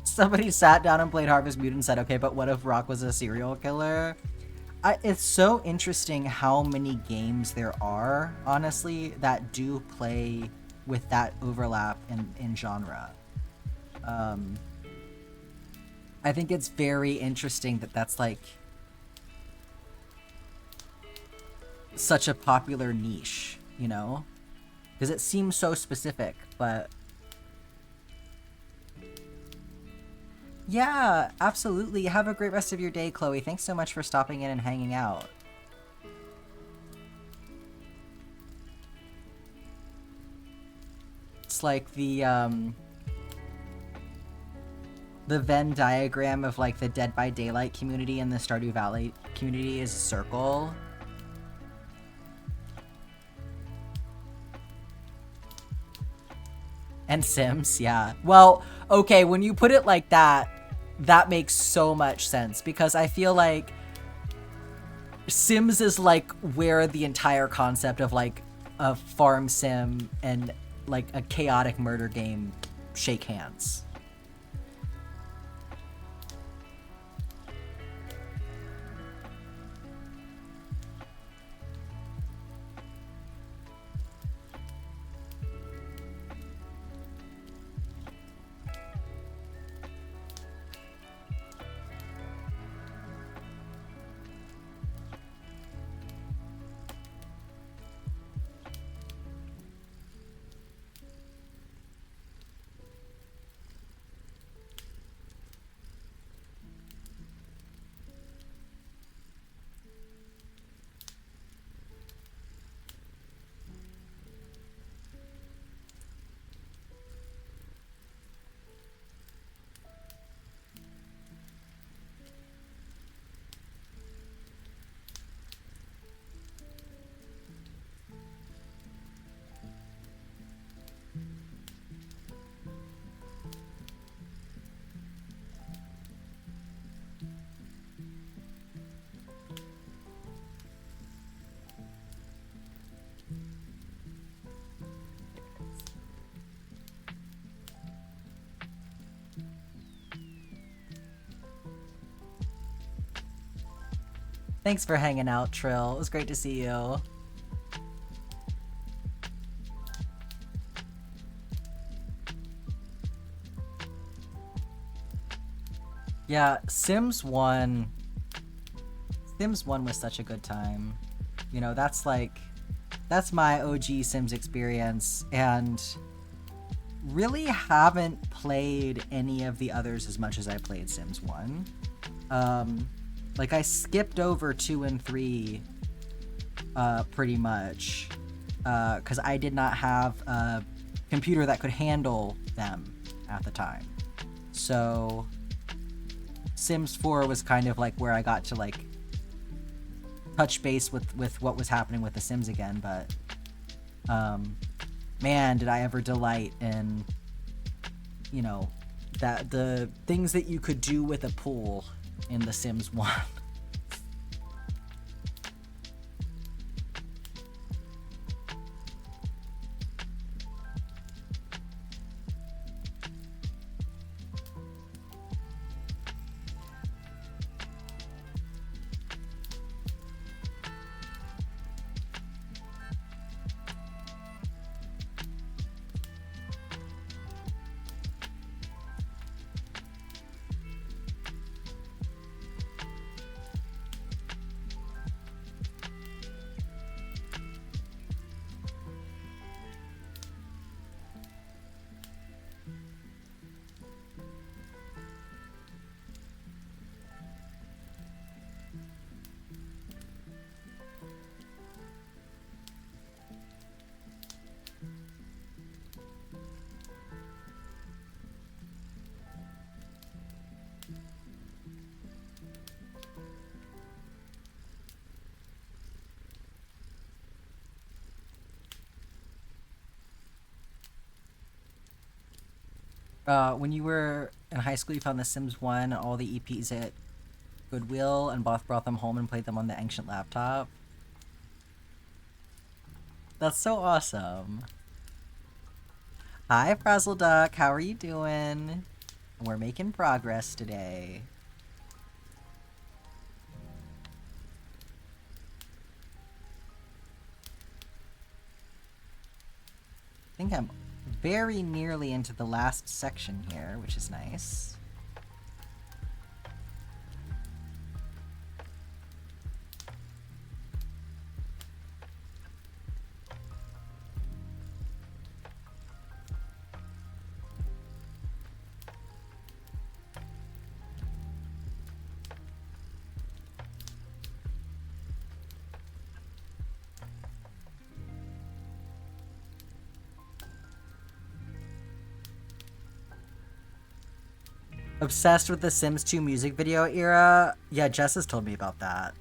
Somebody sat down and played Harvest Moon and said, okay, but what if Rock was a serial killer? It's so interesting how many games there are, honestly, that do play with that overlap in genre. I think it's very interesting that that's like such a popular niche, you know? Because it seems so specific, but yeah, absolutely. Have a great rest of your day, Chloe. Thanks so much for stopping in and hanging out. It's like the Venn diagram of like the Dead by Daylight community and the Stardew Valley community is a circle. And Sims, yeah. Well, okay, when you put it like that, that makes so much sense because I feel like Sims is like where the entire concept of like a farm sim and like a chaotic murder game shake hands. Thanks for hanging out, Trill. It was great to see you. Yeah, Sims 1 was such a good time. You know, that's my OG Sims experience, and really haven't played any of the others as much as I played Sims 1. Like, I skipped over 2 and 3 pretty much because I did not have a computer that could handle them at the time. So Sims 4 was kind of like where I got to like touch base with what was happening with The Sims again, but Man, did I ever delight in, you know, that the things that you could do with a pool in The Sims 1. When you were in high school, you found The Sims 1, all the EPs at Goodwill, and both brought them home and played them on the ancient laptop. That's so awesome. Hi, Frazzle Duck. How are you doing? We're making progress today. I think I'm very nearly into the last section here, which is nice. Obsessed with the Sims 2 music video era? Yeah, Jess has told me about that.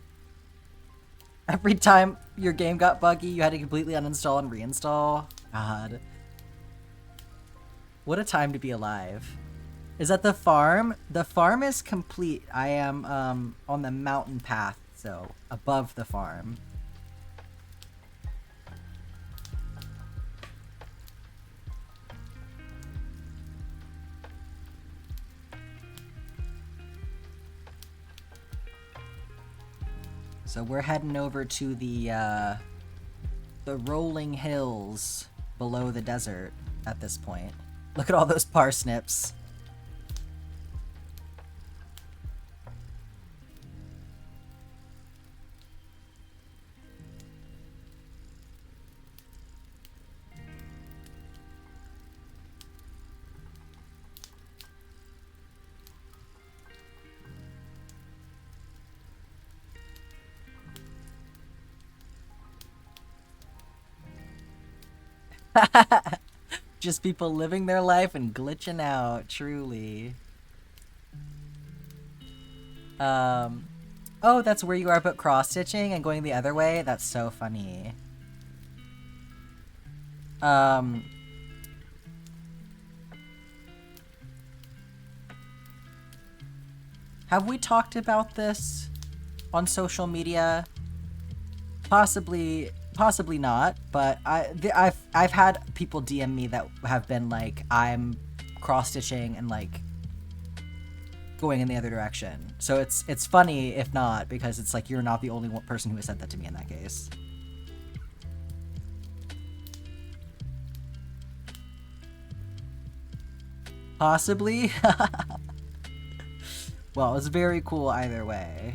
Every time your game got buggy, you had to completely uninstall and reinstall. God. What a time to be alive. Is that the farm? The farm is complete. I am on the mountain path, so above the farm. So we're heading over to the rolling hills below the desert at this point. Look at all those parsnips. Just people living their life and glitching out, truly. Oh, that's where you are but cross-stitching and going the other way? That's so funny. Have we talked about this on social media? Possibly not, but I've had people DM me that have been like, I'm cross-stitching and like going in the other direction. So it's funny if not, because it's like you're not the only person who has said that to me in that case. Possibly. Well, it's very cool either way.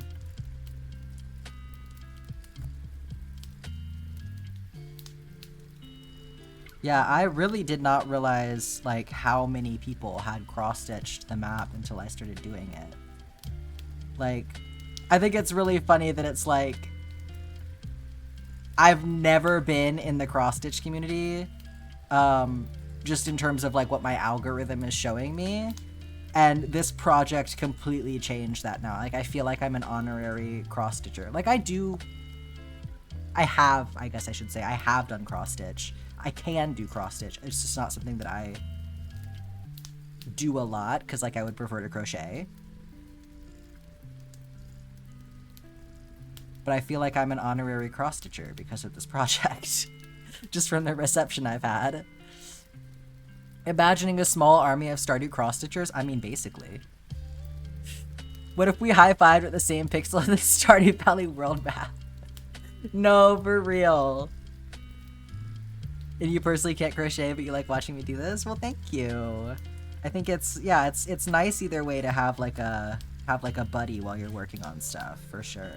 Yeah, I really did not realize, like, how many people had cross-stitched the map until I started doing it. Like, I think it's really funny that it's like, I've never been in the cross-stitch community, just in terms of, like, what my algorithm is showing me. And this project completely changed that now. Like, I feel like I'm an honorary cross-stitcher. Like, I do I guess I should say, I have done cross stitch. I can do cross stitch. It's just not something that I do a lot because like I would prefer to crochet. But I feel like I'm an honorary cross stitcher because of this project. Just from the reception I've had. Imagining a small army of Stardew cross stitchers? I mean, basically. What if we high-fived at the same pixel of the Stardew Valley world map? No, for real. And you personally can't crochet, but you like watching me do this? Well, thank you. I think it's nice either way to have like a buddy while you're working on stuff, for sure.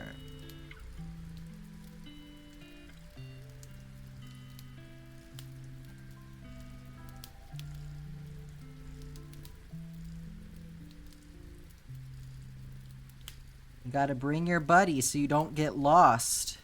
You gotta bring your buddy so you don't get lost.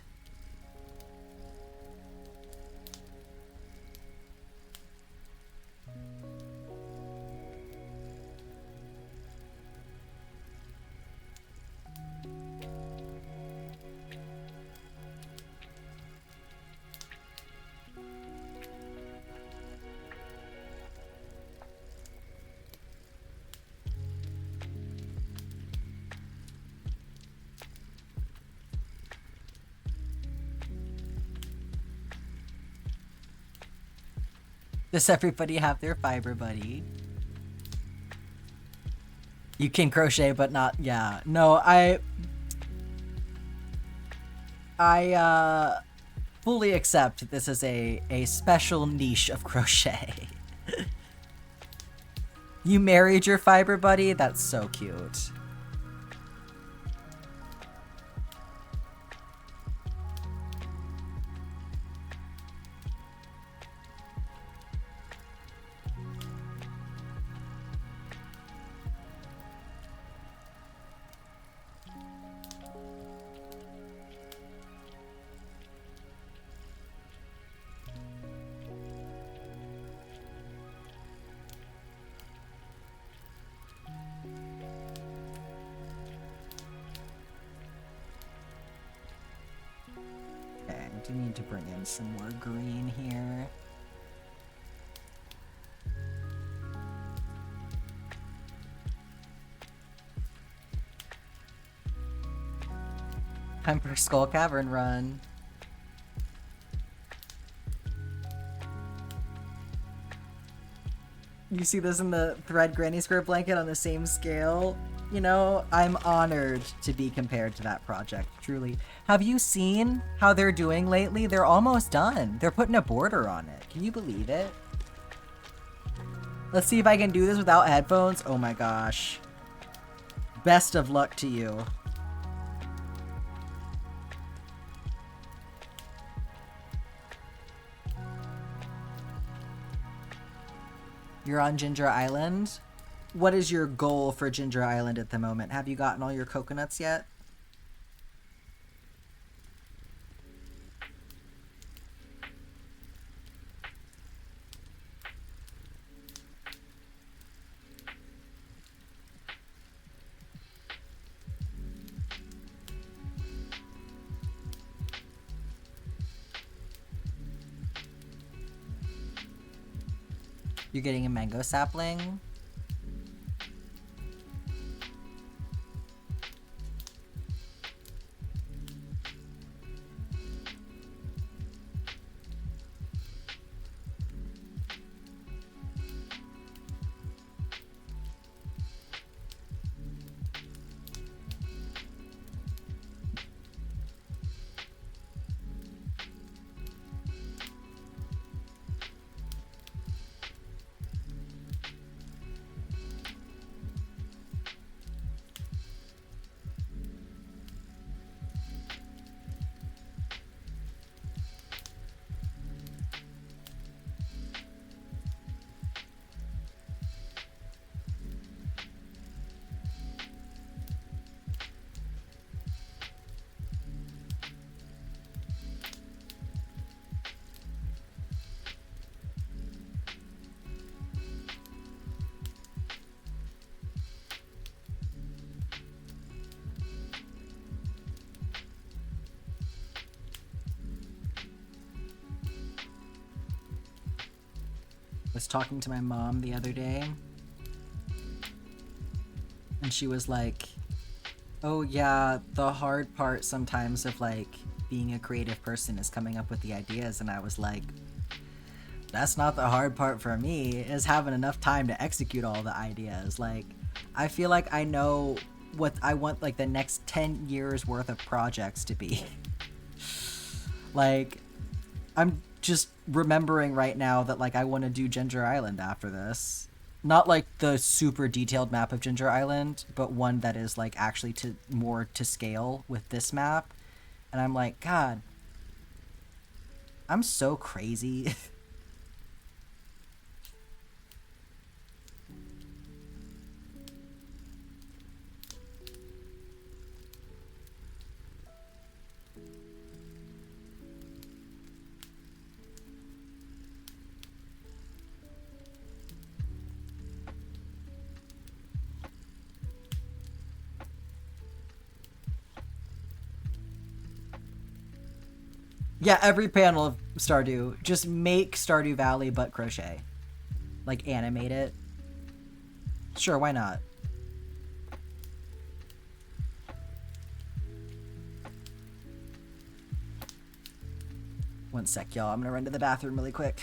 Does everybody have their fiber buddy? You can crochet, but not, yeah. No, I fully accept this is a special niche of crochet. You married your fiber buddy? That's so cute. I need to bring in some more green here. Time for Skull Cavern run. You see this in the thread granny square blanket on the same scale? You know, I'm honored to be compared to that project, truly. Have you seen how they're doing lately? They're almost done. They're putting a border on it. Can you believe it? Let's see if I can do this without headphones. Oh my gosh. Best of luck to you. You're on Ginger Island? What is your goal for Ginger Island at the moment? Have you gotten all your coconuts yet? You're getting a mango sapling? was talking to my mom the other day, and she was like, oh yeah, the hard part sometimes of like being a creative person is coming up with the ideas. And I was like, that's not the hard part for me, is having enough time to execute all the ideas. Like, I feel like I know what I want like the next 10 years worth of projects to be. Like, I'm just remembering right now that like I want to do Ginger Island after this. Not like the super detailed map of Ginger Island, but one that is like actually to more to scale with this map. And I'm like, God, I'm so crazy. Yeah, every panel of Stardew. Just make Stardew Valley but crochet. Like, animate it. Sure, why not? One sec, y'all. I'm gonna run to the bathroom really quick.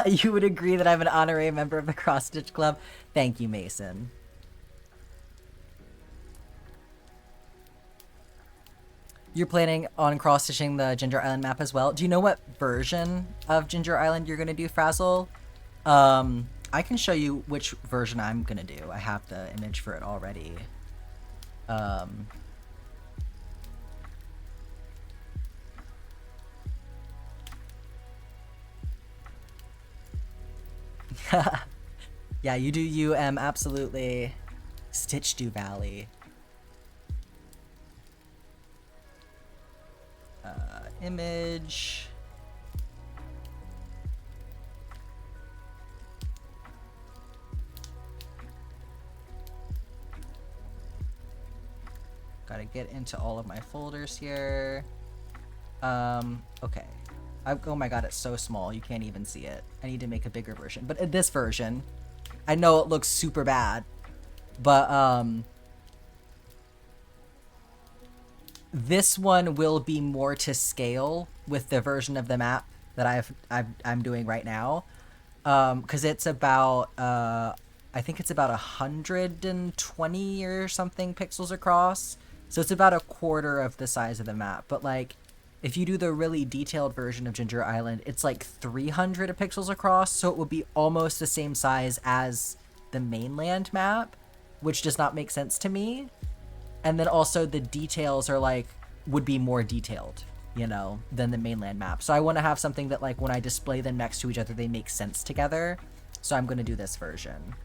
You would agree that I'm an honorary member of the Cross Stitch Club? Thank you, Mason. You're planning on cross-stitching the Ginger Island map as well? Do you know what version of Ginger Island you're gonna do, Frazzle? I can show you which version I'm gonna do. I have the image for it already. Yeah, you do you, absolutely. Stardew Valley. Image. Gotta get into all of my folders here. Okay. Oh my god, it's so small, you can't even see it. I need to make a bigger version. But in this version, I know it looks super bad, but this one will be more to scale with the version of the map that I'm doing right now. Because it's about, I think it's about 120 or something pixels across. So it's about a quarter of the size of the map. But like, if you do the really detailed version of Ginger Island, it's like 300 pixels across. So it will be almost the same size as the mainland map, which does not make sense to me. And then also the details are like, would be more detailed, you know, than the mainland map. So I want to have something that like when I display them next to each other, they make sense together. So I'm going to do this version.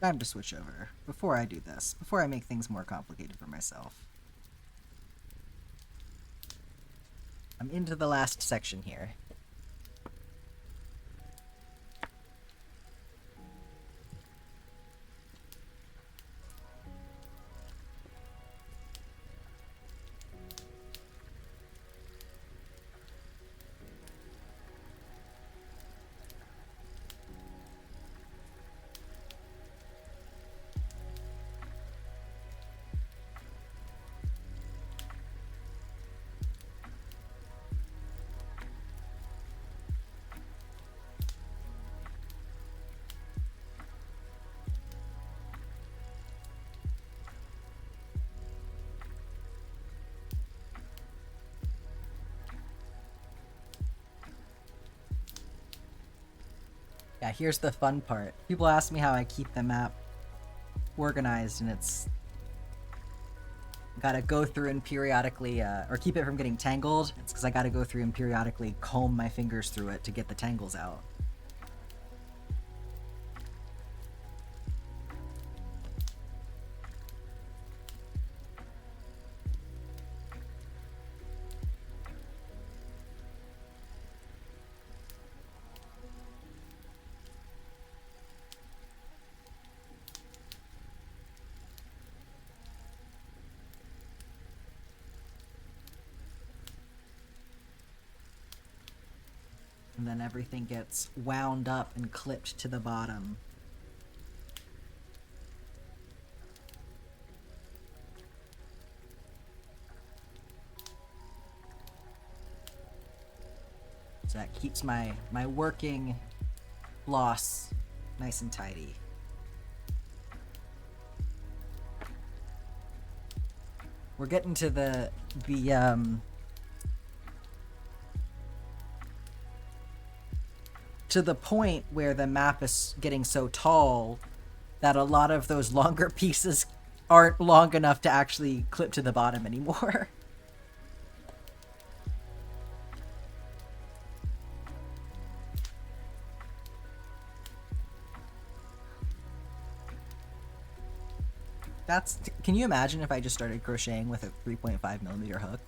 Time to switch over. Before I do this, before I make things more complicated for myself. I'm into the last section here. Yeah, here's the fun part. People ask me how I keep the map organized, and it's gotta go through and periodically, or keep it from getting tangled. It's because I gotta go through and periodically comb my fingers through it to get the tangles out. And then everything gets wound up and clipped to the bottom. So that keeps my working floss nice and tidy. We're getting to the to the point where the map is getting so tall that a lot of those longer pieces aren't long enough to actually clip to the bottom anymore. Can you imagine if I just started crocheting with a 3.5mm hook?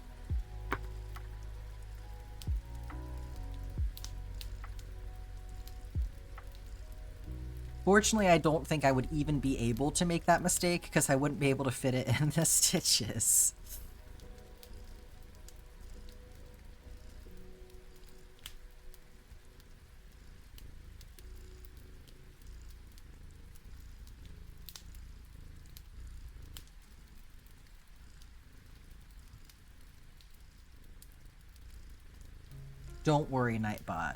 Fortunately, I don't think I would even be able to make that mistake because I wouldn't be able to fit it in the stitches. Don't worry, Nightbot.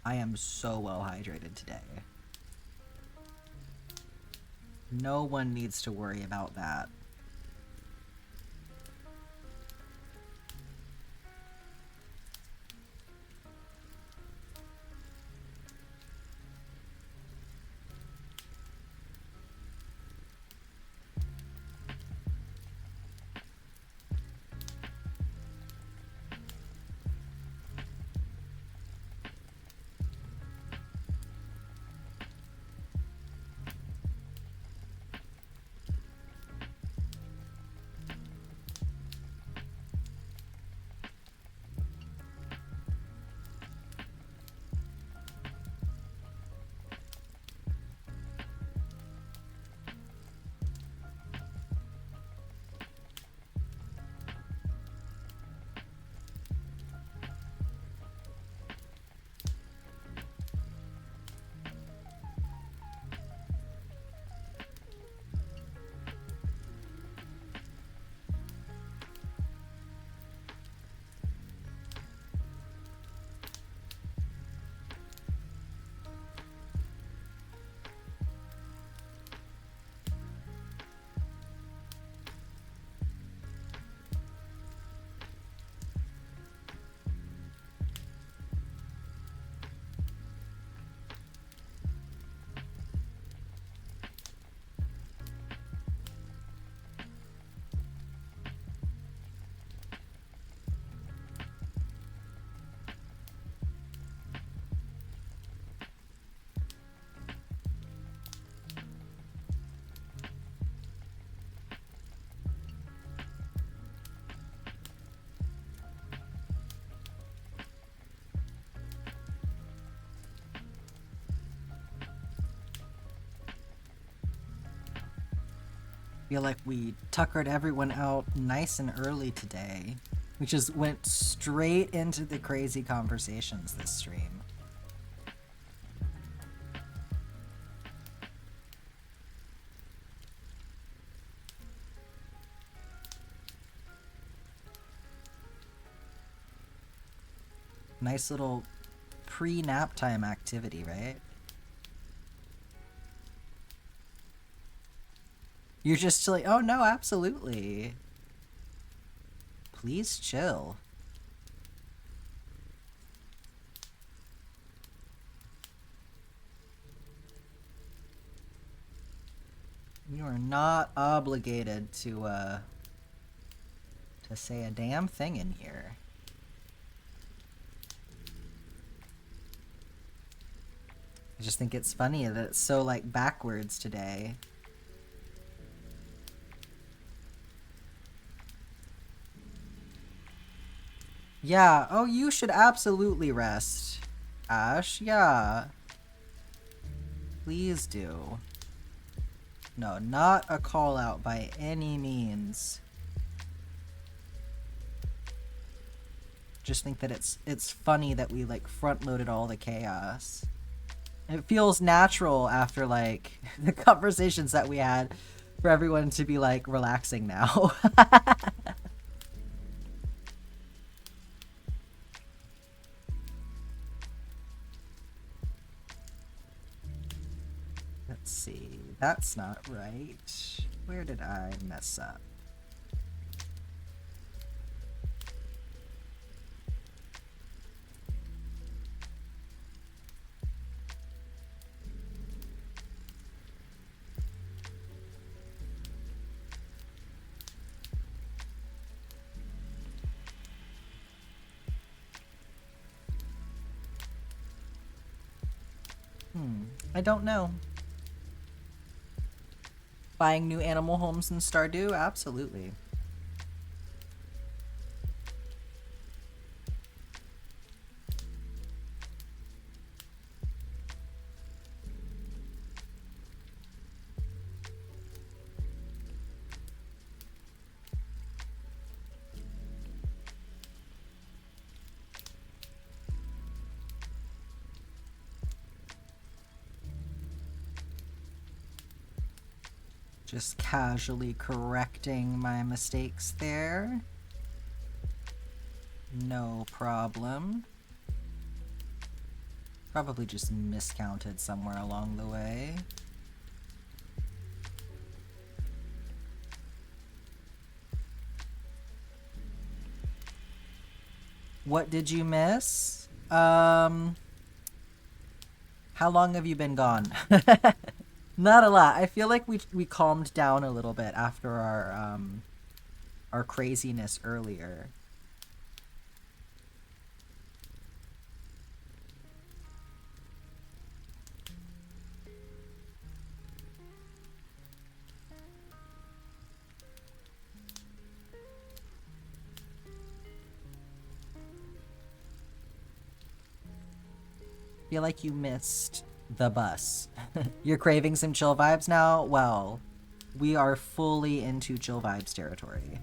I am so well hydrated today. No one needs to worry about that. Feel like we tuckered everyone out nice and early today. We just went straight into the crazy conversations this stream. Nice little pre-nap time activity, right? You're just like, oh no, absolutely. Please chill. You are not obligated to say a damn thing in here. I just think it's funny that it's so, like, backwards today. Yeah, oh, you should absolutely rest, Ash, yeah. Please do. No, not a call out by any means. Just think that it's funny that we, like, front-loaded all the chaos. It feels natural after, like, the conversations that we had for everyone to be, like, relaxing now. Let's see. That's not right. Where did I mess up? I don't know. Buying new animal homes in Stardew? Absolutely. Just casually correcting my mistakes there. No problem. Probably just miscounted somewhere along the way. What did you miss? How long have you been gone? Not a lot. I feel like we calmed down a little bit after our craziness earlier. Feel like you missed the bus. You're craving some chill vibes now? Well, we are fully into chill vibes territory.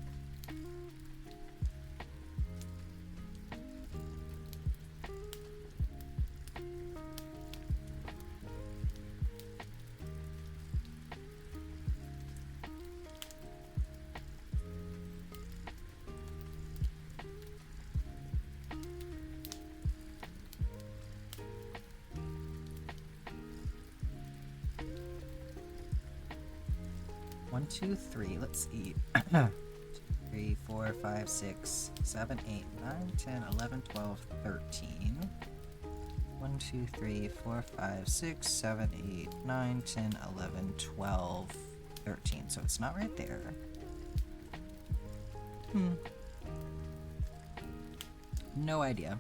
One, two, three. Let's eat. 3, 4, 5, 6, 7, 8, 9, 10, 11, 12, 13. 1, 2, 3, 4, 5, 6, 7, 8, 9, 10, 11, 12, 13. So it's not right there. No idea.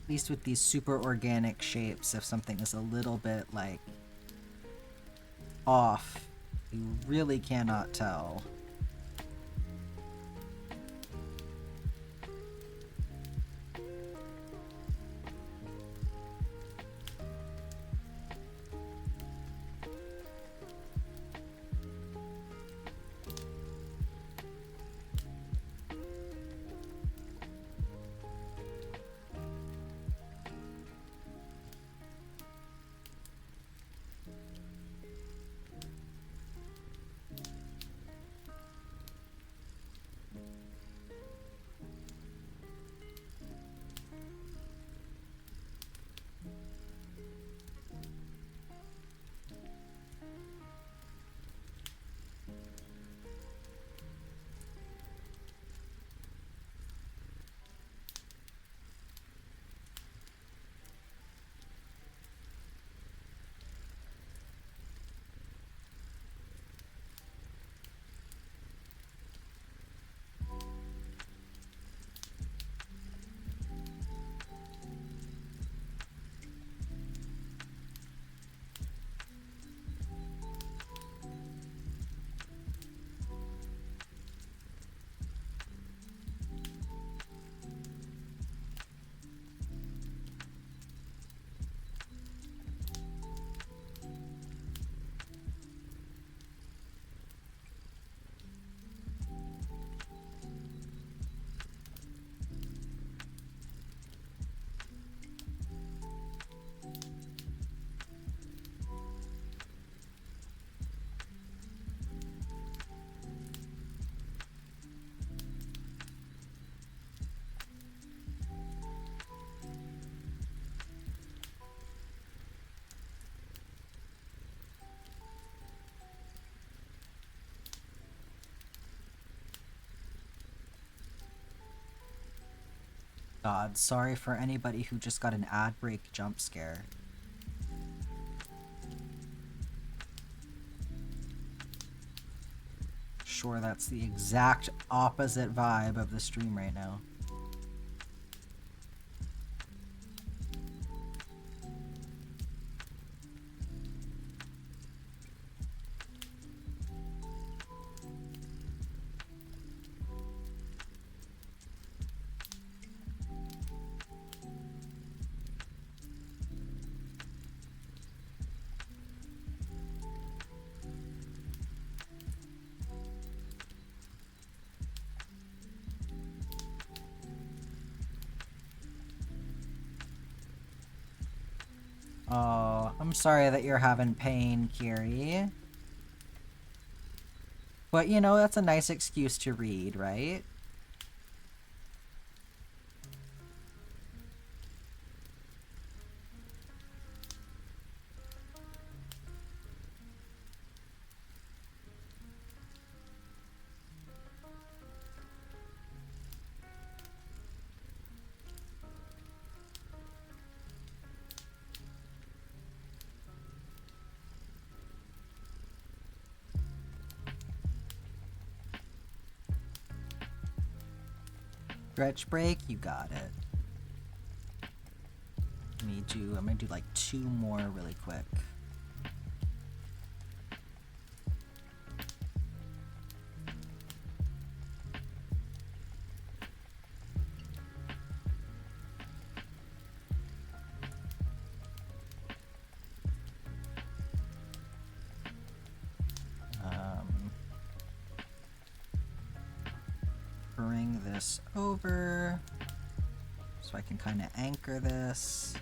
At least with these super organic shapes, if something is a little bit, like, off, you really cannot tell. God, sorry for anybody who just got an ad break jump scare. Sure, that's the exact opposite vibe of the stream right now. Oh, I'm sorry that you're having pain, Kiri. But, you know, that's a nice excuse to read, right? Stretch break, you got it. I'm gonna do like 2 more really quick. Bring this over so I can kind of anchor this.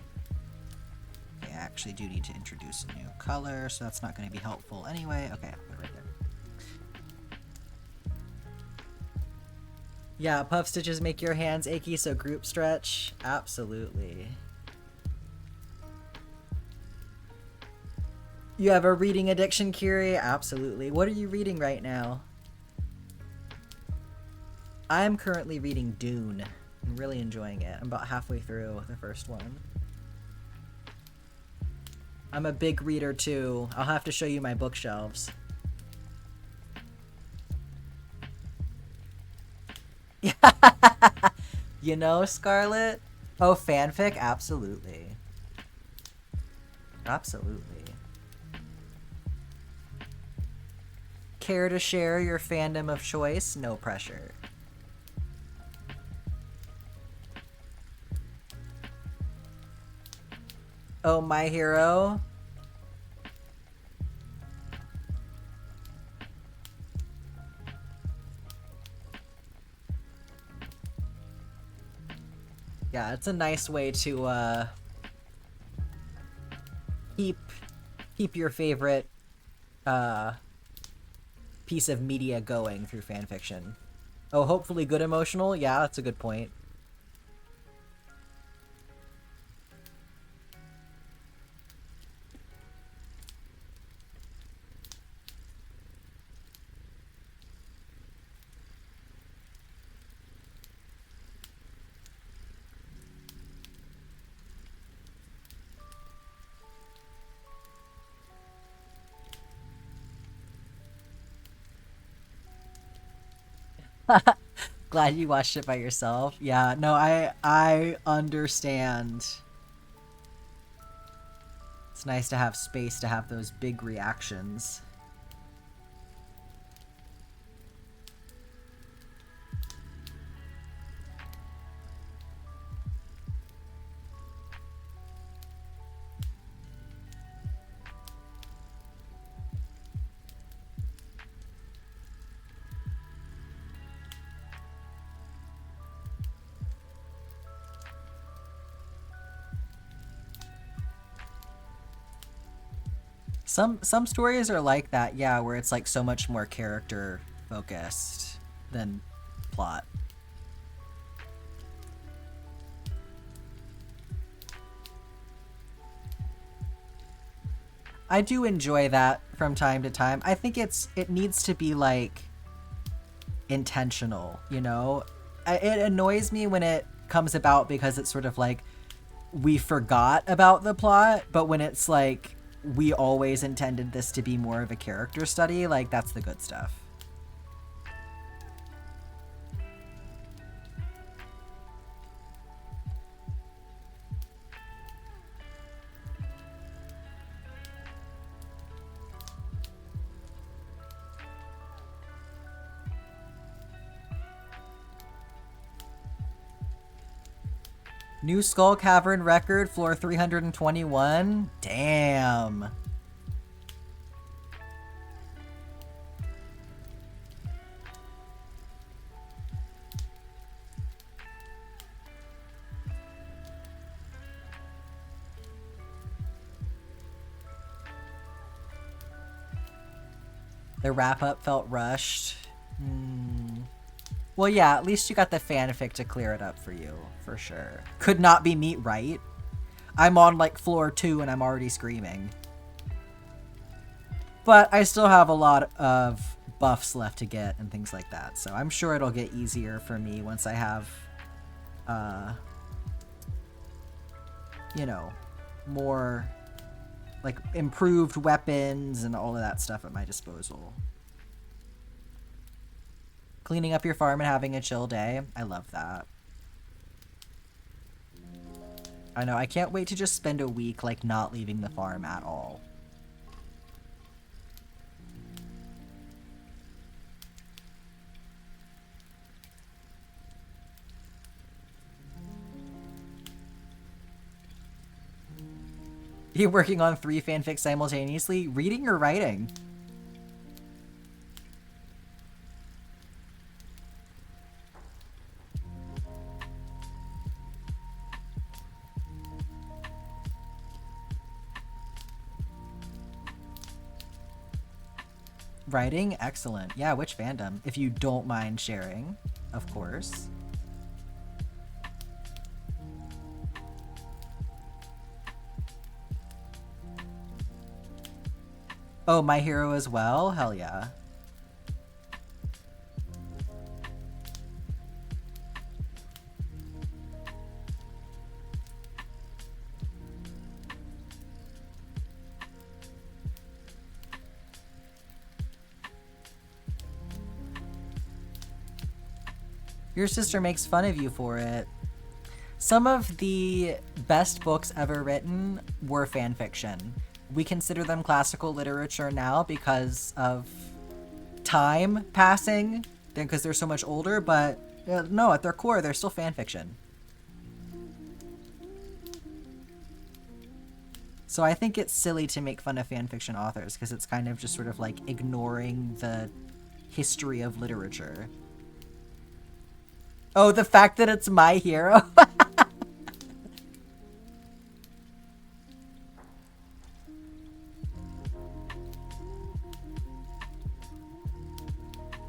Okay, I actually do need to introduce a new color, so that's not going to be helpful anyway. Okay, I'll put it right there. Yeah, puff stitches make your hands achy, so group stretch. Absolutely. You have a reading addiction, Kiri? Absolutely. What are you reading right now? I'm currently reading Dune. I'm really enjoying it. I'm about halfway through the first one. I'm a big reader too. I'll have to show you my bookshelves. You know, Scarlett? Oh, fanfic? Absolutely. Absolutely. Care to share your fandom of choice? No pressure. Oh, My Hero? Yeah, it's a nice way to keep your favorite piece of media going through fanfiction. Oh, hopefully good emotional? Yeah, that's a good point. Glad you watched it by yourself. Yeah, no, I understand. It's nice to have space to have those big reactions. Some stories are like that, yeah, where it's like so much more character focused than plot. I do enjoy that from time to time. I think it needs to be like intentional, you know? It annoys me when it comes about because it's sort of like we forgot about the plot, but when it's like we always intended this to be more of a character study, like that's the good stuff. New Skull Cavern record, floor 321. Damn. The wrap-up felt rushed. Well, yeah, at least you got the fanfic to clear it up for you, for sure. Could not be meat right. I'm on, like, floor 2 and I'm already screaming. But I still have a lot of buffs left to get and things like that, so I'm sure it'll get easier for me once I have, you know, more, like, improved weapons and all of that stuff at my disposal. Cleaning up your farm and having a chill day. I love that. I know, I can't wait to just spend a week, like, not leaving the farm at all. You're working on 3 fanfics simultaneously? Reading or writing? Writing? Excellent. Yeah, which fandom? If you don't mind sharing, of course. Oh, My Hero as well? Hell yeah. Your sister makes fun of you for it. Some of the best books ever written were fan fiction. We consider them classical literature now because of time passing, because they're so much older, but no, at their core, they're still fan fiction. So I think it's silly to make fun of fan fiction authors, because it's kind of just sort of like ignoring the history of literature. Oh, the fact that it's My Hero?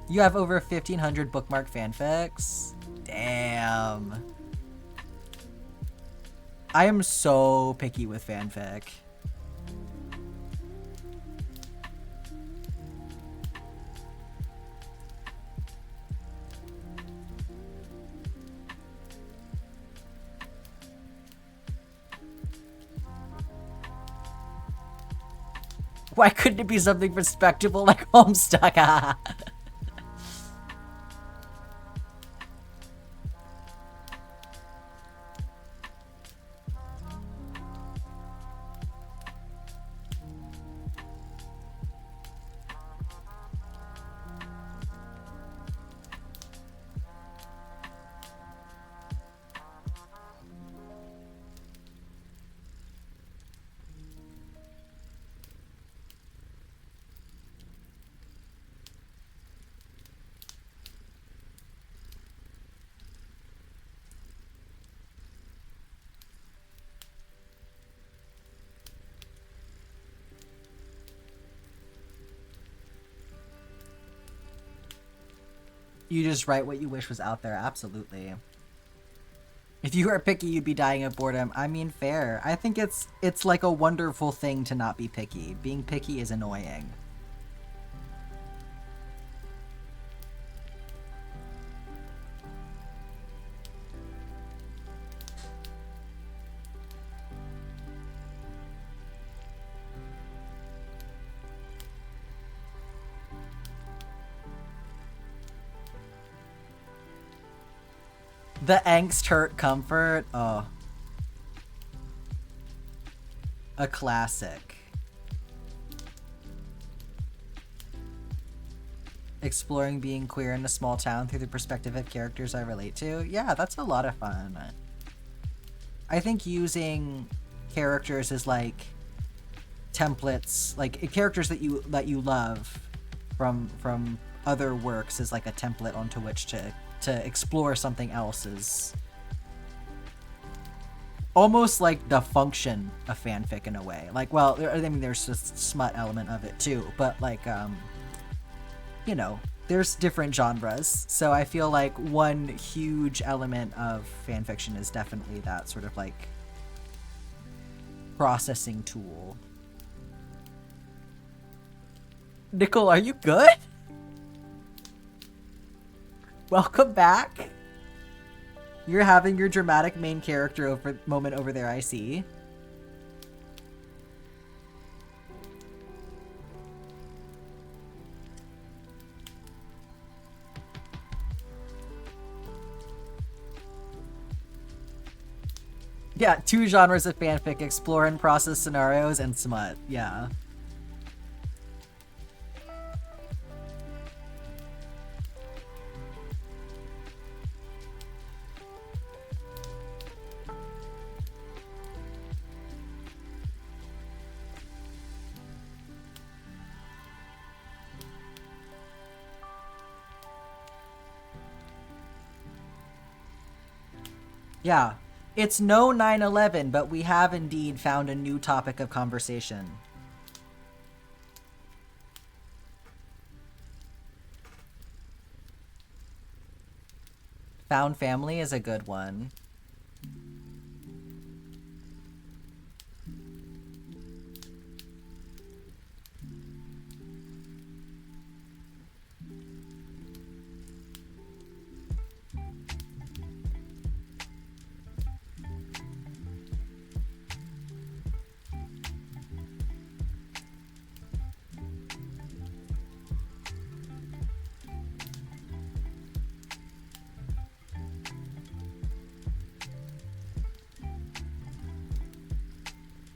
You have over 1,500 bookmark fanfics? Damn. I am so picky with fanfic. Why couldn't it be something respectable like Homestuck? You just write what you wish was out there, absolutely. If you were picky, you'd be dying of boredom. I mean, fair. I think it's like a wonderful thing to not be picky. Being picky is annoying. The angst hurt comfort. Oh. A classic. Exploring being queer in a small town through the perspective of characters I relate to. Yeah, that's a lot of fun. I think using characters as like templates, like characters that you love from other works is like a template onto which to explore something else is almost like the function of fanfic in a way. Like, well, I mean, there's just smut element of it too, but like, you know, there's different genres. So I feel like one huge element of fanfiction is definitely that sort of like processing tool. Nicole, are you good? Welcome back. You're having your dramatic main character moment over there, I see. Yeah, 2 genres of fanfic: explore and process scenarios and smut. Yeah. Yeah. It's no 9/11, but we have indeed found a new topic of conversation. Found family is a good one.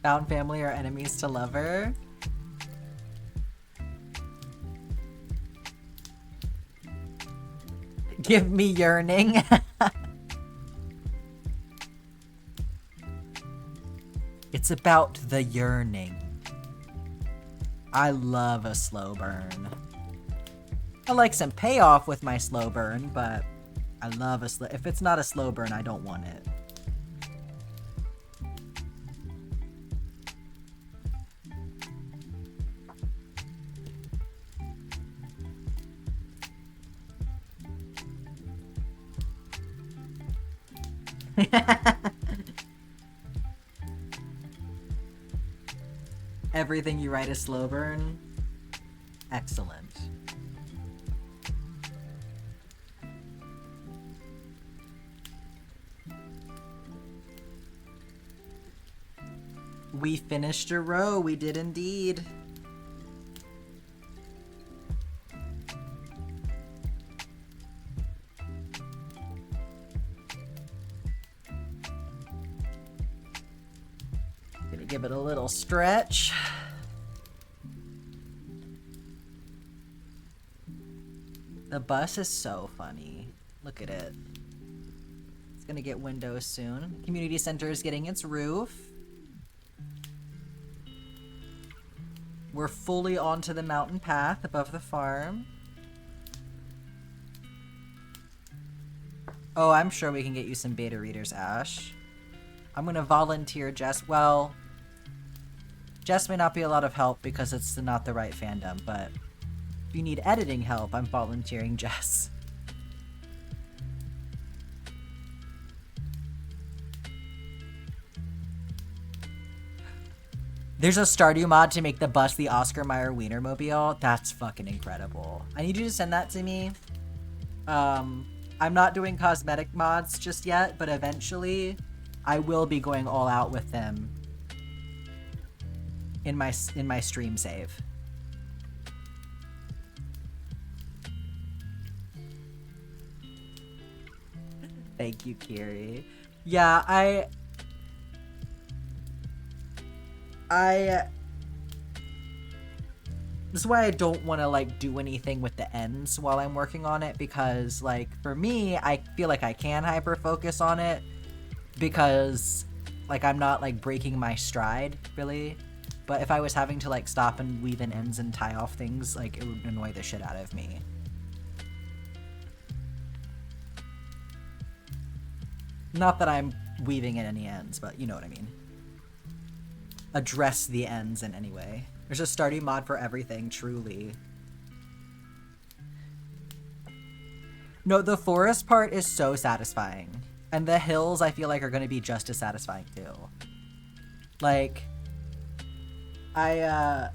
Found family or enemies to lover? Give me yearning. It's about the yearning. I love a slow burn. I like some payoff with my slow burn, but I love a slow... If it's not a slow burn, I don't want it. Everything you write is slow burn? Excellent. We finished a row, we did indeed. Gonna give it a little stretch. The bus is so funny. Look at it. It's gonna get windows soon. Community center is getting its roof. We're fully onto the mountain path above the farm. Oh, I'm sure we can get you some beta readers, Ash. I'm gonna volunteer Jess. Well, Jess may not be a lot of help because it's not the right fandom, but if you need editing help, I'm volunteering Jess. There's a Stardew mod to make the bus the Oscar Mayer Wienermobile. That's fucking incredible. I need you to send that to me. I'm not doing cosmetic mods just yet, but eventually I will be going all out with them in my stream save. Thank you, Kiri. Yeah, this is why I don't want to like do anything with the ends while I'm working on it, because like for me, I feel like I can hyper focus on it because like I'm not like breaking my stride really. But if I was having to like stop and weave in ends and tie off things, like it would annoy the shit out of me. Not that I'm weaving in any ends, but you know what I mean. Address the ends in any way. There's a Stardew mod for everything, truly. No, the forest part is so satisfying. And the hills, I feel like, are going to be just as satisfying, too. Like, I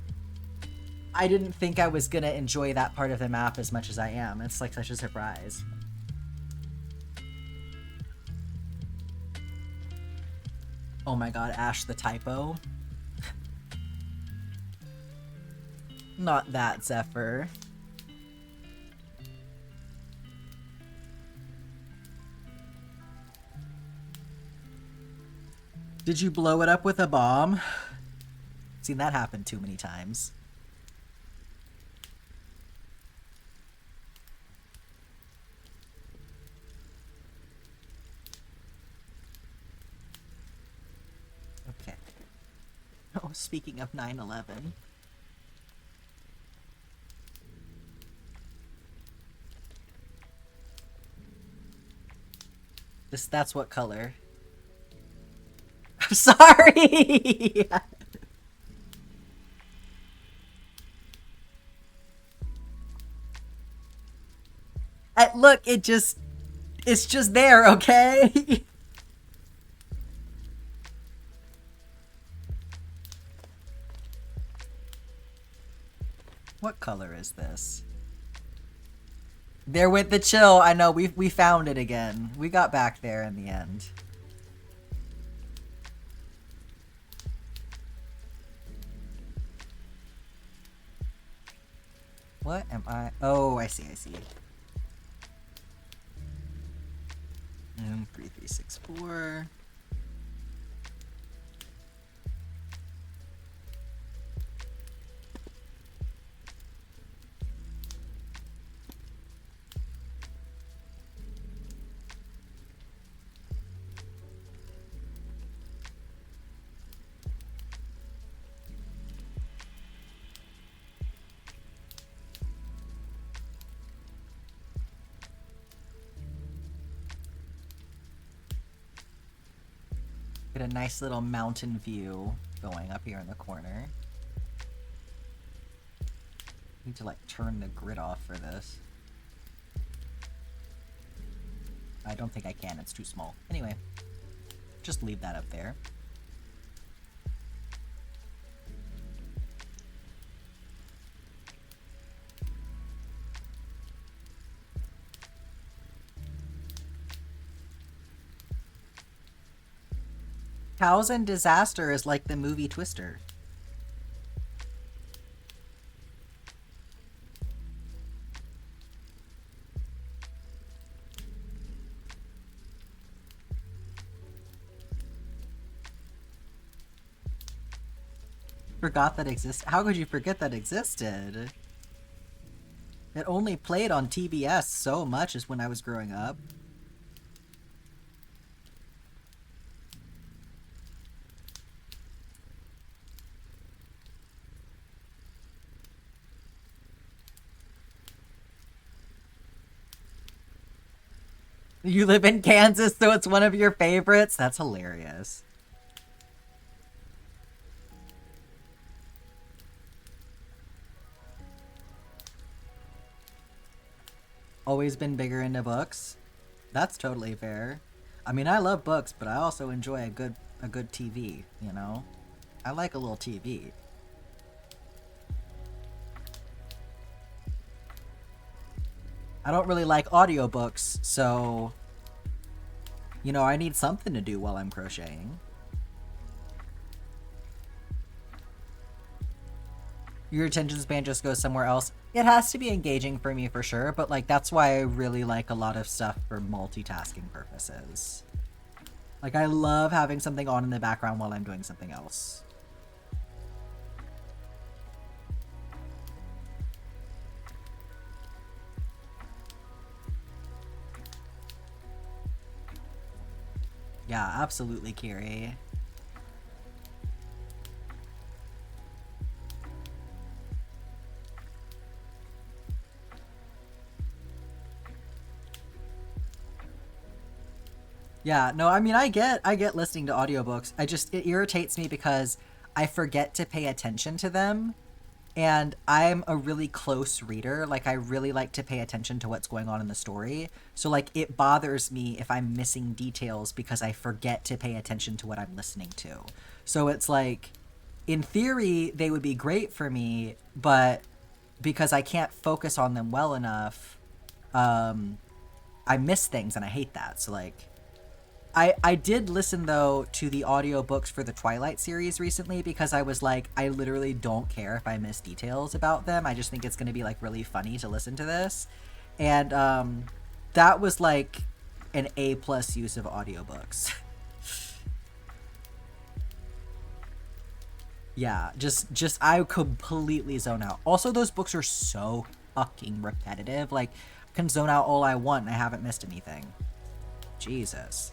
didn't think I was going to enjoy that part of the map as much as I am. It's, like, such a surprise. Oh my god, Ash the typo. Not that, Zephyr. Did you blow it up with a bomb? Seen that happen too many times. Okay. Oh, speaking of 9/11. That's what color? I'm sorry! Look, it's just there, okay? What color is this? There went the chill. I know, we found it again. We got back there in the end. What am I? Oh, I see. 3364. Get a nice little mountain view going up here in the corner. Need to like turn the grid off for this. I don't think I can, it's too small. Anyway, just leave that up there. Cows and Disaster is like the movie Twister. Forgot that existed. How could you forget that existed? It only played on TBS so much as when I was growing up. You live in Kansas, so it's one of your favorites? That's hilarious. Always been bigger into books? That's totally fair. I mean, I love books, but I also enjoy a good TV, you know? I like a little TV. I don't really like audiobooks, so... You know, I need something to do while I'm crocheting. Your attention span just goes somewhere else. It has to be engaging for me for sure, but like that's why I really like a lot of stuff for multitasking purposes. Like I love having something on in the background while I'm doing something else. Yeah, absolutely, Kiri. Yeah, no, I mean, I get listening to audiobooks. It irritates me because I forget to pay attention to them And I'm a really close reader. Like, I really like to pay attention to what's going on in the story. So, like, it bothers me if I'm missing details because I forget to pay attention to what I'm listening to. So it's like, in theory, they would be great for me, but because I can't focus on them well enough, I miss things, and I hate that. So, like, I did listen, though, to the audiobooks for the Twilight series recently because I was like, I literally don't care if I miss details about them. I just think it's going to be, like, really funny to listen to this. And that was, like, an A+ use of audiobooks. Yeah, just I completely zone out. Also, those books are so fucking repetitive. Like, I can zone out all I want and I haven't missed anything. Jesus.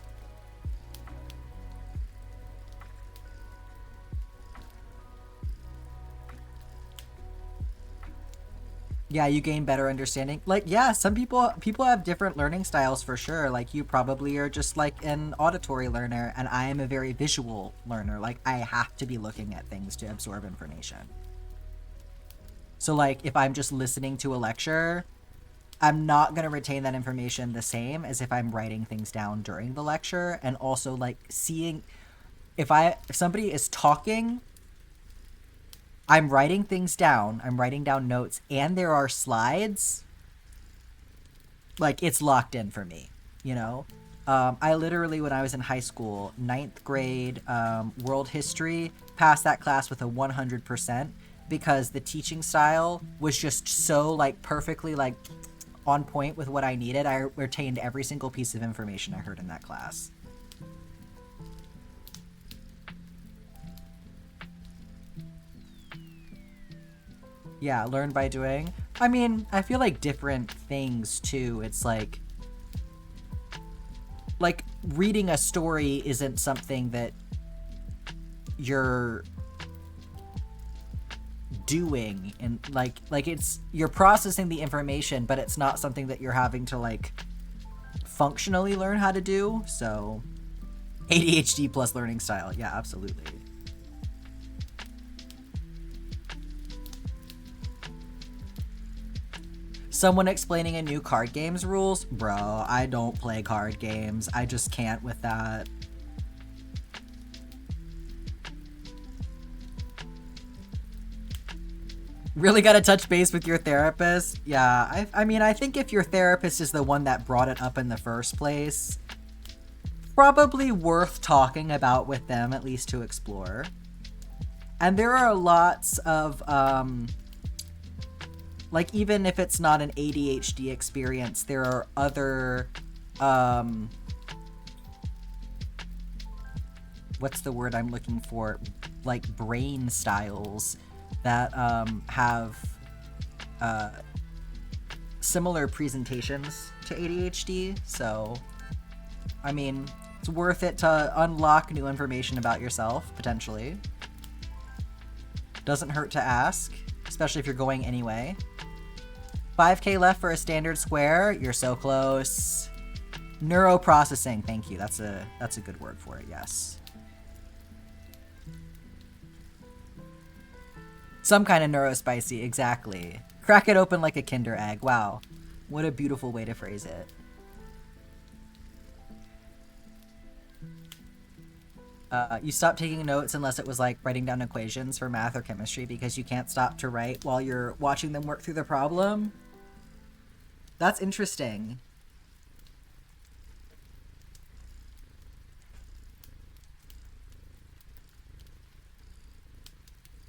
Yeah, you gain better understanding. Like, yeah, some people have different learning styles for sure. Like, you probably are just like an auditory learner, and I am a very visual learner. Like, I have to be looking at things to absorb information. So, like, if I'm just listening to a lecture, I'm not going to retain that information the same as if I'm writing things down during the lecture. And also, like, seeing if somebody is talking, I'm writing things down, I'm writing down notes, and there are slides, like, it's locked in for me, you know? I literally, when I was in high school, 9th grade world history, passed that class with a 100% because the teaching style was just so, like, perfectly, like, on point with what I needed. I retained every single piece of information I heard in that class. Yeah, learn by doing. I mean, I feel like different things too. It's like reading a story isn't something that you're doing, and like it's, you're processing the information, but it's not something that you're having to like functionally learn how to do. So ADHD plus learning style. Yeah, absolutely. Someone explaining a new card game's rules? Bro, I don't play card games. I just can't with that. Really gotta touch base with your therapist? Yeah, I mean, I think if your therapist is the one that brought it up in the first place, probably worth talking about with them, at least to explore. And there are lots of, like, even if it's not an ADHD experience, there are other, what's the word I'm looking for? Like, brain styles that have similar presentations to ADHD. So, I mean, it's worth it to unlock new information about yourself, potentially. Doesn't hurt to ask, especially if you're going anyway. 5K left for a standard square. You're so close. Neuroprocessing. Thank you. That's a good word for it. Yes. Some kind of neurospicy. Exactly. Crack it open like a Kinder egg. Wow. What a beautiful way to phrase it. You stop taking notes unless it was like writing down equations for math or chemistry because you can't stop to write while you're watching them work through the problem. That's interesting.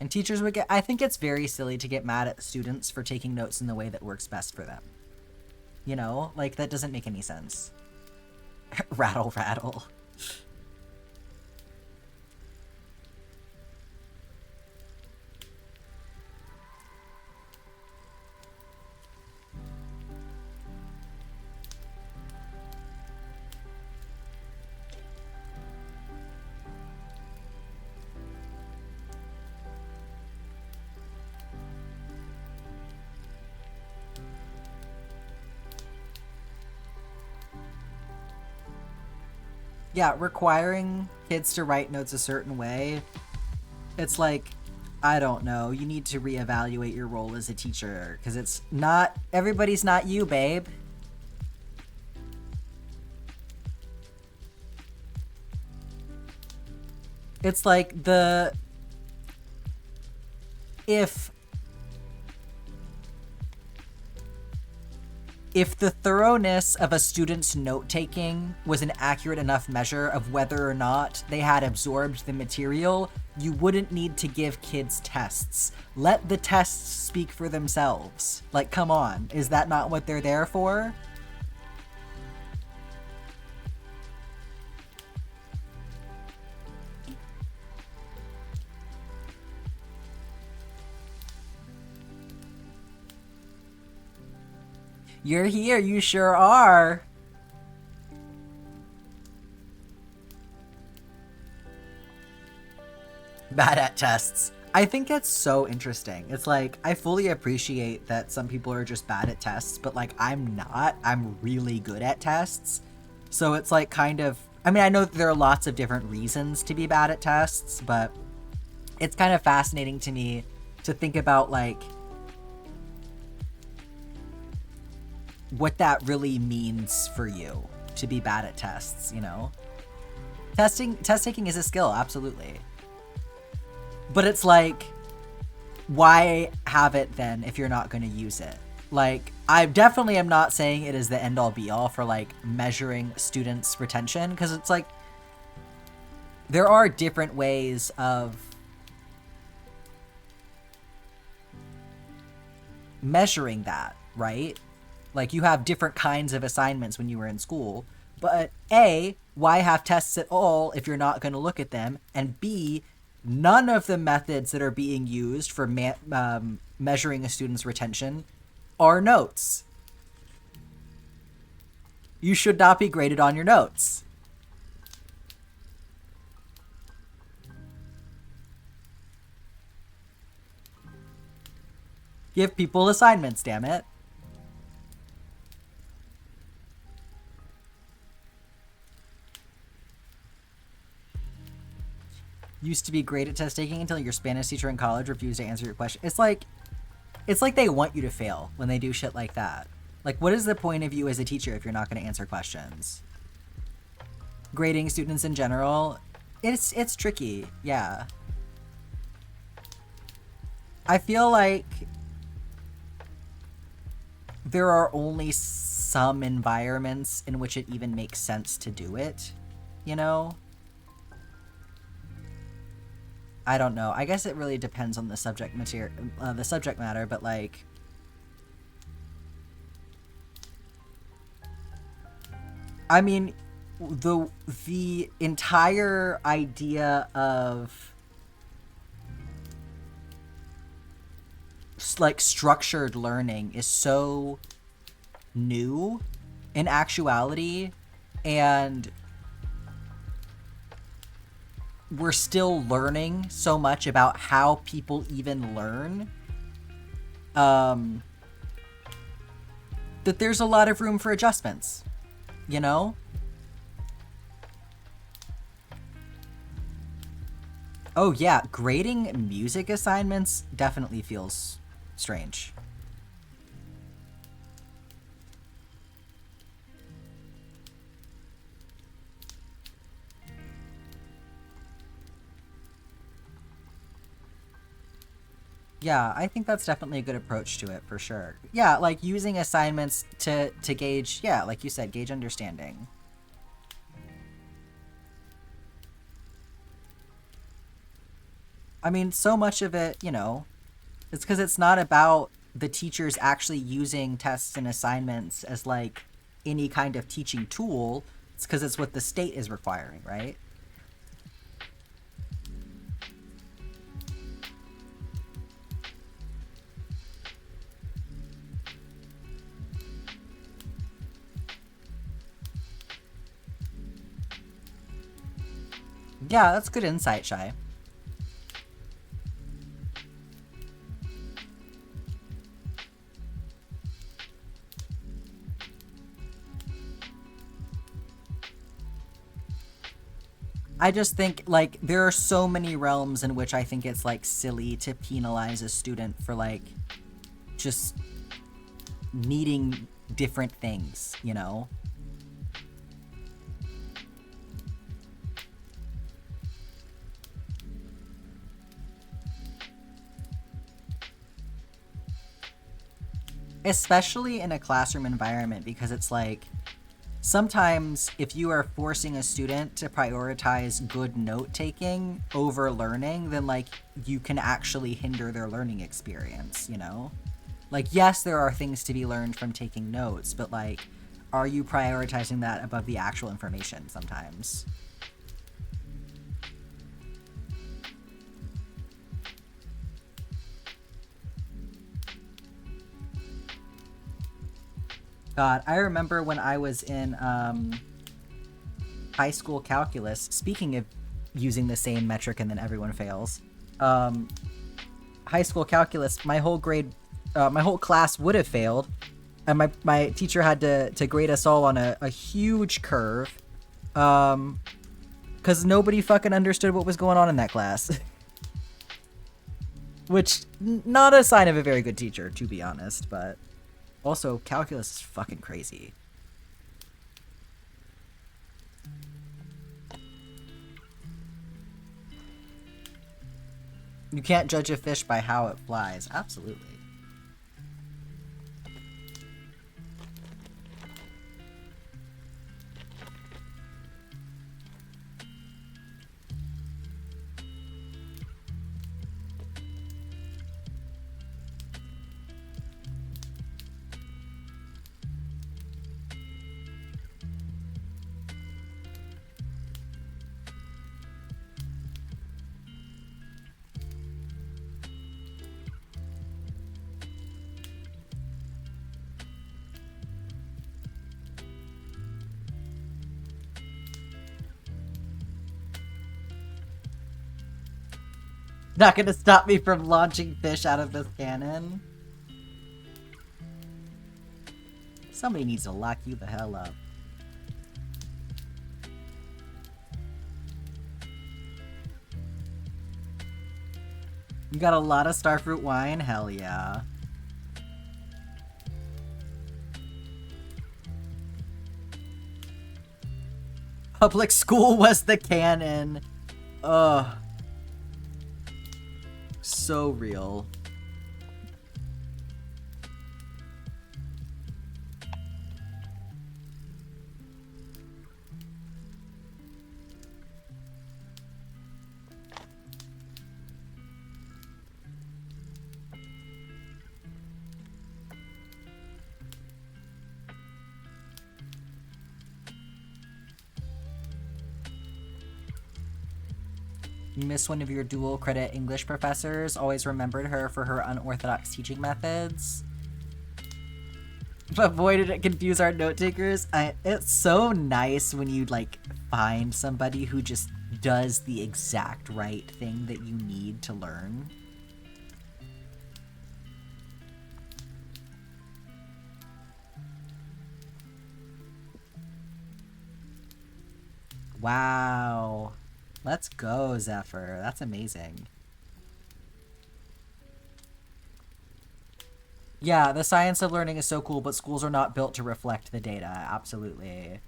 And teachers would get, I think it's very silly to get mad at students for taking notes in the way that works best for them. You know, like, that doesn't make any sense. Rattle, rattle. Yeah, requiring kids to write notes a certain way, it's like, I don't know. You need to reevaluate your role as a teacher, because it's not, everybody's not you, babe. It's like if the thoroughness of a student's note-taking was an accurate enough measure of whether or not they had absorbed the material, you wouldn't need to give kids tests. Let the tests speak for themselves. Like, come on. Is that not what they're there for? You're here, you sure are. Bad at tests. I think that's so interesting. It's like, I fully appreciate that some people are just bad at tests, but like, I'm not. I'm really good at tests. So it's like kind of, I mean, I know that there are lots of different reasons to be bad at tests, but it's kind of fascinating to me to think about like what that really means for you to be bad at tests, you know? Test taking is a skill, absolutely. But it's like, why have it then if you're not going to use it? Like, I definitely am not saying it is the end-all be-all for like measuring students' retention, because it's like, there are different ways of measuring that, right? Like, you have different kinds of assignments when you were in school, but A, why have tests at all if you're not going to look at them? And B, none of the methods that are being used for measuring a student's retention are notes. You should not be graded on your notes. Give people assignments, damn it. Used to be great at test taking until your Spanish teacher in college refused to answer your question. It's like they want you to fail when they do shit like that. Like, what is the point of you as a teacher if you're not going to answer questions? Grading students in general, it's tricky, yeah. I feel like there are only some environments in which it even makes sense to do it, you know? I don't know. I guess it really depends on the subject matter, but like, I mean, the entire idea of like structured learning is so new in actuality, and we're still learning so much about how people even learn, that there's a lot of room for adjustments, you know? Oh yeah, grading music assignments definitely feels strange. Yeah, I think that's definitely a good approach to it, for sure. Yeah, like using assignments to gauge, yeah, like you said, gauge understanding. I mean, so much of it, you know, it's because it's not about the teachers actually using tests and assignments as like any kind of teaching tool. It's because it's what the state is requiring, right? Yeah, that's good insight, Shy. I just think, like, there are so many realms in which I think it's, like, silly to penalize a student for, like, just needing different things, you know? Especially in a classroom environment, because it's like, sometimes if you are forcing a student to prioritize good note-taking over learning, then, like, you can actually hinder their learning experience, you know? Like, yes, there are things to be learned from taking notes, but, like, are you prioritizing that above the actual information sometimes? God, I remember when I was in high school calculus, speaking of using the same metric and then everyone fails, high school calculus, my whole class would have failed, and my teacher had to grade us all on a huge curve, because nobody fucking understood what was going on in that class. Which, not a sign of a very good teacher, to be honest, but also, calculus is fucking crazy. You can't judge a fish by how it flies. Absolutely. Not gonna stop me from launching fish out of this cannon. Somebody needs to lock you the hell up. You got a lot of starfruit wine? Hell yeah. Public school was the canon. Ugh. So real. You miss one of your dual credit English professors. Always remembered her for her unorthodox teaching methods. But boy, did it confuse our note takers. It's so nice when you, like, find somebody who just does the exact right thing that you need to learn. Wow. Let's go, Zephyr. That's amazing. Yeah, the science of learning is so cool, but schools are not built to reflect the data. Absolutely.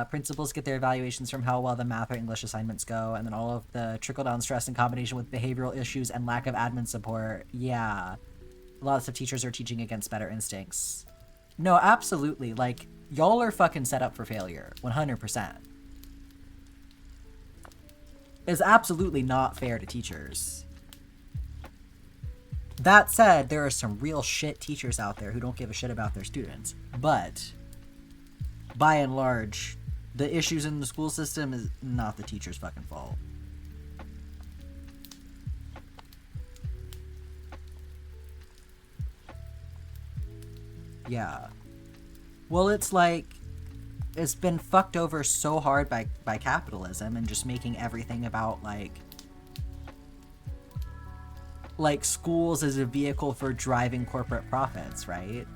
Principals get their evaluations from how well the math or English assignments go, and then all of the trickle-down stress in combination with behavioral issues and lack of admin support. Yeah. Lots of teachers are teaching against better instincts. No, absolutely. Like, y'all are fucking set up for failure. 100%. Is absolutely not fair to teachers. That said, there are some real shit teachers out there who don't give a shit about their students. But, by and large, the issues in the school system is not the teacher's fucking fault. Yeah. Well, it's like, it's been fucked over so hard by capitalism and just making everything about, like schools as a vehicle for driving corporate profits, right?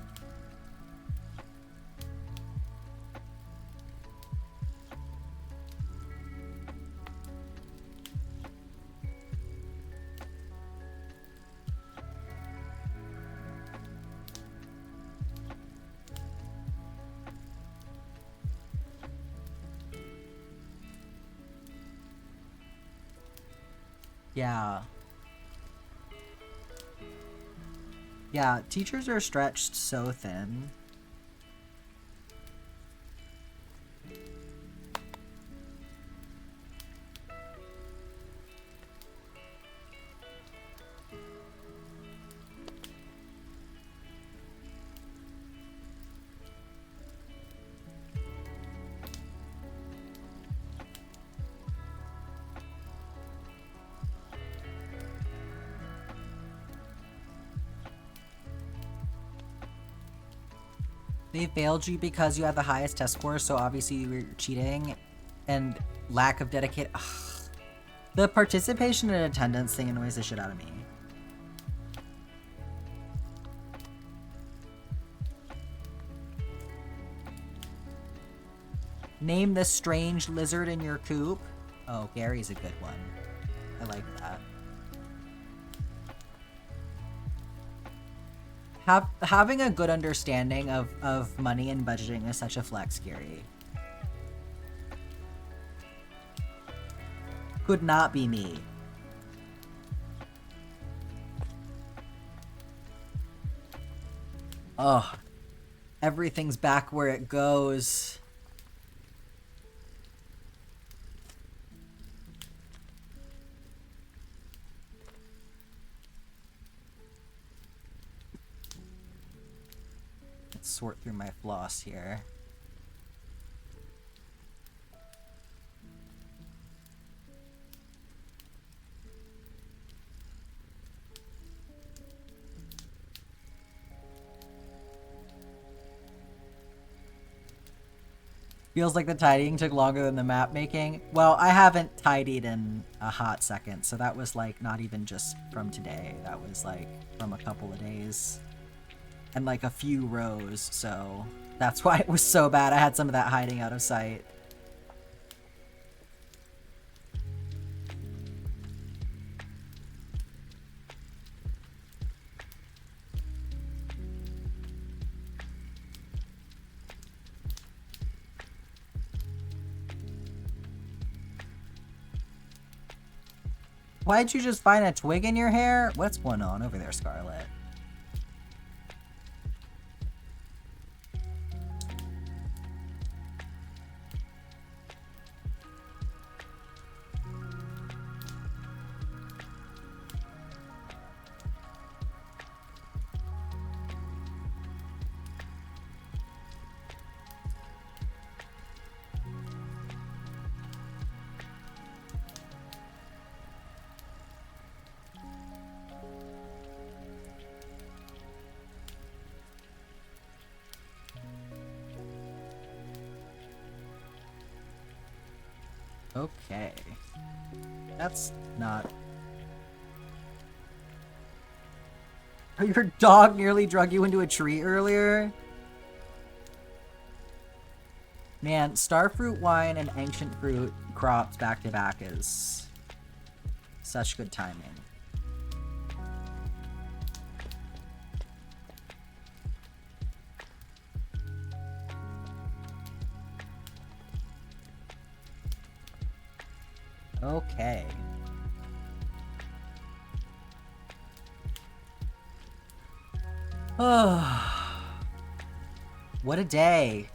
Yeah. Yeah, teachers are stretched so thin. They failed you because you had the highest test score, so obviously you were cheating and lack of dedicated. The participation and attendance thing annoys the shit out of me. Name the strange lizard in your coop. Oh, Gary's a good one. I like that. Having a good understanding of money and budgeting is such a flex, Gary. Could not be me. Oh, everything's back where it goes. Let's sort through my floss here. Feels like the tidying took longer than the map making. Well, I haven't tidied in a hot second, so that was like not even just from today. That was like from a couple of days. And like a few rows, so that's why it was so bad. I had some of that hiding out of sight. Why'd you just find a twig in your hair? What's going on over there, Scarlet? Okay. That's not... Oh, your dog nearly drug you into a tree earlier? Man, starfruit wine and ancient fruit crops back to back is such good timing. Okay. Oh, what a day.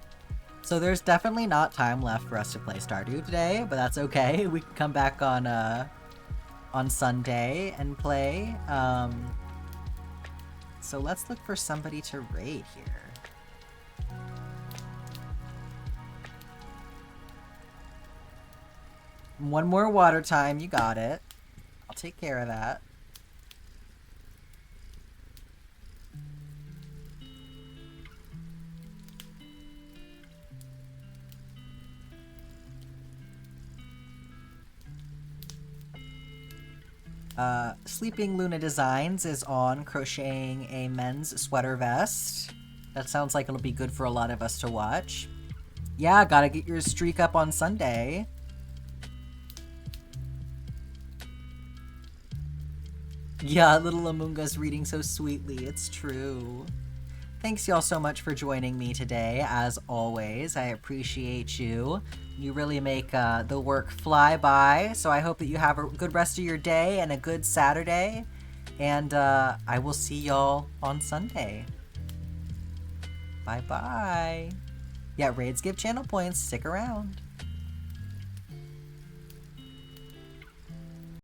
So there's definitely not time left for us to play Stardew today, but that's okay. We can come back on Sunday and play. So let's look for somebody to raid here. One more water time, you got it. I'll take care of that. Sleeping Luna Designs is on crocheting a men's sweater vest. That sounds like it'll be good for a lot of us to watch. Yeah, gotta get your streak up on Sunday. Yeah, little Amunga's reading so sweetly, it's true. Thanks y'all so much for joining me today, as always. I appreciate you. You really make the work fly by. So I hope that you have a good rest of your day and a good Saturday. And I will see y'all on Sunday. Bye-bye. Yeah, raids give channel points. Stick around.